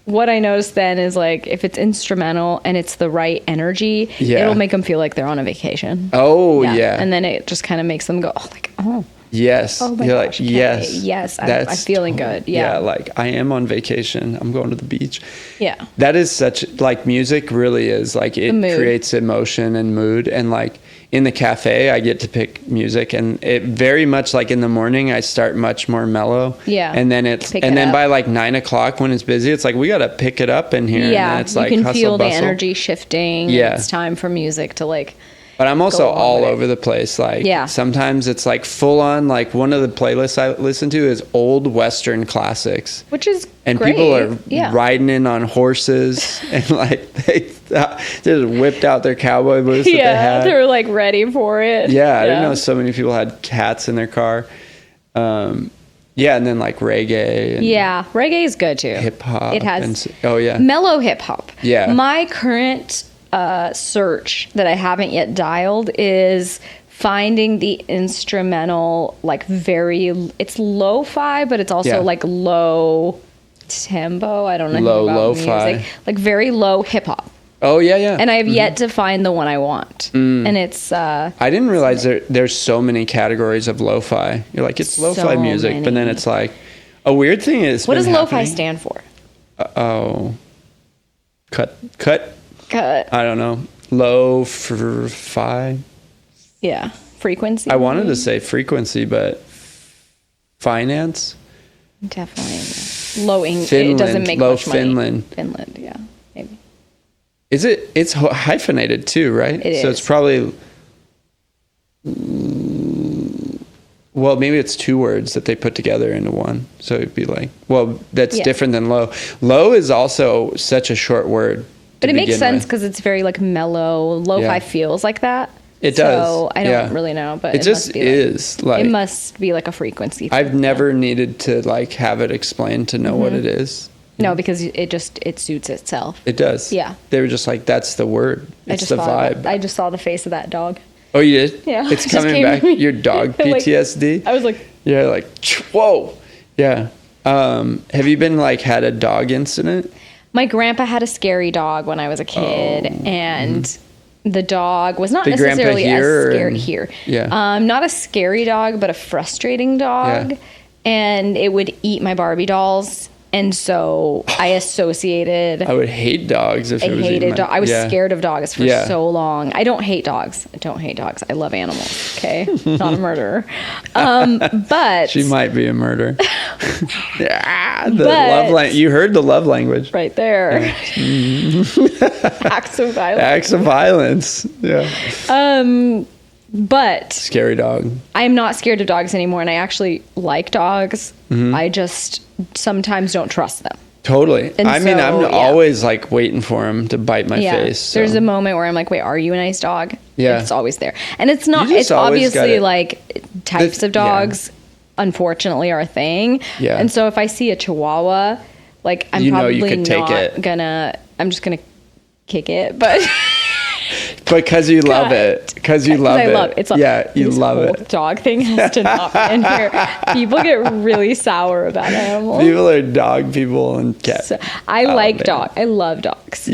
Speaker 3: what I noticed then is like if it's instrumental and it's the right energy, it'll make them feel like they're on a vacation.
Speaker 2: Oh yeah.
Speaker 3: And then it just kind of makes them go, oh, like, oh.
Speaker 2: Yes.
Speaker 3: Oh my
Speaker 2: You're
Speaker 3: gosh.
Speaker 2: like,
Speaker 3: Okay.
Speaker 2: yes.
Speaker 3: I'm feeling good. Yeah.
Speaker 2: Like I am on vacation. I'm going to the beach.
Speaker 3: Yeah.
Speaker 2: That is such, like, music really is like, it creates emotion and mood. And like in the cafe, I get to pick music, and it very much like in the morning, I start much more mellow.
Speaker 3: Yeah.
Speaker 2: And then then by like 9 o'clock when it's busy, it's like, we got to pick it up in here.
Speaker 3: Yeah.
Speaker 2: And it's
Speaker 3: you
Speaker 2: like,
Speaker 3: can
Speaker 2: hustle,
Speaker 3: feel
Speaker 2: bustle.
Speaker 3: the energy shifting.
Speaker 2: Yeah.
Speaker 3: It's time for music to like.
Speaker 2: But I'm also all over the place. Like sometimes it's like full on, like one of the playlists I listen to is old Western classics.
Speaker 3: Which is
Speaker 2: and
Speaker 3: great.
Speaker 2: People are riding in on horses and like they just whipped out their cowboy boots that they had.
Speaker 3: They're like ready for it.
Speaker 2: Yeah, I didn't know so many people had cats in their car. And then like reggae. And
Speaker 3: reggae is good too.
Speaker 2: Hip hop.
Speaker 3: It has
Speaker 2: mellow
Speaker 3: hip hop.
Speaker 2: Yeah.
Speaker 3: My current search that I haven't yet dialed is finding the instrumental, like it's lo-fi, but it's also like low tempo. I don't know about
Speaker 2: lo-fi.
Speaker 3: music. Like very low hip hop.
Speaker 2: Oh yeah.
Speaker 3: And I have yet to find the one I want. And it's
Speaker 2: I didn't realize there's so many categories of lo-fi. You're like, it's lo-fi music, but then it's like a weird thing is,
Speaker 3: what does lo-fi stand for?
Speaker 2: Cut. I don't know. Lo-fi.
Speaker 3: Yeah. Frequency.
Speaker 2: I wanted to say frequency, but finance.
Speaker 3: Definitely. Low English.
Speaker 2: Finland,
Speaker 3: it doesn't make
Speaker 2: low
Speaker 3: much money.
Speaker 2: Finland.
Speaker 3: Finland, yeah. Maybe.
Speaker 2: Is it? It's hyphenated too, right?
Speaker 3: It is.
Speaker 2: So it's probably. Well, maybe it's two words that they put together into one. So it'd be like, well, that's different than low. Low is also such a short word.
Speaker 3: But it makes sense because it's very like mellow. Lo-fi feels like that.
Speaker 2: It does.
Speaker 3: So I don't really know, but
Speaker 2: it just is like
Speaker 3: it must be like a frequency thing.
Speaker 2: I've never needed to like have it explained to know what it is.
Speaker 3: No, because it suits itself.
Speaker 2: It does.
Speaker 3: Yeah.
Speaker 2: They were just like, that's the word. It's the vibe.
Speaker 3: I just saw the face of that dog.
Speaker 2: Oh, you did?
Speaker 3: Yeah.
Speaker 2: It's coming back. Your dog PTSD.
Speaker 3: I was like,
Speaker 2: yeah, like whoa. Yeah. Have you been like had a dog incident?
Speaker 3: My grandpa had a scary dog when I was a kid, and the dog was not necessarily as scary here.
Speaker 2: Yeah.
Speaker 3: Not a scary dog, but a frustrating dog.
Speaker 2: Yeah.
Speaker 3: And it would eat my Barbie dolls. And so I associated.
Speaker 2: I would hate dogs if it was
Speaker 3: hated dogs. I was scared of dogs for
Speaker 2: Yeah.
Speaker 3: so long. I don't hate dogs. I love animals. Okay, not a murderer. But
Speaker 2: she might be a murderer. Love language. You heard the love language
Speaker 3: right there. Acts of violence.
Speaker 2: Acts of violence. Yeah.
Speaker 3: But
Speaker 2: scary dog.
Speaker 3: I'm not scared of dogs anymore, and I actually like dogs. I just sometimes don't trust them.
Speaker 2: Totally. And I mean, I'm always like waiting for him to bite my face. So.
Speaker 3: There's a moment where I'm like, wait, are you a nice dog?
Speaker 2: Yeah.
Speaker 3: It's always there. And it's not, it's obviously like types of dogs, unfortunately, are a thing.
Speaker 2: Yeah.
Speaker 3: And so if I see a Chihuahua, like I'm probably not gonna, I'm just gonna kick it, but.
Speaker 2: Because you love it. Because you love it. You love it.
Speaker 3: Dog thing has to not be in here. People get really sour about animals.
Speaker 2: People are dog people and cats.
Speaker 3: So, I like dogs. I love dogs.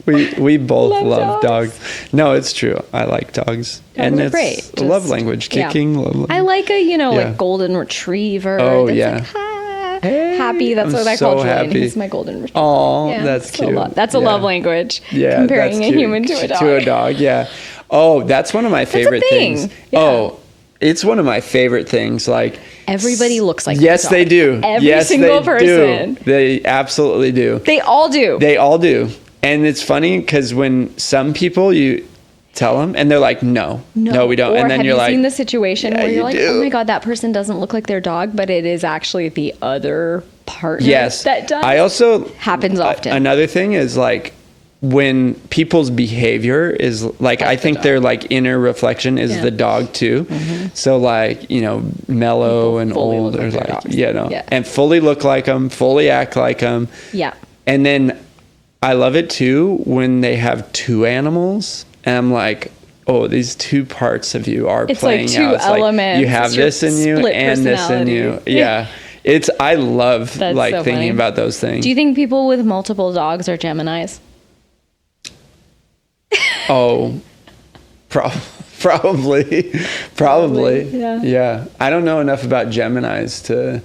Speaker 2: We both love dogs. No, it's true. I like dogs. And it's great. A love language. Kicking. Love language.
Speaker 3: I like a, like golden retriever.
Speaker 2: Oh,
Speaker 3: that's like, hey, happy. That's what I call Julian. He's my golden retriever.
Speaker 2: Oh, that's cute.
Speaker 3: That's a love language.
Speaker 2: Yeah,
Speaker 3: comparing a human to a dog.
Speaker 2: To a dog, yeah. Oh, that's one of my favorite things.
Speaker 3: Yeah.
Speaker 2: Oh, it's one of my favorite things. Like
Speaker 3: everybody looks like
Speaker 2: yes, they do.
Speaker 3: Every single person.
Speaker 2: They absolutely do.
Speaker 3: They all do.
Speaker 2: They all do. And it's funny because when some people you tell them and they're like, no, we don't. And then you're like,
Speaker 3: have you seen the situation where you're like, oh my God, that person doesn't look like their dog, but it is actually the other partner that does.
Speaker 2: I also
Speaker 3: happens often.
Speaker 2: Another thing is like when people's behavior is like, I think their like inner reflection is the dog too. So like, mellow and old or like, and fully look like them, fully act like them.
Speaker 3: Yeah.
Speaker 2: And then I love it too when they have two animals. And I'm like, oh, these two parts of you are playing out.
Speaker 3: It's like two elements.
Speaker 2: Like you have this in you and this in you. Yeah. I love
Speaker 3: That's
Speaker 2: like
Speaker 3: so
Speaker 2: thinking
Speaker 3: funny.
Speaker 2: about those things.
Speaker 3: Do you think people with multiple dogs are Geminis?
Speaker 2: Oh, probably. Yeah. I don't know enough about Geminis to.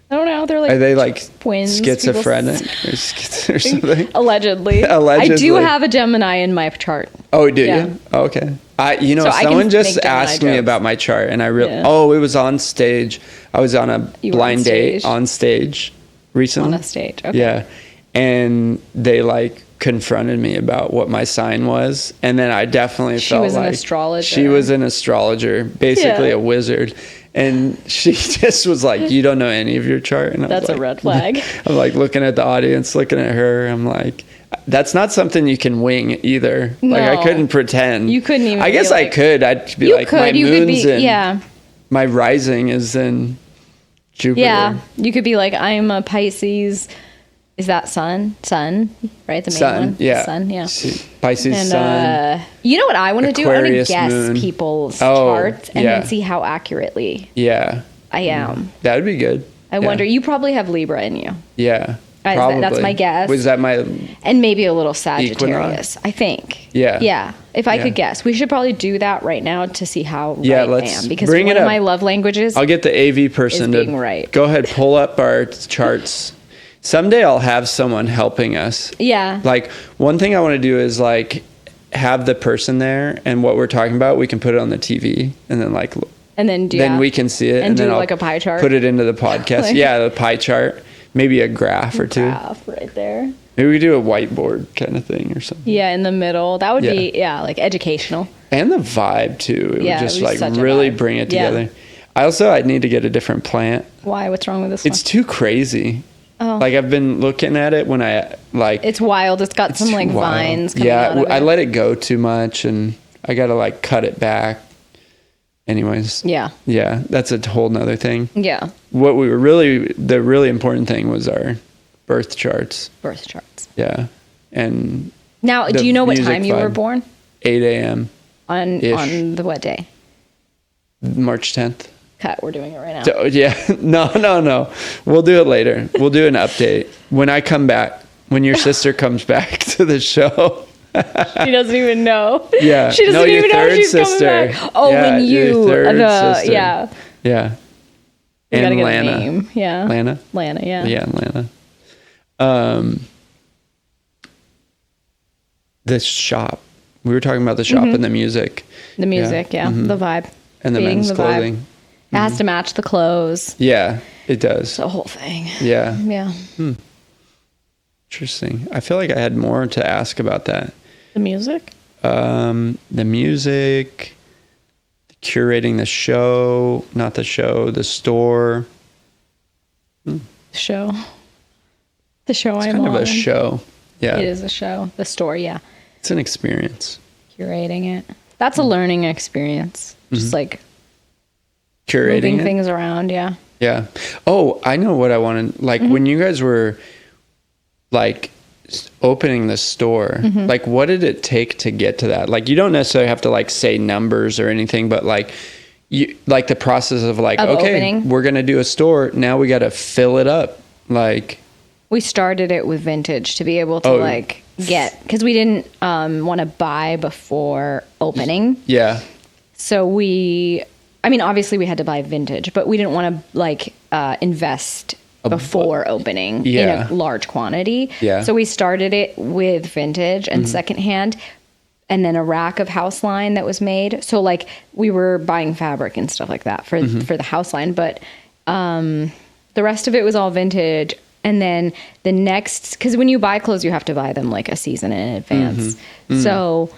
Speaker 3: I don't know. They're like,
Speaker 2: Are they like
Speaker 3: twins,
Speaker 2: schizophrenic or something?
Speaker 3: Allegedly. I do have a Gemini in my chart.
Speaker 2: Oh, do you? Oh, okay. Someone just asked me about my chart, and I really. Yeah. Oh, it was on stage. I was on a blind date on stage recently.
Speaker 3: On a stage. Okay.
Speaker 2: Yeah, and they like confronted me about what my sign was, and then I definitely felt like
Speaker 3: she was an astrologer.
Speaker 2: She was an astrologer, basically a wizard. And she just was like, "You don't know any of your chart." And
Speaker 3: that's a red flag.
Speaker 2: I'm like looking at the audience, looking at her. I'm like, that's not something you can wing either.
Speaker 3: No.
Speaker 2: Like I couldn't pretend.
Speaker 3: You couldn't even.
Speaker 2: I guess I could. I'd be like, my moon's in. My rising is in Jupiter.
Speaker 3: Yeah, you could be like, I'm a Pisces. Is that sun, right? The main one?
Speaker 2: Yeah.
Speaker 3: Sun, yeah.
Speaker 2: Pisces, and, sun.
Speaker 3: You know what I want to do? I want to guess moon. People's charts and then see how accurately I am.
Speaker 2: That would be good.
Speaker 3: I wonder, you probably have Libra in you.
Speaker 2: Yeah, probably.
Speaker 3: That's my guess.
Speaker 2: Was that my...
Speaker 3: And maybe a little Sagittarius,
Speaker 2: Equinox?
Speaker 3: I think.
Speaker 2: Yeah.
Speaker 3: Yeah, if I could guess. We should probably do that right now to see how right I am. Because one of my love languages
Speaker 2: I'll get the AV person
Speaker 3: is being right.
Speaker 2: Go ahead, pull up our charts. Someday I'll have someone helping us.
Speaker 3: Yeah.
Speaker 2: Like one thing I want to do is like have the person there, and what we're talking about, we can put it on the TV, and then like,
Speaker 3: and then
Speaker 2: we can see it,
Speaker 3: and do
Speaker 2: then
Speaker 3: like a pie chart.
Speaker 2: Put it into the podcast. The pie chart, maybe a graph or two.
Speaker 3: Graph right there.
Speaker 2: Maybe we do a whiteboard kind of thing or something.
Speaker 3: Yeah, in the middle. That would be like educational.
Speaker 2: And the vibe too. It would just like really bring it together.
Speaker 3: Yeah.
Speaker 2: I'd need to get a different plant.
Speaker 3: Why? What's wrong with this
Speaker 2: one? It's too crazy. Oh. Like I've been looking at it when I like.
Speaker 3: It's wild. It's got some like vines coming out of it.
Speaker 2: I let it go too much, and I got to like cut it back. Anyways.
Speaker 3: Yeah.
Speaker 2: Yeah, that's a whole nother thing.
Speaker 3: Yeah.
Speaker 2: What the really important thing was our birth charts.
Speaker 3: Birth charts.
Speaker 2: Yeah, and.
Speaker 3: Now, do you know what time you were born?
Speaker 2: 8 a.m.
Speaker 3: On the what day?
Speaker 2: March 10th.
Speaker 3: Cut. We're doing it right now.
Speaker 2: So, yeah. No. We'll do it later. We'll do an update when I come back. When your sister comes back to the show.
Speaker 3: She doesn't even know.
Speaker 2: Yeah.
Speaker 3: She doesn't even know she's coming back. Oh,
Speaker 2: yeah,
Speaker 3: when you
Speaker 2: sister.
Speaker 3: Yeah.
Speaker 2: Yeah.
Speaker 3: We
Speaker 2: and
Speaker 3: gotta get
Speaker 2: Lana.
Speaker 3: a name. Yeah.
Speaker 2: Lana,
Speaker 3: yeah.
Speaker 2: Yeah, Lana. The shop. We were talking about the shop and the music.
Speaker 3: The music, yeah. The vibe.
Speaker 2: And the men's clothing.
Speaker 3: It has to match the clothes.
Speaker 2: Yeah, it does.
Speaker 3: The whole thing.
Speaker 2: Yeah.
Speaker 3: Yeah.
Speaker 2: Interesting. I feel like I had more to ask about that.
Speaker 3: The music?
Speaker 2: The music, curating the show, not the show, the store.
Speaker 3: Show. The show
Speaker 2: it's
Speaker 3: I'm
Speaker 2: kind
Speaker 3: on.
Speaker 2: of a show. Yeah.
Speaker 3: It is a show. The store, yeah.
Speaker 2: It's an experience.
Speaker 3: Curating it. That's a learning experience. Just like
Speaker 2: curating
Speaker 3: moving things around, yeah.
Speaker 2: Yeah. Oh, I know what I wanted. Like when you guys were like opening the store, like what did it take to get to that? Like you don't necessarily have to like say numbers or anything, but like you like the process of like, okay, opening. We're going to do a store. Now we got to fill it up. Like
Speaker 3: we started it with vintage to be able to like get, because we didn't want to buy before opening.
Speaker 2: Yeah.
Speaker 3: So obviously we had to buy vintage, but we didn't want to like invest before opening in a large quantity.
Speaker 2: Yeah.
Speaker 3: So we started it with vintage and secondhand, and then a rack of house line that was made. So like we were buying fabric and stuff like that for the house line, but the rest of it was all vintage. And then the next, because when you buy clothes, you have to buy them like a season in advance. So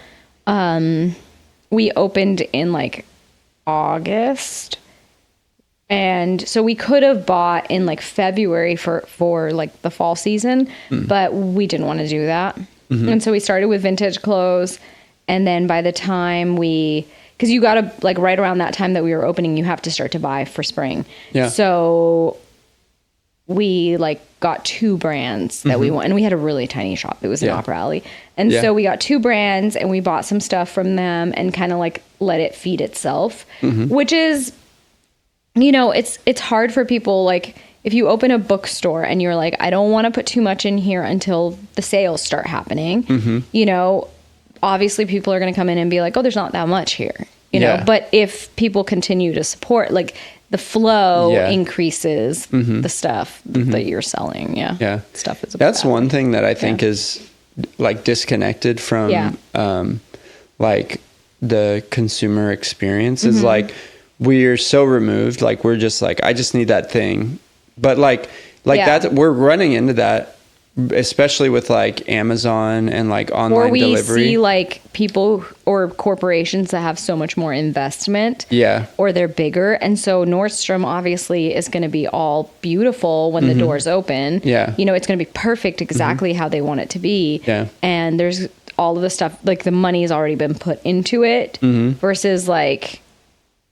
Speaker 3: we opened in like August. And so we could have bought in like February for like the fall season, but we didn't want to do that. And so we started with vintage clothes. And then by the time because you got to like right around that time that we were opening, you have to start to buy for spring.
Speaker 2: Yeah.
Speaker 3: So we like got 2 brands that we want, and we had a really tiny shop. It was an Opera Alley. And so we got 2 brands and we bought some stuff from them and kind of like let it feed itself, which is, it's hard for people. Like if you open a bookstore and you're like, I don't want to put too much in here until the sales start happening, you know, obviously people are going to come in and be like, oh, there's not that much here, you know, but if people continue to support, like the flow increases the stuff that you're selling. Yeah. Stuff is
Speaker 2: That's one thing that I think is like disconnected from, like the consumer experience is like, we're so removed. Like we're just like, I just need that thing. But like that, we're running into that, especially with like Amazon and like online delivery.
Speaker 3: Or we see like people or corporations that have so much more investment. Or they're bigger. And so Nordstrom obviously is going to be all beautiful when the doors open. You know, it's going to be perfect exactly how they want it to be. And there's all of the stuff, like the money has already been put into it versus like,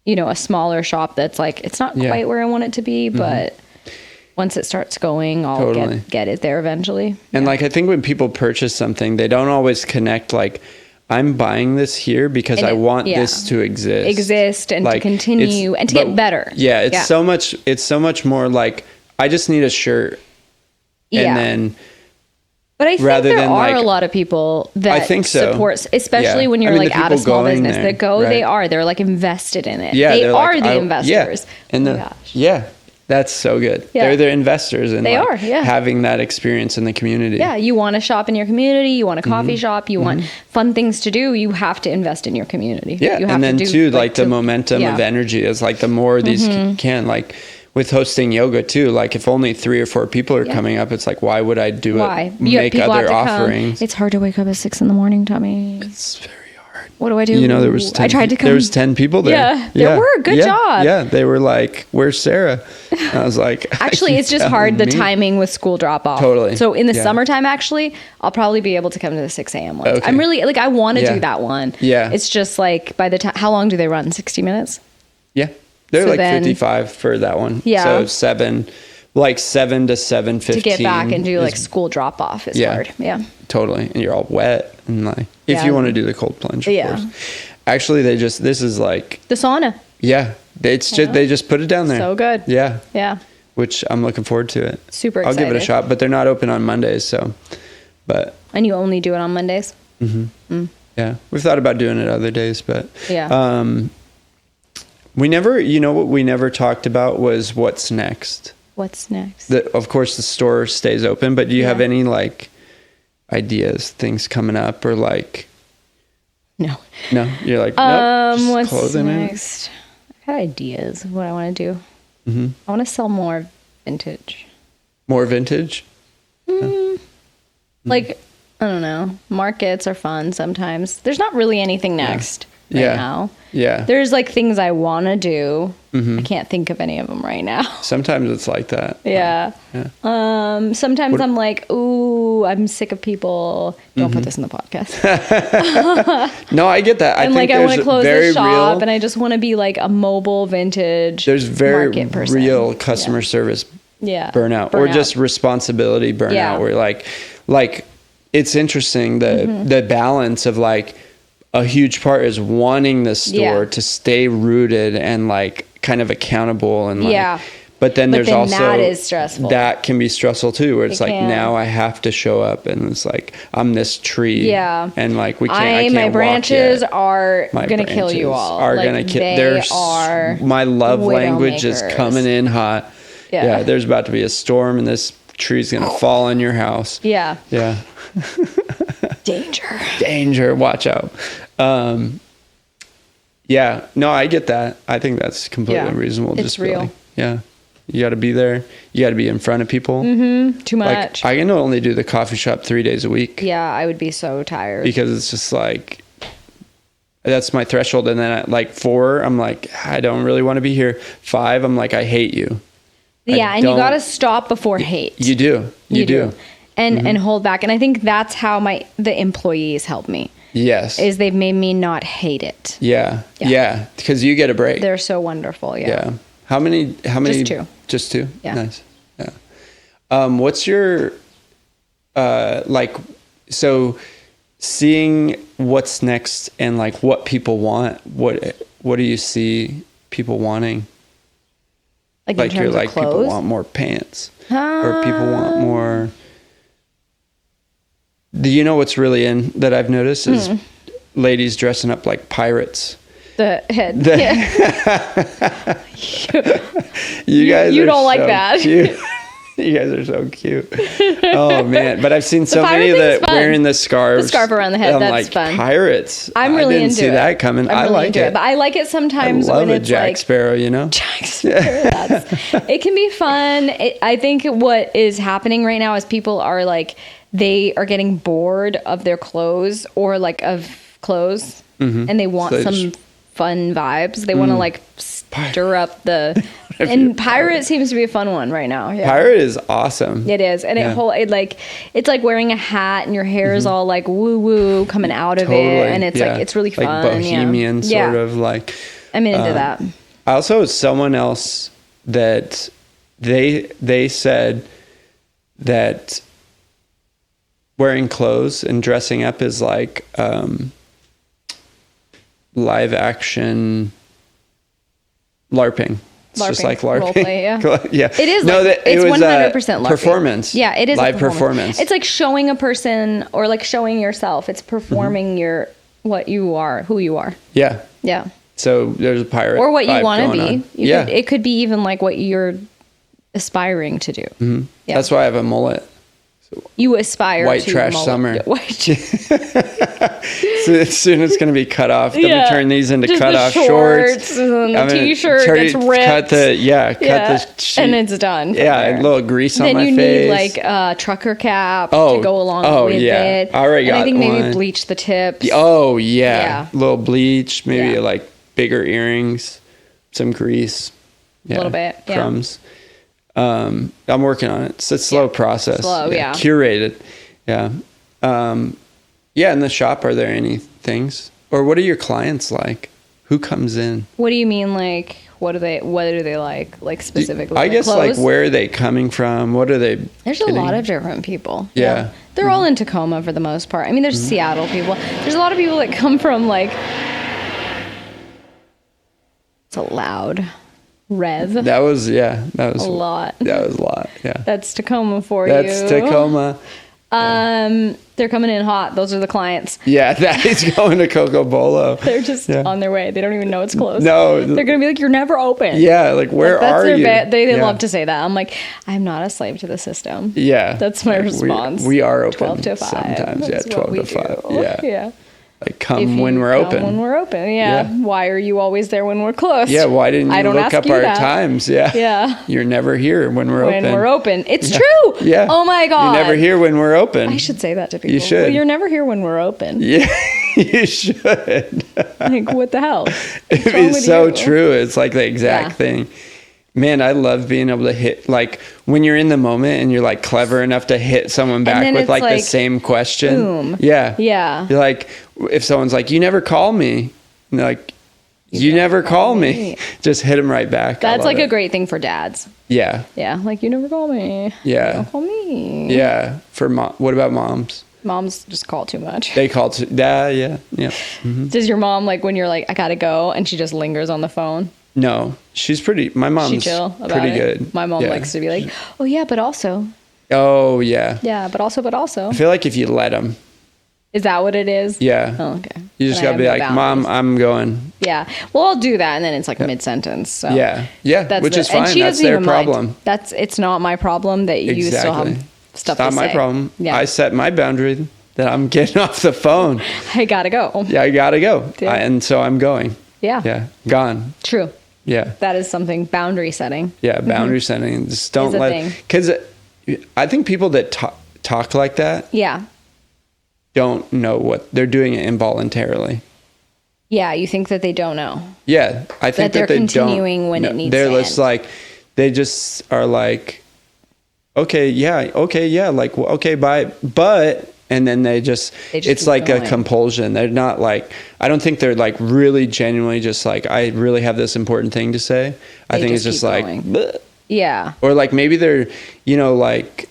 Speaker 3: you know, a smaller shop that's like, it's not quite where I want it to be, but once it starts going, I'll get it there eventually.
Speaker 2: And like, I think when people purchase something, they don't always connect like, I'm buying this here because I want this to exist
Speaker 3: and
Speaker 2: like,
Speaker 3: to continue and to get better.
Speaker 2: It's so much more like, I just need a shirt. And then,
Speaker 3: but I think there are a lot of people that I think support, especially when you're like at a small business that go, they're like invested in it. They are the investors.
Speaker 2: And that's so good. They're the investors in having that experience in the community.
Speaker 3: You want to shop in your community. You want a coffee shop. You want fun things to do. You have to invest in your community. You have
Speaker 2: and then too, like the momentum of energy is like the more these can like with hosting yoga too, like if only 3 or 4 people are coming up, it's like, why would I do it? Make other offerings.
Speaker 3: It's hard to wake up at 6 a.m, Tommy.
Speaker 2: It's very hard.
Speaker 3: What do I do?
Speaker 2: You know, there was 10,
Speaker 3: I tried to come.
Speaker 2: There was 10 people there.
Speaker 3: There were. Good job.
Speaker 2: Yeah. They were like, where's Sarah? And I was like,
Speaker 3: actually, it's just hard the timing with school drop off.
Speaker 2: Totally.
Speaker 3: So in the summertime, actually, I'll probably be able to come to the 6 a.m. ones. I'm really like, I want to do that one. It's just like by the time, how long do they run? 60 minutes?
Speaker 2: Yeah. They're like 55 for that one. So 7 to 7:15.
Speaker 3: To get back and do like school drop off is hard.
Speaker 2: Totally. And you're all wet and like, if you want to do the cold plunge, of course. Actually, this is like
Speaker 3: the sauna.
Speaker 2: They just put it down there.
Speaker 3: So good.
Speaker 2: Yeah. Which I'm looking forward to it.
Speaker 3: Super excited.
Speaker 2: I'll give it a shot, but they're not open on Mondays. So,
Speaker 3: and you only do it on Mondays?
Speaker 2: Yeah. We've thought about doing it other days, but we never talked about was what's next.
Speaker 3: What's next?
Speaker 2: Of course, the store stays open, but do you have any like ideas, things coming up, or like?
Speaker 3: No.
Speaker 2: You're like, nope, just
Speaker 3: what's
Speaker 2: closing
Speaker 3: next? I've got ideas of what I want to do. I want to sell more vintage.
Speaker 2: More vintage?
Speaker 3: Like, I don't know. Markets are fun sometimes. There's not really anything next. Right now. There's like things I want to do. I can't think of any of them right now.
Speaker 2: Sometimes it's like that.
Speaker 3: Sometimes I'm like, ooh, I'm sick of people. Don't put this in the podcast.
Speaker 2: No, I get that. I
Speaker 3: want to close the shop and I just want to be like a mobile vintage.
Speaker 2: There's very real customer service burnout or just responsibility burnout where like it's interesting the balance of like, a huge part is wanting the store to stay rooted and like kind of accountable and like, but then there's also
Speaker 3: that is stressful.
Speaker 2: That can be stressful too, where it's like now I have to show up and it's like I'm this tree, and like I can't. My
Speaker 3: branches are gonna kill you all.
Speaker 2: Are like, gonna kill. My love language is coming in hot. There's about to be a storm and this tree's gonna fall on your house. Danger, watch out. No, I get that. I think that's completely reasonable.
Speaker 3: It's real.
Speaker 2: You got to be there. You got to be in front of people.
Speaker 3: Too much.
Speaker 2: Like, I can only do the coffee shop 3 days a week.
Speaker 3: I would be so tired.
Speaker 2: Because it's just like, that's my threshold. And then at like 4, I'm like, I don't really want to be here. 5, I'm like, I hate you.
Speaker 3: And you got to stop before hate.
Speaker 2: You do. You do.
Speaker 3: And hold back. And I think that's how the employees help me.
Speaker 2: Yes.
Speaker 3: Is they've made me not hate it.
Speaker 2: Yeah. Because you get a break.
Speaker 3: They're so wonderful. Yeah.
Speaker 2: How many? Just
Speaker 3: 2.
Speaker 2: Just 2?
Speaker 3: Yeah.
Speaker 2: Nice. Yeah. What's your, so seeing what's next and like what people want, what do you see people wanting? Like you're like, people want more pants. Or people want more. Do you know what's really in that I've noticed is ladies dressing up like pirates.
Speaker 3: The head.
Speaker 2: You guys
Speaker 3: you
Speaker 2: are
Speaker 3: don't like
Speaker 2: so
Speaker 3: that.
Speaker 2: Cute. You guys are so cute. Oh man! But I've seen so many that wearing the scarves.
Speaker 3: The scarf around the head. That's
Speaker 2: like,
Speaker 3: fun.
Speaker 2: Pirates.
Speaker 3: I'm really
Speaker 2: into it. I didn't see that coming. I
Speaker 3: really
Speaker 2: like it.
Speaker 3: But I like it sometimes
Speaker 2: I love
Speaker 3: when
Speaker 2: a
Speaker 3: it's
Speaker 2: Jack
Speaker 3: like
Speaker 2: Sparrow. You know.
Speaker 3: Jack Sparrow. It can be fun. I think what is happening right now is people are like they are getting bored of their clothes or like of clothes, and they want some fun vibes. They want to like stir up the. And pirate seems to be a fun one right now. Yeah.
Speaker 2: Pirate is awesome.
Speaker 3: It is, and it's like wearing a hat and your hair is all like woo woo coming out of it, and it's like it's really fun,
Speaker 2: like bohemian sort of like.
Speaker 3: I'm into that.
Speaker 2: Also, someone else that they said that wearing clothes and dressing up is like live action LARPing. It's just like LARPing.
Speaker 3: Roleplay,
Speaker 2: yeah.
Speaker 3: It is.
Speaker 2: No,
Speaker 3: it's 100% LARPing.
Speaker 2: Performance.
Speaker 3: Yeah, it is
Speaker 2: live performance.
Speaker 3: It's like showing a person or like showing yourself. It's performing your what you are, who you are.
Speaker 2: Yeah.
Speaker 3: Yeah.
Speaker 2: So there's a pirate
Speaker 3: or what you want to be.
Speaker 2: Yeah.
Speaker 3: It could be even like what you're aspiring to do.
Speaker 2: Mm-hmm. Yeah. That's why I have a mullet.
Speaker 3: You aspire
Speaker 2: white
Speaker 3: to
Speaker 2: trash
Speaker 3: mullet.
Speaker 2: summer.
Speaker 3: White.
Speaker 2: So soon it's going to be cut off. I'm going to turn these into cut off shorts.
Speaker 3: And the t-shirt gets ripped.
Speaker 2: Cut the
Speaker 3: and it's done.
Speaker 2: Yeah, a little grease on my face.
Speaker 3: Then you need like a trucker cap to go along with it.
Speaker 2: I already got
Speaker 3: I think
Speaker 2: one.
Speaker 3: maybe bleach the tips.
Speaker 2: Oh yeah. A little bleach, maybe like bigger earrings, some grease.
Speaker 3: A little bit. Yeah.
Speaker 2: Crumbs. I'm working on it. It's a slow process. Curated. Yeah. In the shop, are there any things? Or what are your clients like? Who comes in?
Speaker 3: What do you mean, like, what do they like? Like, specifically?
Speaker 2: I guess,
Speaker 3: clothes?
Speaker 2: like, where are they coming from? What are they
Speaker 3: There's a lot of different people.
Speaker 2: Yeah.
Speaker 3: They're all in Tacoma for the most part. I mean, there's Seattle people. There's a lot of people that come from, like... It's a loud... Rev.
Speaker 2: That was a
Speaker 3: lot.
Speaker 2: That was a lot. Yeah.
Speaker 3: That's Tacoma for you.
Speaker 2: That's Tacoma.
Speaker 3: They're coming in hot. Those are the clients.
Speaker 2: Yeah, that is going to Cocobolo.
Speaker 3: They're just on their way. They don't even know it's closed.
Speaker 2: No.
Speaker 3: They're going to be like, you're never open.
Speaker 2: Yeah, like, where are you?
Speaker 3: They love to say that. I'm like, I'm not a slave to the system.
Speaker 2: Yeah.
Speaker 3: That's my response.
Speaker 2: We are open
Speaker 3: 12 to 5.
Speaker 2: sometimes.
Speaker 3: That's
Speaker 2: 12 to 5. Yeah.
Speaker 3: Yeah.
Speaker 2: Like, come when we're open.
Speaker 3: When we're open, yeah. Why are you always there when we're closed?
Speaker 2: Yeah, why didn't you look up our times? Yeah.
Speaker 3: Yeah.
Speaker 2: You're never here when we're open.
Speaker 3: When we're open. It's true.
Speaker 2: Yeah.
Speaker 3: Oh my God.
Speaker 2: You're never here when we're open.
Speaker 3: I should say that to people.
Speaker 2: You should.
Speaker 3: Well, you're never here when we're open.
Speaker 2: Yeah, you should.
Speaker 3: Like, what the hell?
Speaker 2: It's so true. It's like the exact thing. Man, I love being able to hit, like, when you're in the moment and you're, like, clever enough to hit someone back with, like, the same question.
Speaker 3: Boom.
Speaker 2: Yeah.
Speaker 3: Yeah.
Speaker 2: You're like, if someone's like, you never call me. And they're like, you never call me. Just hit them right back.
Speaker 3: That's, like, a great thing for dads.
Speaker 2: Yeah.
Speaker 3: Yeah. Like, you never call me.
Speaker 2: Yeah.
Speaker 3: Don't call me.
Speaker 2: Yeah. For what about moms?
Speaker 3: Moms just call too much.
Speaker 2: They call too, yeah. Mm-hmm.
Speaker 3: Does your mom, like, when you're like, I gotta go, and she just lingers on the phone?
Speaker 2: No, my mom's pretty good.
Speaker 3: My mom likes to be like, oh yeah, but also.
Speaker 2: Oh yeah.
Speaker 3: Yeah, but also.
Speaker 2: I feel like if you let them.
Speaker 3: Is that what it is?
Speaker 2: Yeah.
Speaker 3: Oh, okay.
Speaker 2: You just gotta be like, Mom, I'm going.
Speaker 3: Yeah. Well, I'll do that, and then it's like mid-sentence. So.
Speaker 2: Yeah. Yeah. Which is fine. That's their problem.
Speaker 3: It's not my problem that you still have stuff to say.
Speaker 2: It's not my problem.
Speaker 3: Yeah.
Speaker 2: I set my boundary that I'm getting off the phone.
Speaker 3: I gotta go.
Speaker 2: Yeah, I gotta go. Yeah. And so I'm going.
Speaker 3: Yeah.
Speaker 2: Yeah. Gone.
Speaker 3: True.
Speaker 2: Yeah.
Speaker 3: That is something, boundary setting.
Speaker 2: Yeah, boundary setting. Just don't because I think people that talk like that don't know what they're doing it involuntarily.
Speaker 3: Yeah, you think that they don't know.
Speaker 2: Yeah, I think that they
Speaker 3: continuing when it needs to end.
Speaker 2: They're just like, they just are like, okay, like, well, okay, bye, but... And then they just it's like going. A compulsion. They're not like, I don't think they're like really genuinely just like, I really have this important thing to say. I think it's just like, bleh.
Speaker 3: Yeah.
Speaker 2: Or like maybe they're, like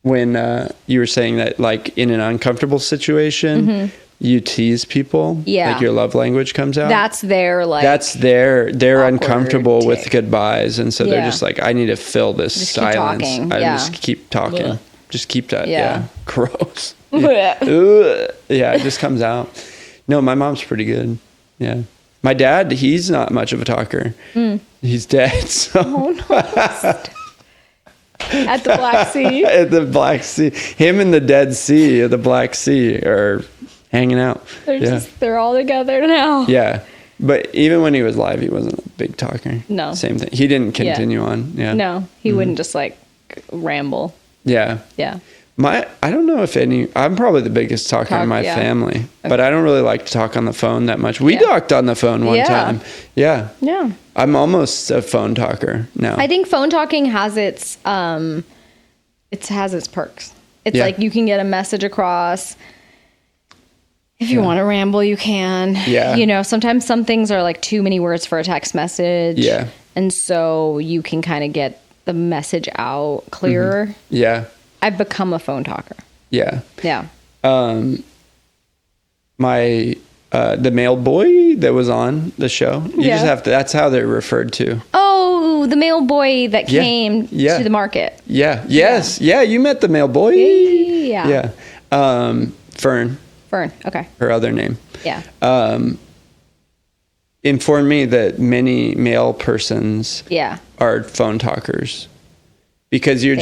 Speaker 2: when you were saying that like in an uncomfortable situation, you tease people.
Speaker 3: Yeah.
Speaker 2: Like your love language comes out.
Speaker 3: That's their
Speaker 2: they're uncomfortable
Speaker 3: tick.
Speaker 2: with goodbyes. And so they're just like, I need to fill this
Speaker 3: just
Speaker 2: silence.
Speaker 3: Keep talking.
Speaker 2: I just keep talking.
Speaker 3: Ugh.
Speaker 2: Just keep that. Yeah. Gross.
Speaker 3: Yeah.
Speaker 2: It just comes out. No, my mom's pretty good. Yeah. My dad, he's not much of a talker. He's dead. So.
Speaker 3: Oh, no. At the Black Sea.
Speaker 2: At the Black Sea. Him and the Dead Sea, the Black Sea, are hanging out.
Speaker 3: They're all together now.
Speaker 2: Yeah. But even when he was alive, he wasn't a big talker.
Speaker 3: No.
Speaker 2: Same thing. He didn't continue on. Yeah.
Speaker 3: No, he wouldn't just like ramble.
Speaker 2: Yeah.
Speaker 3: Yeah.
Speaker 2: I don't know if I'm probably the biggest talker in my family, but I don't really like to talk on the phone that much. We talked on the phone one time. Yeah.
Speaker 3: Yeah.
Speaker 2: I'm almost a phone talker now.
Speaker 3: I think phone talking has its perks. It's like you can get a message across. If you want to ramble, you can.
Speaker 2: Yeah.
Speaker 3: You know, sometimes some things are like too many words for a text message.
Speaker 2: Yeah. And
Speaker 3: so you can kind of get the message out clearer.
Speaker 2: Mm-hmm. Yeah.
Speaker 3: I've become a phone talker.
Speaker 2: Yeah.
Speaker 3: Yeah.
Speaker 2: The mail boy that was on the show. You just have to, that's how they're referred to.
Speaker 3: Oh, the mail boy that came to the market.
Speaker 2: Yeah. Yes. Yeah. You met the mail boy.
Speaker 3: Yeah.
Speaker 2: Yeah. Fern.
Speaker 3: Okay.
Speaker 2: Her other name.
Speaker 3: Yeah.
Speaker 2: Informed me that many male persons are phone talkers because you're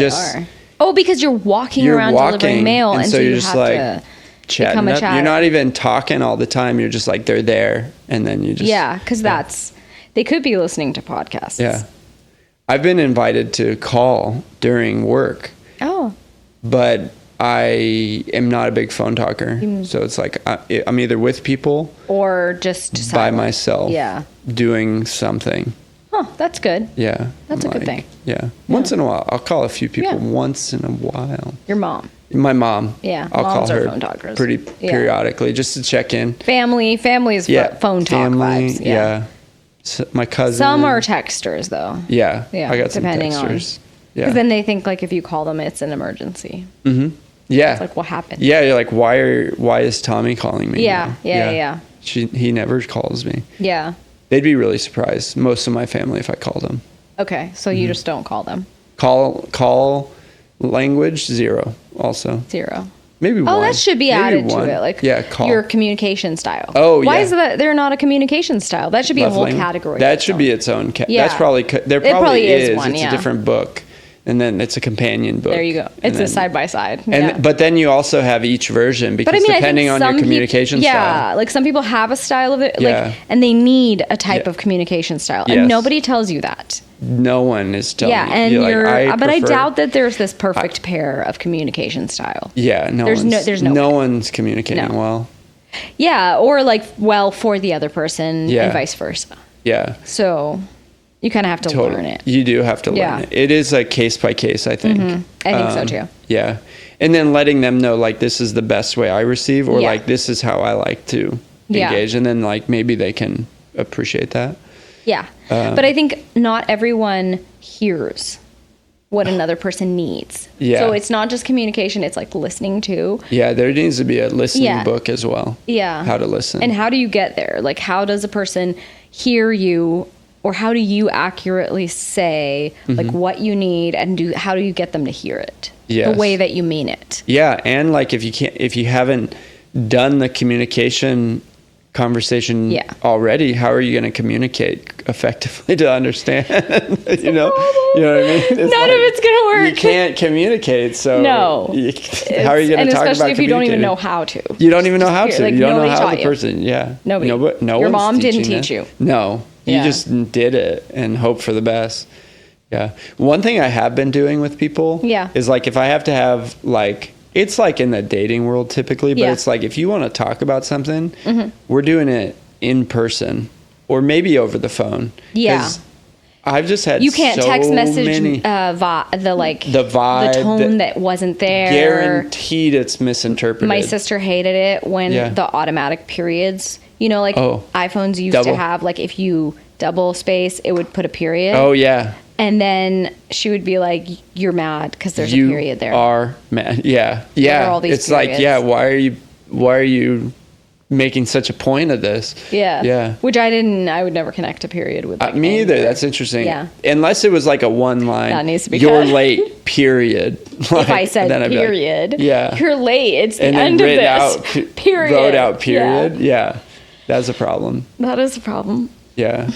Speaker 3: because you're walking around delivering mail, and so
Speaker 2: you're
Speaker 3: just like
Speaker 2: chatting up. You're not even talking all the time. You're just like they're there, and then you just
Speaker 3: because they could be listening to podcasts.
Speaker 2: Yeah, I've been invited to call during work.
Speaker 3: Oh,
Speaker 2: but I am not a big phone talker, so it's like I'm either with people
Speaker 3: or just
Speaker 2: by myself.
Speaker 3: Yeah,
Speaker 2: doing something.
Speaker 3: Oh, that's good.
Speaker 2: Yeah.
Speaker 3: That's a good thing.
Speaker 2: Yeah. Once in a while. I'll call a few people once in a while.
Speaker 3: Your mom.
Speaker 2: My mom.
Speaker 3: Yeah.
Speaker 2: I'll
Speaker 3: Moms
Speaker 2: call her
Speaker 3: phone talkers.
Speaker 2: pretty periodically just to check in.
Speaker 3: Family is phone talk vibes.
Speaker 2: Yeah. So my cousin.
Speaker 3: Some are texters though.
Speaker 2: Yeah. I got some texters.
Speaker 3: Because then they think like if you call them, it's an emergency.
Speaker 2: Mm-hmm. Yeah.
Speaker 3: It's like, what happened?
Speaker 2: Yeah. You're like, why is Tommy calling me?
Speaker 3: Yeah. Yeah.
Speaker 2: He never calls me.
Speaker 3: Yeah.
Speaker 2: They'd be really surprised, most of my family, if I called them.
Speaker 3: Okay, so you just don't call them.
Speaker 2: Call language 0 also.
Speaker 3: 0.
Speaker 2: Maybe 1.
Speaker 3: Oh, that should be added to it. Like
Speaker 2: call.
Speaker 3: Your communication style.
Speaker 2: Oh,
Speaker 3: Why is that they're not a communication style? That should be a whole category.
Speaker 2: That should be its own That's probably there probably is one, it's a different book. And then it's a companion book.
Speaker 3: There you go. It's a side by side.
Speaker 2: But then you also have each version because depending on your communication style.
Speaker 3: Yeah, like some people have a style of it, and they need a type of communication style, and nobody tells you that.
Speaker 2: No one is telling you.
Speaker 3: Yeah, and but I doubt that there's this perfect pair of communication style.
Speaker 2: Yeah, there's no one's communicating well.
Speaker 3: Yeah, or for the other person and vice versa.
Speaker 2: Yeah.
Speaker 3: So you kind of have to learn it.
Speaker 2: You do have to learn it. It is like case by case, I think.
Speaker 3: Mm-hmm. I think so too.
Speaker 2: Yeah. And then letting them know this is the best way I receive or this is how I like to engage. And then maybe they can appreciate that.
Speaker 3: Yeah. But I think not everyone hears what another person needs. Yeah. So it's not just communication, it's listening too.
Speaker 2: Yeah, there needs to be a listening book as well.
Speaker 3: Yeah.
Speaker 2: How to listen.
Speaker 3: And how do you get there? How does a person hear you? Or how do you accurately say what you need and how do you get them to hear it the way that you mean it?
Speaker 2: Yeah, and if you haven't done the communication conversation already, how are you going to communicate effectively to understand? you know what I mean?
Speaker 3: None of it's going to work.
Speaker 2: You can't communicate, so
Speaker 3: no.
Speaker 2: How are you going to talk about
Speaker 3: especially if you don't even know how to?
Speaker 2: You don't even know how to. You don't know how the person. Yeah.
Speaker 3: Nobody.
Speaker 2: No
Speaker 3: Your mom didn't teach you.
Speaker 2: No. You just did it and hope for the best. Yeah. One thing I have been doing with people is if I have to have it's in the dating world typically, but it's if you want to talk about something, we're doing it in person or maybe over the phone.
Speaker 3: Yeah.
Speaker 2: I've just had
Speaker 3: you can't text message
Speaker 2: many,
Speaker 3: the vibe,
Speaker 2: the
Speaker 3: tone that wasn't there.
Speaker 2: Guaranteed it's misinterpreted.
Speaker 3: My sister hated it when the automatic periods. iPhones used to have if you double space, it would put a period.
Speaker 2: Oh yeah.
Speaker 3: And then she would be like, "You're mad because there's a period there."
Speaker 2: You are mad. Yeah.
Speaker 3: There are all these
Speaker 2: it's
Speaker 3: periods.
Speaker 2: why are you making such a point of this.
Speaker 3: Yeah. Which I would never connect a period with. Like,
Speaker 2: me either. That's interesting.
Speaker 3: Yeah.
Speaker 2: Unless it was like a one line.
Speaker 3: That needs to be
Speaker 2: you're
Speaker 3: cut.
Speaker 2: late, period. Like,
Speaker 3: if I said period,
Speaker 2: like, yeah.
Speaker 3: You're late. It's the
Speaker 2: and
Speaker 3: end of this.
Speaker 2: Out,
Speaker 3: period.
Speaker 2: Wrote out period. Yeah. That's a problem.
Speaker 3: That is a problem.
Speaker 2: Yeah.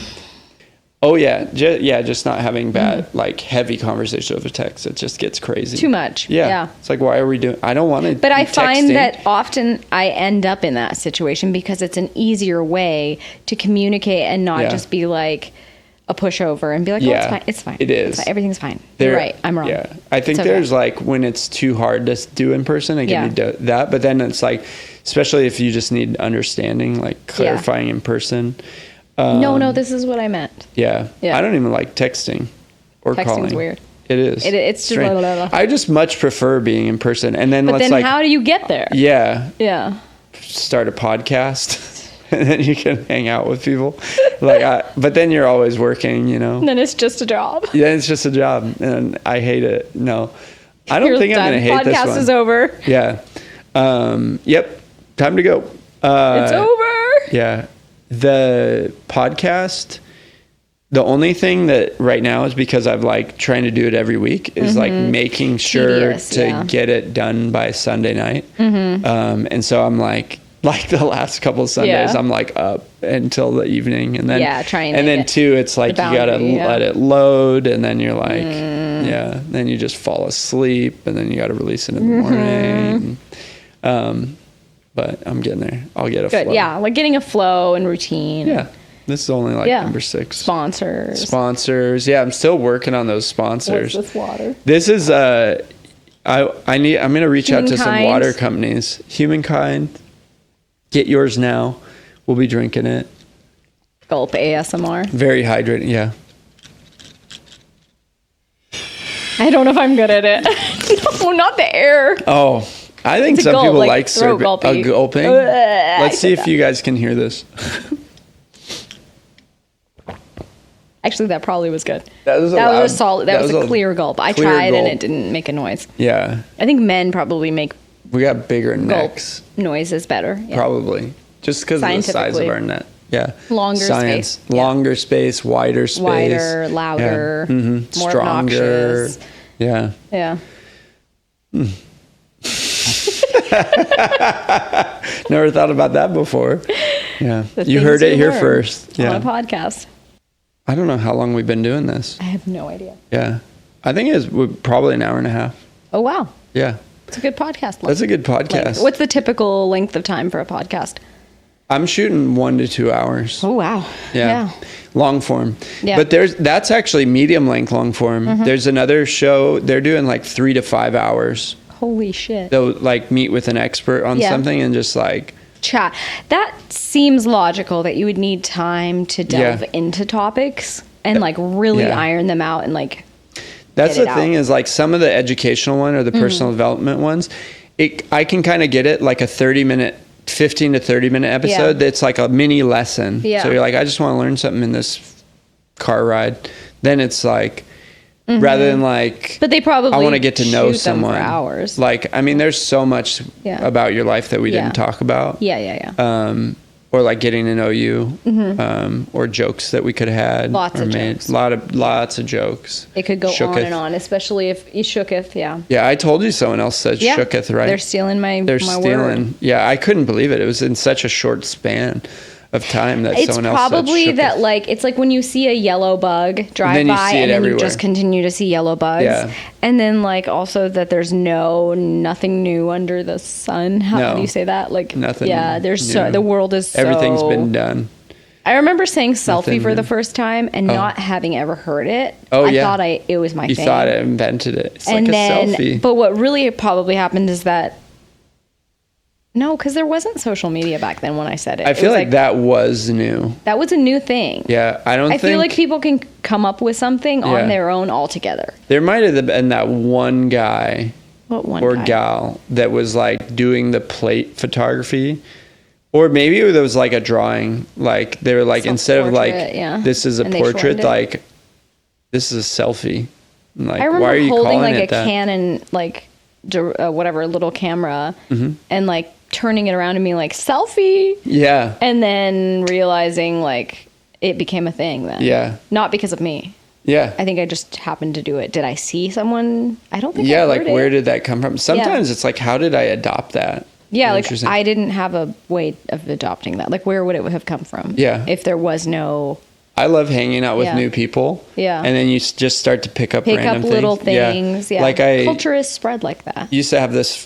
Speaker 2: Oh yeah, just not having bad like heavy conversation over text. It just gets crazy.
Speaker 3: Too much. Yeah.
Speaker 2: It's like, why are we doing? I don't want to.
Speaker 3: But I find that often I end up in that situation because it's an easier way to communicate and not just be like a pushover and be like, oh, it's fine. It's fine.
Speaker 2: It is.
Speaker 3: It's fine. Everything's fine. You're right. I'm wrong.
Speaker 2: Yeah. I think there's like when it's too hard to do in person, it can be that. But then it's like, especially if you just need understanding, like clarifying in person.
Speaker 3: No, this is what I meant.
Speaker 2: Yeah. I don't even like texting or calling.
Speaker 3: Texting's weird.
Speaker 2: It is.
Speaker 3: It's just blah, blah, blah.
Speaker 2: I just much prefer being in person. And then
Speaker 3: how do you get there?
Speaker 2: Yeah.
Speaker 3: Yeah.
Speaker 2: Start a podcast and then you can hang out with people. But then you're always working, you know.
Speaker 3: And then it's just a job.
Speaker 2: Yeah, it's just a job. And I hate it. No. I don't think I'm going to hate this one.
Speaker 3: Podcast is over.
Speaker 2: Yeah. Yep. Time to go.
Speaker 3: It's over.
Speaker 2: Yeah. The podcast, the only thing that right now is because I've like trying to do it every week is like making sure to get it done by Sunday night. And so I'm like the last couple of Sundays, I'm like up until the evening and then,
Speaker 3: trying
Speaker 2: and then too, it's like, you got to let it load and then you're like, then you just fall asleep and then you got to release it in the morning. But I'm getting there. I'll get a flow.
Speaker 3: Yeah, like getting a flow and routine.
Speaker 2: Yeah. This is only like number 6. Sponsors. Yeah, I'm still working on those sponsors.
Speaker 3: What's this water?
Speaker 2: This is I'm going to reach out to some water companies. Humankind. Get yours now. We'll be drinking it.
Speaker 3: Gulp ASMR.
Speaker 2: Very hydrating. Yeah.
Speaker 3: I don't know if I'm good at it. No, not the air.
Speaker 2: Oh, I think some people like gulping. Let's see if you guys can hear this.
Speaker 3: Actually, that probably was good.
Speaker 2: That was
Speaker 3: a solid. That was a clear gulp. I tried and it didn't make a noise.
Speaker 2: Yeah.
Speaker 3: I think men probably make.
Speaker 2: We got bigger necks.
Speaker 3: Noises better. Yeah.
Speaker 2: Probably just because of the size of our neck. Yeah.
Speaker 3: Longer space.
Speaker 2: Longer space. Wider space.
Speaker 3: Wider, louder.
Speaker 2: Yeah.
Speaker 3: More
Speaker 2: stronger.
Speaker 3: obnoxious.
Speaker 2: Yeah.
Speaker 3: Yeah.
Speaker 2: Never thought about that before. Yeah. You heard it here first. Yeah.
Speaker 3: On a podcast.
Speaker 2: I don't know how long we've been doing this.
Speaker 3: I have no idea.
Speaker 2: Yeah. I think it's probably an hour and a half.
Speaker 3: Oh, wow.
Speaker 2: Yeah.
Speaker 3: It's a good podcast.
Speaker 2: That's a good podcast.
Speaker 3: What's the typical length of time for a podcast?
Speaker 2: I'm shooting 1 to 2 hours.
Speaker 3: Oh, wow.
Speaker 2: Yeah. Long form.
Speaker 3: Yeah.
Speaker 2: But that's actually medium length long form. There's another show. They're doing like 3 to 5 hours.
Speaker 3: Holy shit.
Speaker 2: They'll like meet with an expert on something and just like
Speaker 3: chat. That seems logical that you would need time to delve into topics and like really iron them out and like
Speaker 2: that's the thing is like some of the educational one or the personal development ones, I can kind of get it like a 15 to 30 minute episode that's like a mini lesson.
Speaker 3: Yeah.
Speaker 2: So you're like, I just want to learn something in this car ride. Then it's like rather than like,
Speaker 3: but they probably
Speaker 2: I want to get to know someone
Speaker 3: for hours.
Speaker 2: Like, I mean, there's so much about your life that we didn't talk about.
Speaker 3: Yeah.
Speaker 2: Or like getting to know you, or jokes that we could have had.
Speaker 3: Lots of jokes.
Speaker 2: Lots of jokes.
Speaker 3: It could go on and on, especially if you shooketh. Yeah.
Speaker 2: Yeah, I told you someone else said shooketh, right?
Speaker 3: They're stealing my word.
Speaker 2: Yeah, I couldn't believe it. It was in such a short span of time that someone else said
Speaker 3: It's probably that like it's like when you see a yellow bug drive by and then you just continue to see yellow bugs.
Speaker 2: Yeah.
Speaker 3: And then like also that there's nothing new under the sun. How do you say that? Like
Speaker 2: nothing.
Speaker 3: Yeah, there's the world is
Speaker 2: everything's been done.
Speaker 3: I remember saying selfie for the first time and not having ever heard it. I thought it was my thing.
Speaker 2: You thought I invented it. It's like a selfie.
Speaker 3: But what really probably happened is that no, because there wasn't social media back then when I said it.
Speaker 2: I feel like that was new.
Speaker 3: That was a new thing.
Speaker 2: Yeah,
Speaker 3: I feel like people can come up with something on their own altogether.
Speaker 2: There might have been that one guy gal that was like doing the plate photography. Or maybe there was like a drawing. Like they were like, instead of like, this is a portrait, like this is a selfie. Like,
Speaker 3: I remember
Speaker 2: why are you
Speaker 3: holding
Speaker 2: calling
Speaker 3: like
Speaker 2: it
Speaker 3: a
Speaker 2: that?
Speaker 3: Canon, like whatever little camera and like turning it around and being like, selfie.
Speaker 2: Yeah.
Speaker 3: And then realizing like it became a thing then.
Speaker 2: Yeah.
Speaker 3: Not because of me.
Speaker 2: Yeah.
Speaker 3: I think I just happened to do it. Did I see someone? I don't think
Speaker 2: Yeah,
Speaker 3: I
Speaker 2: like
Speaker 3: heard
Speaker 2: where
Speaker 3: it.
Speaker 2: did that come from? Sometimes it's like, how did I adopt that?
Speaker 3: Yeah, like I didn't have a way of adopting that. Like where would it have come from?
Speaker 2: Yeah.
Speaker 3: If there was no...
Speaker 2: I love hanging out with new people.
Speaker 3: Yeah.
Speaker 2: And then you just start to pick up random
Speaker 3: little things. Yeah.
Speaker 2: Like
Speaker 3: culture is spread like that.
Speaker 2: Used to have this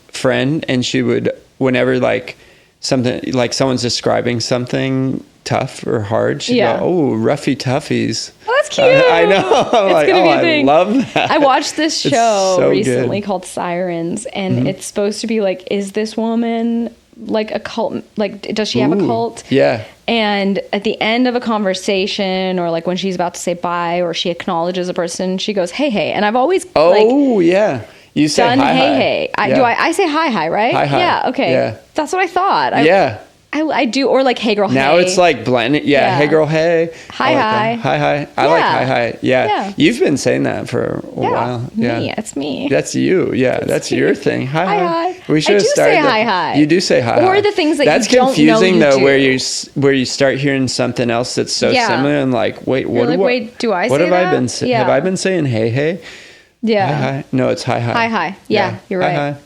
Speaker 2: friend, and she would, whenever like something, like someone's describing something tough or hard, she'd go, "Oh, roughy toughies."
Speaker 3: Oh, that's cute.
Speaker 2: I know. I'm like, oh, I love that.
Speaker 3: I watched this show
Speaker 2: so
Speaker 3: recently
Speaker 2: good.
Speaker 3: called Sirens, and it's supposed to be like, is this woman like a cult? Like, does she have a cult?
Speaker 2: Yeah.
Speaker 3: And at the end of a conversation, or like when she's about to say bye, or she acknowledges a person, she goes, "Hey, hey." And I've always
Speaker 2: yeah. You say
Speaker 3: done
Speaker 2: hi,
Speaker 3: hey,
Speaker 2: hi.
Speaker 3: hey. I say hi, hi, right?
Speaker 2: Hi, hi.
Speaker 3: Yeah. Okay.
Speaker 2: Yeah.
Speaker 3: That's what I thought. I do, or like, hey girl, hey.
Speaker 2: Now it's like blended. Yeah. Hey girl, hey.
Speaker 3: Hi, hi.
Speaker 2: Hi, hi. I like hi, hi. Yeah. You've been saying that for a while. Yeah.
Speaker 3: Me. It's me.
Speaker 2: That's you. Yeah. That's your thing. Hi, hi.
Speaker 3: We should say hi, hi.
Speaker 2: You do say hi.
Speaker 3: Or the things that
Speaker 2: that's
Speaker 3: you don't know
Speaker 2: confusing
Speaker 3: you
Speaker 2: though,
Speaker 3: do.
Speaker 2: where you start hearing something else that's so similar and like, wait, what do I
Speaker 3: say
Speaker 2: have
Speaker 3: that?
Speaker 2: I been saying? Have I been saying hey, hey?
Speaker 3: Yeah.
Speaker 2: Hi, hi. No, it's hi, hi.
Speaker 3: Hi, hi. Yeah. You're right.
Speaker 2: Hi, hi.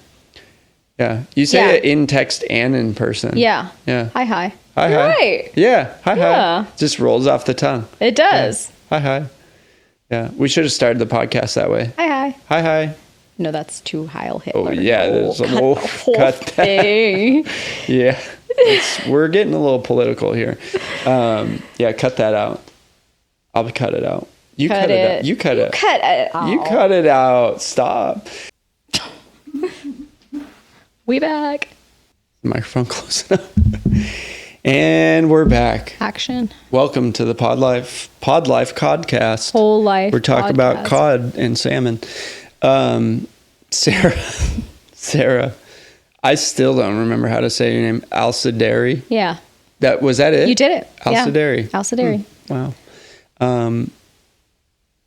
Speaker 2: Yeah. You say it in text and in person.
Speaker 3: Yeah.
Speaker 2: Yeah.
Speaker 3: Hi, hi.
Speaker 2: Hi,
Speaker 3: You're
Speaker 2: hi.
Speaker 3: right.
Speaker 2: Yeah. Hi, hi. Just rolls off the tongue.
Speaker 3: It does.
Speaker 2: Yeah. Hi, hi. Yeah. We should have started the podcast that way.
Speaker 3: Hi, hi.
Speaker 2: Hi, hi.
Speaker 3: No, that's too Heil Hitler.
Speaker 2: Oh, yeah. There's a whole
Speaker 3: cut
Speaker 2: thing. Yeah. We're getting a little political here. Yeah. Cut that out. I'll cut it out. You cut it out. You cut it.
Speaker 3: Cut it out.
Speaker 2: You cut it out. Stop.
Speaker 3: We back.
Speaker 2: Microphone close enough. And we're back.
Speaker 3: Action.
Speaker 2: Welcome to the Pod Life Codcast.
Speaker 3: Whole life.
Speaker 2: We're talking about cod and salmon. Sarah, I still don't remember how to say your name. Alisdairi.
Speaker 3: Yeah.
Speaker 2: Was that it?
Speaker 3: You did it.
Speaker 2: Alisdairi.
Speaker 3: Yeah. Alisdairi.
Speaker 2: Wow.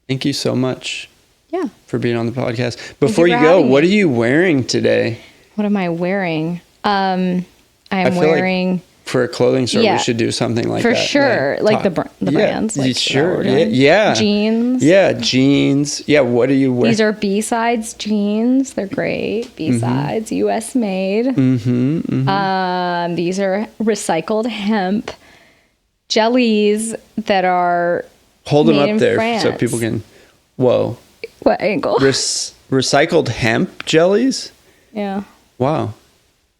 Speaker 2: Thank you so much.
Speaker 3: Yeah.
Speaker 2: For being on the podcast. Before you go, what are you wearing today?
Speaker 3: What am I wearing? I am wearing.
Speaker 2: Like for a clothing store, we should do something like
Speaker 3: that.
Speaker 2: For
Speaker 3: sure. Like the brands. Like
Speaker 2: sure. Yeah.
Speaker 3: Jeans.
Speaker 2: Yeah. Jeans. Yeah. What are you wearing?
Speaker 3: These are B-sides jeans. They're great. B-sides, US made.
Speaker 2: Mm-hmm, mm-hmm.
Speaker 3: These are recycled hemp jellies that are
Speaker 2: Hold them up there
Speaker 3: France.
Speaker 2: So people can. Whoa.
Speaker 3: What angle?
Speaker 2: Recycled hemp jellies?
Speaker 3: Yeah.
Speaker 2: Wow.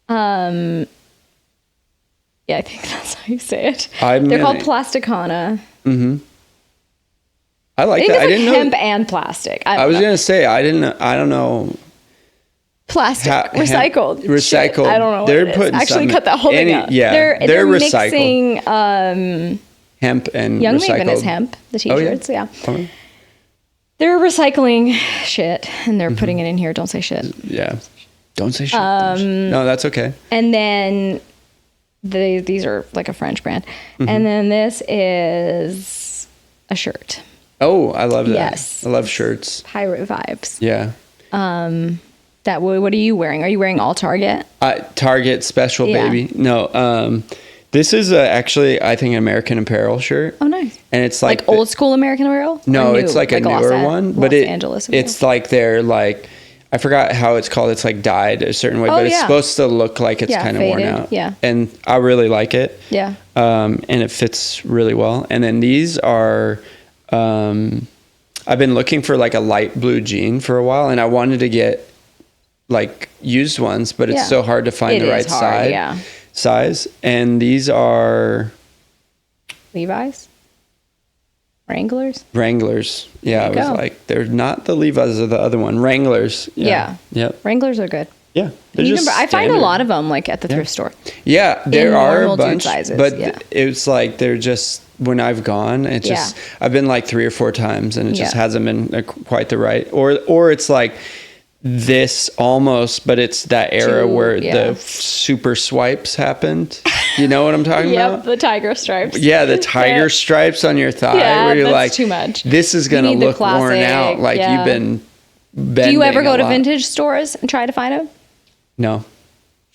Speaker 3: Yeah, I think that's how you say it. They're called Plasticana.
Speaker 2: Mm-hmm. I like that.
Speaker 3: I didn't know hemp and plastic.
Speaker 2: I was gonna say I don't know.
Speaker 3: Plastic recycled.
Speaker 2: Recycled.
Speaker 3: Shit, I don't know.
Speaker 2: They're putting
Speaker 3: actually cut that whole thing out.
Speaker 2: Yeah, they're recycled.
Speaker 3: Mixing
Speaker 2: hemp and
Speaker 3: Young
Speaker 2: recycled.
Speaker 3: Maven is hemp. The t-shirts. Yeah.
Speaker 2: Oh.
Speaker 3: They're recycling shit and they're putting it in here. Don't say shit.
Speaker 2: Yeah. Don't say shit. No, that's okay.
Speaker 3: And then these are like a French brand. Mm-hmm. And then this is a shirt.
Speaker 2: Oh, I love that.
Speaker 3: Yes.
Speaker 2: I love shirts.
Speaker 3: Pirate vibes.
Speaker 2: Yeah.
Speaker 3: What are you wearing? Are you wearing all Target?
Speaker 2: Target special, baby. No, this is actually, I think, an American Apparel shirt.
Speaker 3: Oh, nice.
Speaker 2: And it's like
Speaker 3: old school American Apparel?
Speaker 2: No, it's like a newer one. But
Speaker 3: Angeles
Speaker 2: it's like they're like, I forgot how it's called. It's like dyed a certain way, but it's supposed to look like it's kind of worn out.
Speaker 3: Yeah.
Speaker 2: And I really like it.
Speaker 3: Yeah.
Speaker 2: And it fits really well. And then these are, I've been looking for like a light blue jean for a while, and I wanted to get like used ones, but it's so hard to find the right size. And these are
Speaker 3: Levi's? Wranglers.
Speaker 2: Yeah, I was like, they're not the Levi's or the other one. Wranglers. Yeah. Yep.
Speaker 3: Wranglers are good.
Speaker 2: Yeah.
Speaker 3: I find a lot of them like at the thrift store.
Speaker 2: Yeah, there are a bunch,
Speaker 3: sizes,
Speaker 2: but it's like they're just, when I've gone, I've been like 3 or 4 times and it just hasn't been quite the right, or it's like this almost, but it's that era where the super swipes happened. You know what I'm talking about?
Speaker 3: Yep, the tiger stripes.
Speaker 2: Yeah, the tiger stripes on your thigh where you're like,
Speaker 3: too much.
Speaker 2: This is going to look worn out. Like you've been bending.
Speaker 3: Do you ever go to vintage stores and try to find them?
Speaker 2: No.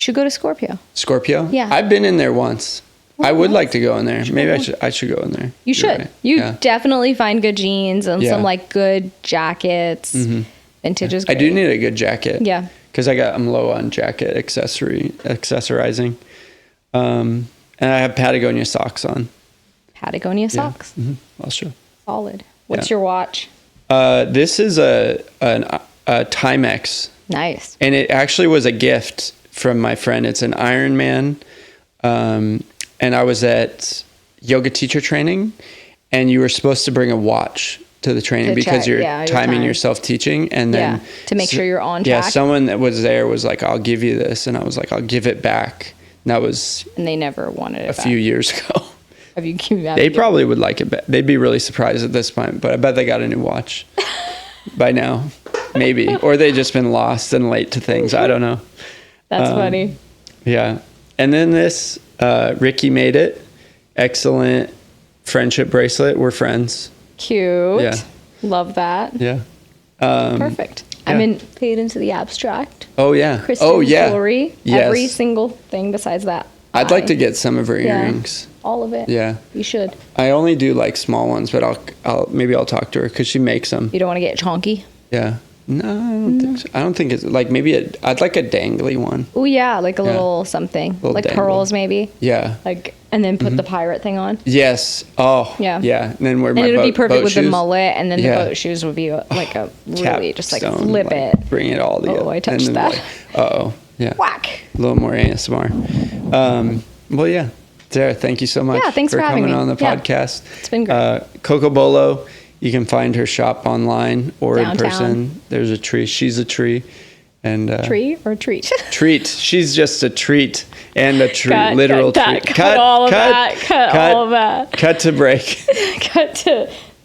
Speaker 3: Should go to Scorpio.
Speaker 2: Scorpio?
Speaker 3: Yeah.
Speaker 2: I've been in there once.
Speaker 3: Oh,
Speaker 2: I would like to go in there. Maybe I should go in there.
Speaker 3: You should.
Speaker 2: Right.
Speaker 3: You definitely find good jeans and some like good jackets. Vintage is great.
Speaker 2: I do need a good jacket.
Speaker 3: Yeah.
Speaker 2: Because I'm low on jacket accessorizing. And I have Patagonia socks on.
Speaker 3: Patagonia socks.
Speaker 2: I'll show.
Speaker 3: Solid. What's your watch?
Speaker 2: This is a Timex.
Speaker 3: Nice.
Speaker 2: And it actually was a gift from my friend. It's an Ironman. And I was at yoga teacher training, and you were supposed to bring a watch to the training because you're timing yourself teaching. And then
Speaker 3: to make sure you're on track.
Speaker 2: Yeah, someone that was there was like, I'll give you this. And I was like, I'll give it back. And that was...
Speaker 3: And they never wanted it
Speaker 2: a few years ago.
Speaker 3: Have you
Speaker 2: They probably would like it back. They'd be really surprised at this point, but I bet they got a new watch by now. Maybe. Or they've just been lost and late to things. I don't know.
Speaker 3: That's funny.
Speaker 2: Yeah. And then this, Ricky made it. Excellent friendship bracelet. We're friends.
Speaker 3: Cute.
Speaker 2: Yeah.
Speaker 3: Love that.
Speaker 2: Yeah.
Speaker 3: Perfect.
Speaker 2: Yeah.
Speaker 3: I'm paid into the abstract.
Speaker 2: Oh, yeah.
Speaker 3: Christian jewelry. Yes. Every single thing besides that.
Speaker 2: I'd like to get some of her earrings.
Speaker 3: All of it.
Speaker 2: Yeah.
Speaker 3: You should.
Speaker 2: I only do like small ones, but I'll talk to her because she makes them.
Speaker 3: You don't want to get chonky?
Speaker 2: Yeah. No, I don't think so. I don't think it's like I'd like a dangly one.
Speaker 3: Oh yeah, like a little something, like dangle. Pearls maybe.
Speaker 2: Yeah.
Speaker 3: Like, and then put the pirate thing on.
Speaker 2: Yes. Oh.
Speaker 3: Yeah.
Speaker 2: Yeah. And then wear my
Speaker 3: and it would be perfect
Speaker 2: boat
Speaker 3: with
Speaker 2: shoes.
Speaker 3: the mullet, and then the boat shoes would be like a really just like flip
Speaker 2: like,
Speaker 3: it.
Speaker 2: Bring it all together.
Speaker 3: Oh, I touched that.
Speaker 2: Like, yeah.
Speaker 3: Whack.
Speaker 2: A little more ASMR. Well, yeah. Sarah, thank you so much.
Speaker 3: Yeah, thanks for having
Speaker 2: coming
Speaker 3: me
Speaker 2: on the podcast.
Speaker 3: It's been great.
Speaker 2: Cocobolo. You can find her shop online or
Speaker 3: Downtown.
Speaker 2: in person. There's a tree. She's a tree. And
Speaker 3: tree or treat?
Speaker 2: Treat. She's just a treat and a treat.
Speaker 3: Cut
Speaker 2: literal treat.
Speaker 3: Cut all of that. Cut all of that.
Speaker 2: Cut to break.
Speaker 3: Cut to